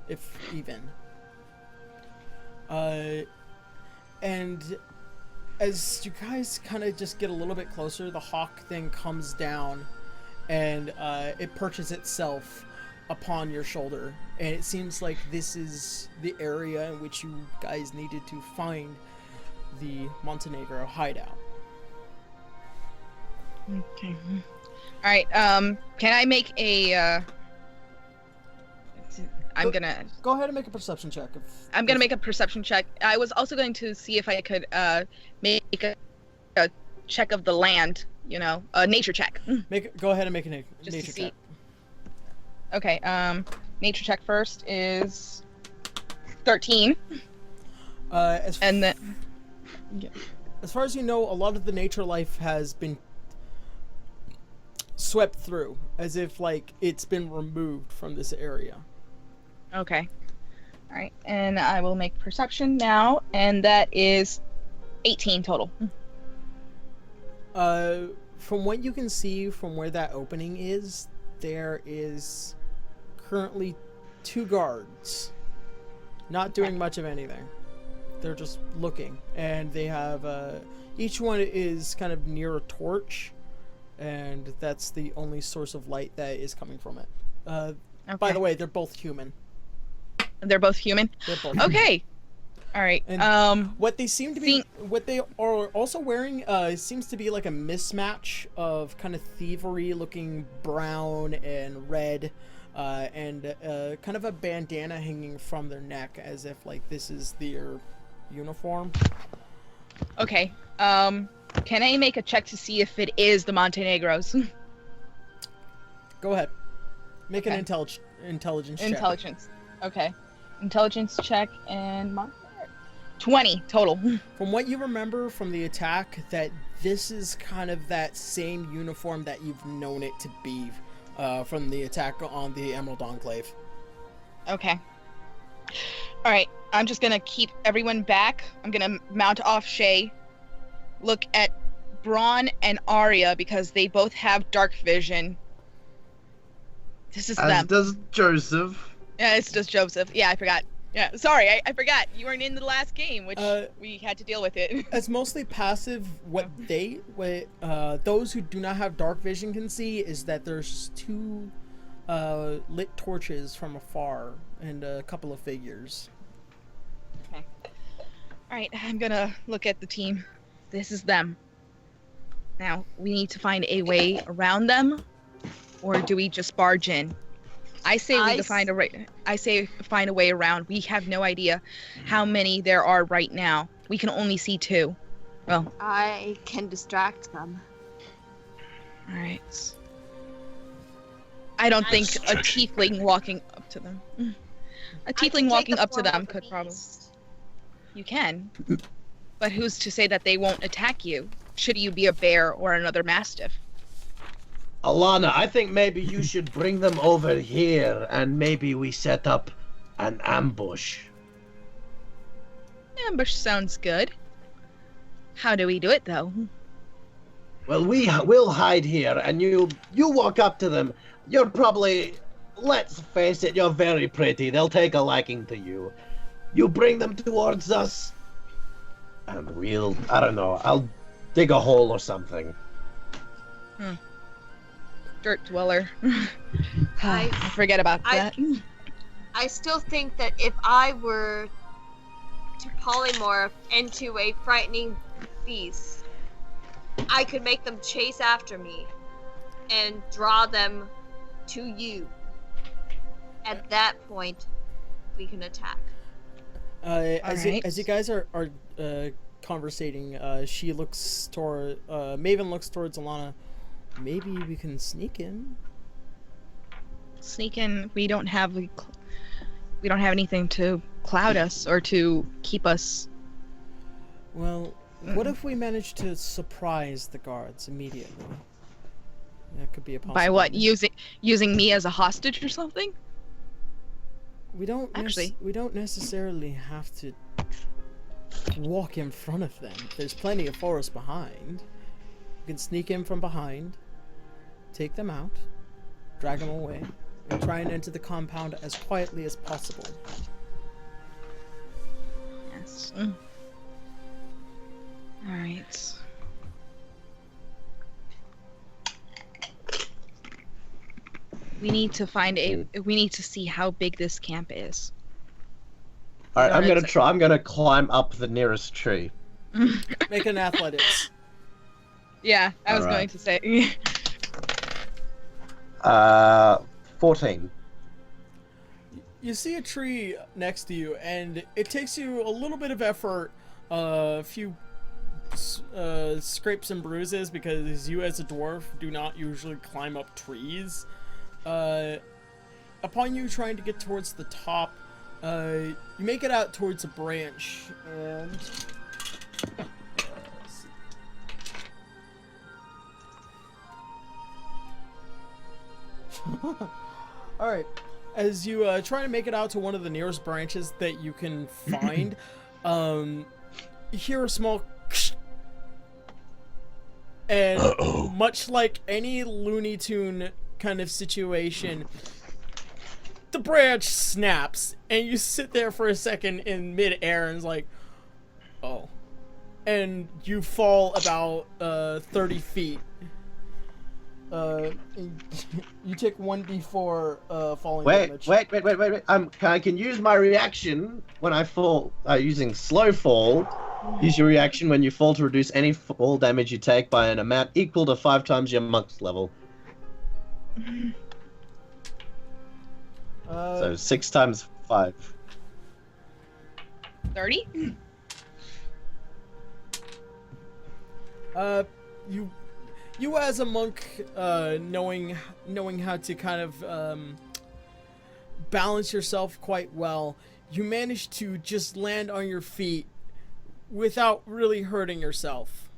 if even. And as you guys kind of just get a little bit closer, the hawk thing comes down and it perches itself upon your shoulder. And it seems like this is the area in which you guys needed to find the Montenegro hideout. Okay. All right. Can I make a? Go ahead and make a perception check. I'm gonna make a perception check. I was also going to see if I could make a check of the land. You know, a nature check. Go ahead and make a Just nature to see. check. Okay. Nature check first is 13. As Yeah. As far as you know, a lot of the nature life has been swept through, as if like it's been removed from this area. Okay. All right, and I will make perception now, and that is 18 total. From what you can see from where that opening is, there is currently 2 guards, not doing much of anything. They're just looking, and they have each one is kind of near a torch, and that's the only source of light that is coming from it. By the way, they're both human. They're both human? They're both okay. All right. And what they seem to be, what they are also wearing, seems to be like a mismatch of kind of thievery-looking brown and red, and kind of a bandana hanging from their neck, as if like this is their uniform. Okay. Can I make a check to see if it is the Montenegros? Go ahead. Make an intelligence check. Intelligence. Okay. Intelligence check and 20 total. From what you remember from the attack, that this is kind of that same uniform that you've known it to be from the attack on the Emerald Enclave. Okay. All right. I'm just gonna keep everyone back. I'm gonna mount off Shay. Look at Braun and Arya because they both have dark vision. This is them. As does Joseph. Yeah, it's just Joseph. Yeah, I forgot. Yeah, sorry, I forgot. You weren't in the last game, which we had to deal with it. As mostly passive, what those who do not have dark vision can see is that there's 2 lit torches from afar and a couple of figures. Okay. All right, I'm gonna look at the team. This is them. Now, we need to find a way around them, or do we just barge in? I say find a way around. We have no idea how many there are right now. We can only see 2. Well, I can distract them. All right. I don't think a tiefling walking up to them. A tiefling walking up to them could probably. You can, but who's to say that they won't attack you? Should you be a bear or another mastiff? Alanna, I think maybe you should bring them over here and maybe we set up an ambush. Ambush sounds good. How do we do it, though? Well, we'll hide here and you walk up to them. You're probably, let's face it, you're very pretty. They'll take a liking to you. You bring them towards us and I don't know, I'll dig a hole or something. Dirt dweller. I forget about that. I still think that if I were to polymorph into a frightening beast, I could make them chase after me and draw them to you. At that point, we can attack. As you guys are conversating, she looks toward Maven looks towards Alanna. Maybe we can sneak in. Sneak in. We don't have anything to cloud us or to keep us. Well, what if we manage to surprise the guards immediately? That could be a possibility. By what? Using me as a hostage or something? We don't necessarily have to walk in front of them. There's plenty of forest behind. We can sneak in from behind, take them out, drag them away, and try and enter the compound as quietly as possible. Yeah. Yes. Alright. We need to see how big this camp is. Alright, I'm gonna climb up the nearest tree. Make an athletics. Yeah, I was going to say. 14. You see a tree next to you, and it takes you a little bit of effort, a few scrapes and bruises, because you as a dwarf do not usually climb up trees. Upon you trying to get towards the top, you make it out towards a branch, and... Alright, as you try to make it out to one of the nearest branches that you can find, you hear a small and much like any Looney Tune kind of situation, the branch snaps, and you sit there for a second in mid-air and it's like, oh. And you fall about 30 feet. You take 1d4 falling damage. Wait. I can use my reaction when I fall, using slow fall. Use your reaction when you fall to reduce any fall damage you take by an amount equal to 5 times your monk's level. So 6 times 5. 30? You as a monk, knowing how to kind of balance yourself quite well, you manage to just land on your feet without really hurting yourself.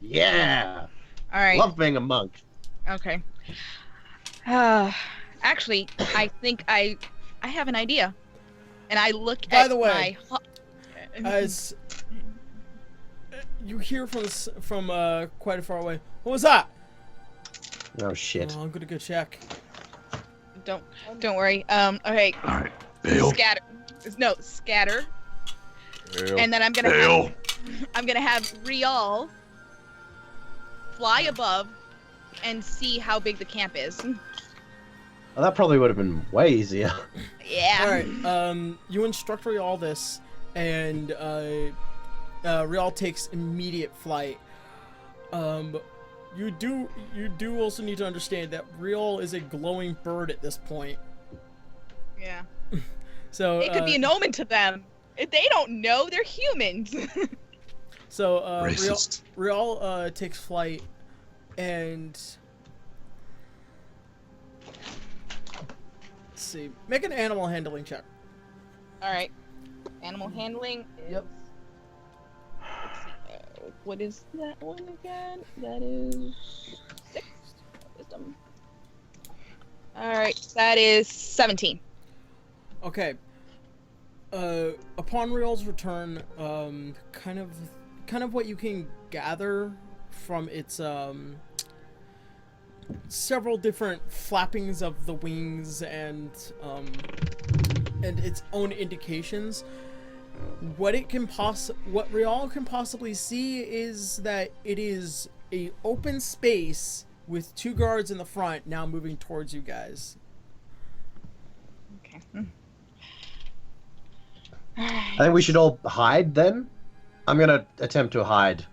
Yeah. All right. Love being a monk. Okay. Actually, I think I have an idea, and I look at By the way, my. As you hear from quite a far away, what was that? Oh shit. Oh, I'm gonna go check. Don't worry. Okay. All right, bail. Scatter. No, scatter. Bail. And then I'm gonna have Rial fly above and see how big the camp is. Well, that probably would have been way easier. Yeah. All right. You instruct Rial this, and Rial takes immediate flight. You do also need to understand that Rial is a glowing bird at this point. Yeah. So it could be an omen to them. If they don't know, they're humans. So Racist. Rial takes flight, and let's see. Make an animal handling check. All right. Animal handling. Yep. What is that one again? That is 6 wisdom. All right, that is 17. Okay. Upon Rial's return, kind of what you can gather from its several different flappings of the wings and its own indications. What Rial can possibly see is that it is a open space with 2 guards in the front now moving towards you guys. Okay. I think we should all hide then. I'm gonna attempt to hide.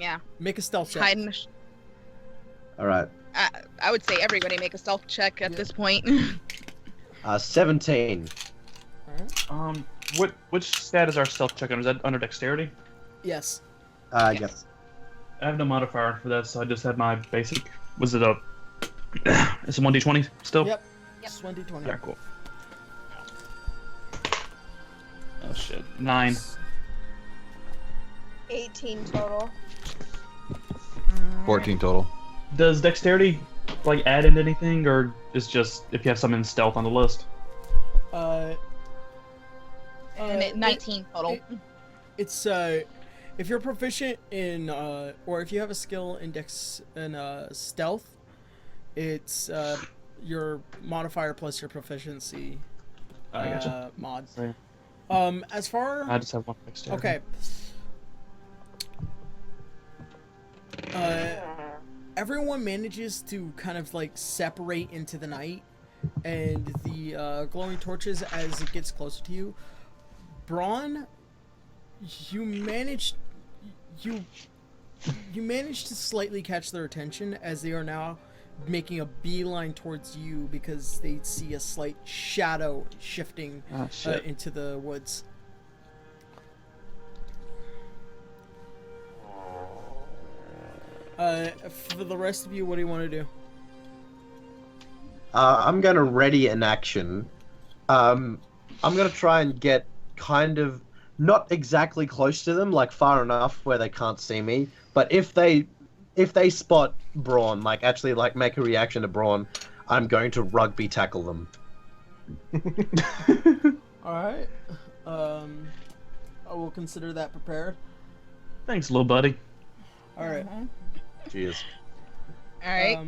Yeah. Make a stealth check. Hide in the All right. I would say everybody make a stealth check at this point. 17. Which stat is our stealth check on? Is that under dexterity? Yes. Yes. I have no modifier for that, so I just had my basic. Was it a? It's a 1d20 still. Yep. 2020. Yeah, cool. Oh shit. 9. 18 total. 14 total. Does dexterity like add into anything, or is just if you have something in stealth on the list? And 19 total. It's if you're proficient in or if you have a skill in stealth, it's your modifier plus your proficiency I gotcha. mod. As far I just have one dexterity. okay. Everyone manages to kind of like separate into the night, and the glowing torches as it gets closer to you. Braun, you managed to slightly catch their attention as they are now making a beeline towards you because they see a slight shadow shifting into the woods. For the rest of you, what do you want to do? I'm gonna ready an action. I'm gonna try and get kind of not exactly close to them, like far enough where they can't see me. But if they spot Braun, like actually like make a reaction to Braun, I'm going to rugby tackle them. All right. I will consider that prepared. Thanks, little buddy. All right. Cheers. All right.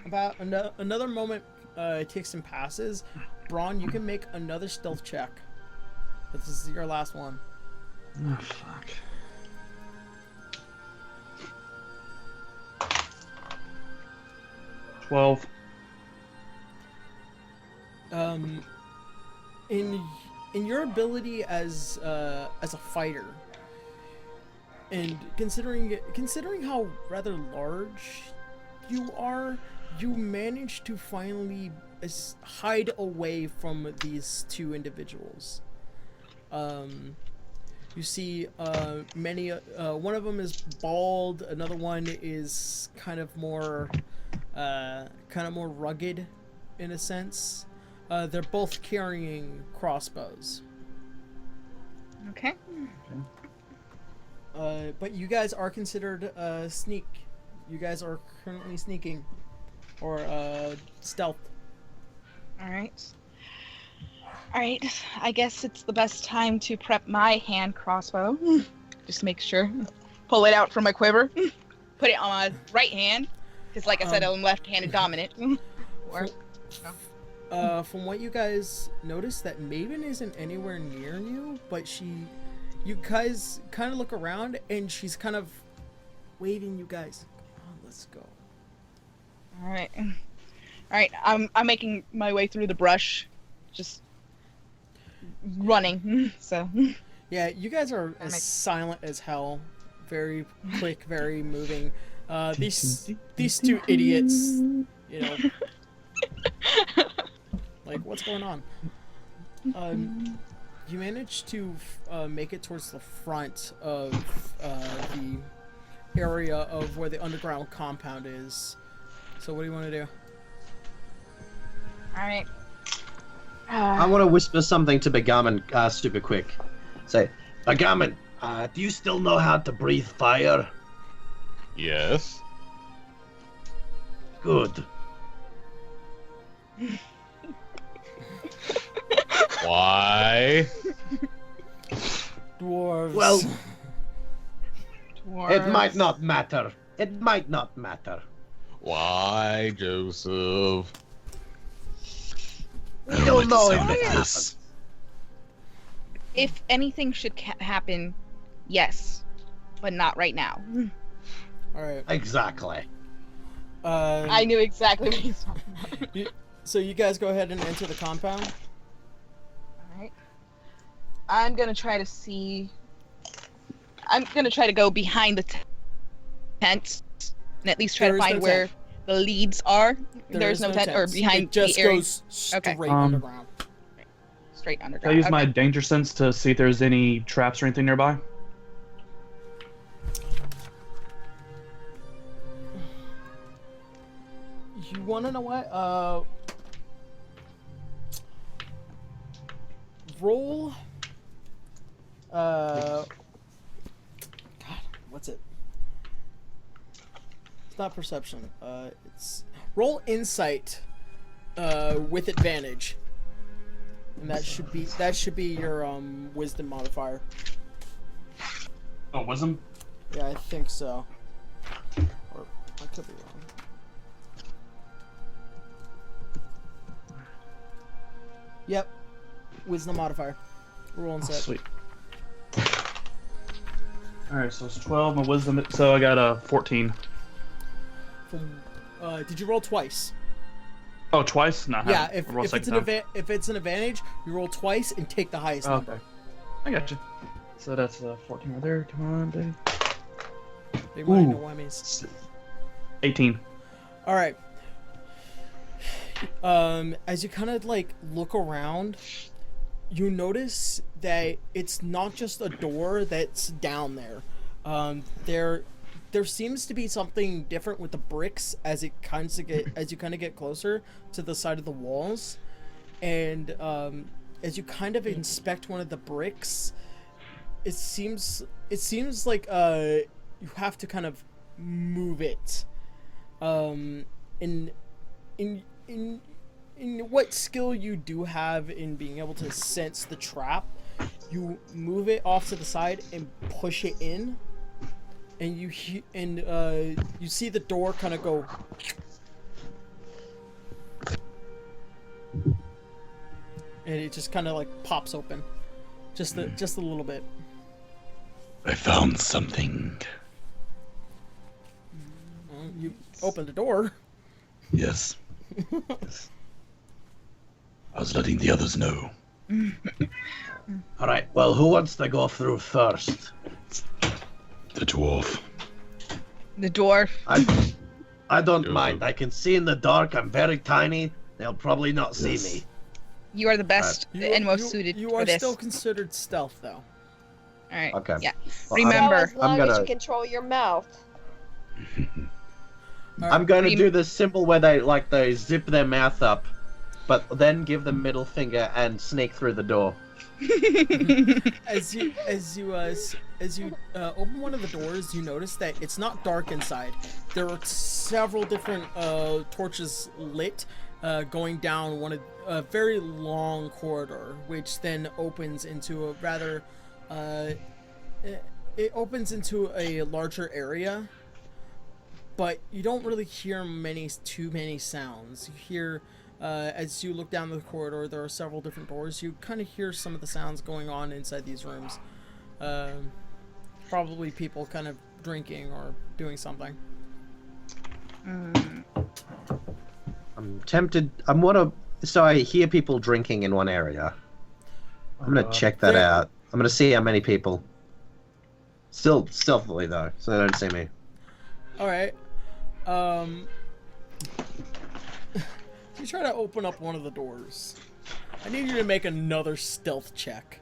About another moment ticks and passes. Braun, you can make another stealth check. This is your last one. Oh, fuck. $12. In your ability as a fighter, and considering how rather large you are, you manage to finally hide away from these two individuals. You see many. One of them is bald. Another one is kind of more rugged, in a sense. They're both carrying crossbows. Okay. But you guys are considered sneak. You guys are currently sneaking, or stealth. All right. All right. I guess it's the best time to prep my hand crossbow. Just make sure. Pull it out from my quiver. Put it on my right hand, because like I said, I'm left-handed dominant. From what you guys noticed, that Maven isn't anywhere near you, but you guys kind of look around, and she's kind of waving you guys. Come on, let's go. All right. All right. I'm making my way through the brush, just running. So. Yeah, you guys are as silent as hell. Very quick, very moving. These two idiots, you know. Like, what's going on? You managed to make it towards the front of the area of where the underground compound is. So what do you want to do? Alright. I want to whisper something to Begaman super quick. Say, Begaman, do you still know how to breathe fire? Yes. Good. Why? Dwarves. Well, Dwarves. it might not matter. It might not matter. Why, Joseph? We don't know if sound it of happens. this. If anything should happen, yes, but not right now. All right. Exactly. I knew exactly what he's talking about. So you guys go ahead and enter the compound. Alright. I'm gonna try to see. I'm gonna try to go behind the tent and at least try There to is find no where tent. the leads are. There's is no tent, or tents. behind it just the area. goes straight Okay. underground. Straight Can I underground. use Okay. my danger sense to see if there's any traps or anything nearby? You want to know what? Roll. God, what's it? It's not perception. It's roll insight. With advantage. And that should be your wisdom modifier. Oh, wisdom? Yeah, I think so. Or I could be wrong. Yep. Wisdom modifier. Roll and set. Sweet. Alright, so it's 12, my wisdom, so I got a 14. Did you roll twice? Oh, twice? No, Yeah, if it's an advantage, you roll twice and take the highest number. Okay. I got you. So that's 14 right there. Come on, baby. Big money, no whammies. 18. All right. As you kind of like look around, you notice that it's not just a door that's down there. There seems to be something different with the bricks as you kind of get closer to the side of the walls, and as you kind of inspect one of the bricks, it seems like you have to kind of move it. In what skill you do have in being able to sense the trap, you move it off to the side and push it in, and you see the door kind of go, and it just kind of like pops open, just a little bit. I found something. Well, you opened the door. Yes. Yes. I was letting the others know. All right. Well, who wants to go through first? The dwarf. The dwarf. I don't mind. I can see in the dark. I'm very tiny. They'll probably not see me. You are the best and most suited You for are this. still considered stealth, though. All right. Okay. Yeah. Well, Remember. As long I'm as gonna- you control your mouth. I'm going to do the symbol where they zip their mouth up, but then give the middle finger and sneak through the door. As you open one of the doors, you notice that it's not dark inside. There are several different torches lit, going down a very long corridor, which then opens into a rather it opens into a larger area. But you don't really hear too many sounds. You hear, as you look down the corridor, there are several different doors. You kind of hear some of the sounds going on inside these rooms. Probably people kind of drinking or doing something. I'm tempted. So I hear people drinking in one area. I'm gonna check that out. I'm gonna see how many people. Still stealthily though, so they don't see me. All right. You try to open up one of the doors. I need you to make another stealth check.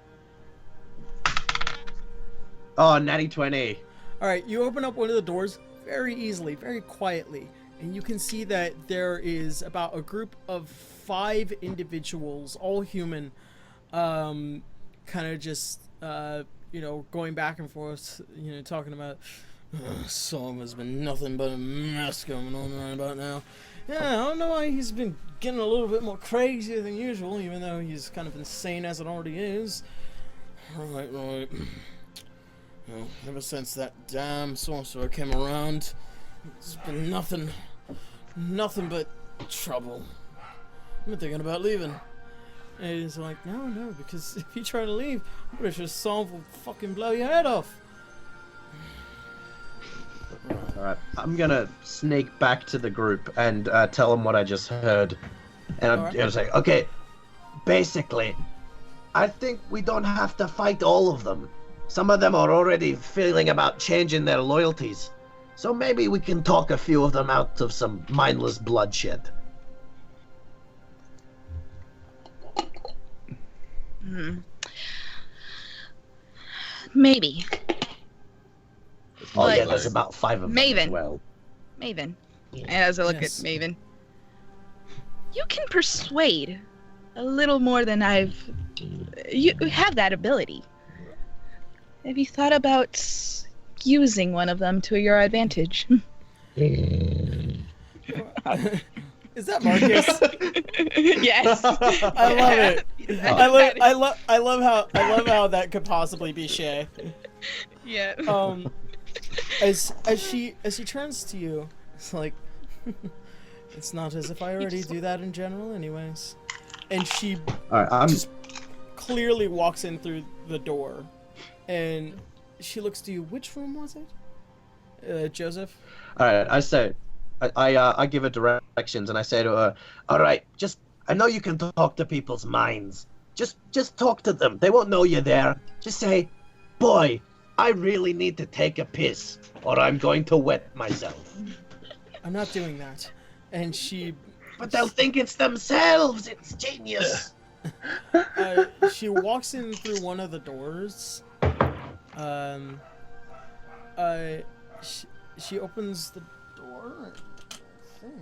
Oh, natty 20. All right, you open up one of the doors very easily, very quietly, and you can see that there is about a group of 5 individuals, all human, kind of just, going back and forth, talking about, Psalm has been nothing but a mess going on right about now. Yeah, I don't know why he's been getting a little bit more crazy than usual, even though he's kind of insane as it already is. Right. Well, ever since that damn sorcerer came around, it's been nothing but trouble. I've been thinking about leaving. And he's like, no, because if you try to leave, I'm pretty sure Psalm will fucking blow your head off. Alright, I'm gonna sneak back to the group and tell them what I just heard. And I'm gonna say, okay, basically, I think we don't have to fight all of them. Some of them are already feeling about changing their loyalties. So maybe we can talk a few of them out of some mindless bloodshed. Maybe. Oh But yeah, there's about 5 of them as well. Maven. And as I look Yes. at Maven, you can persuade a little more than you have that ability. Have you thought about using one of them to your advantage? Is that Marcus? Yes. I love it. I love how that could possibly be Shay. Yeah. As she turns to you, it's like, it's not as if I already do that in general, anyways. And she Alright, just clearly walks in through the door, and she looks to you. Which room was it, Joseph? All right, I say, I give her directions, and I say to her, "All right, I know you can talk to people's minds. Just talk to them. They won't know you're there. Just say, boy, I really need to take a piss, or I'm going to wet myself." I'm not doing that. And she... But they'll think it's themselves. It's genius. She walks in through one of the doors. She opens the door, I think.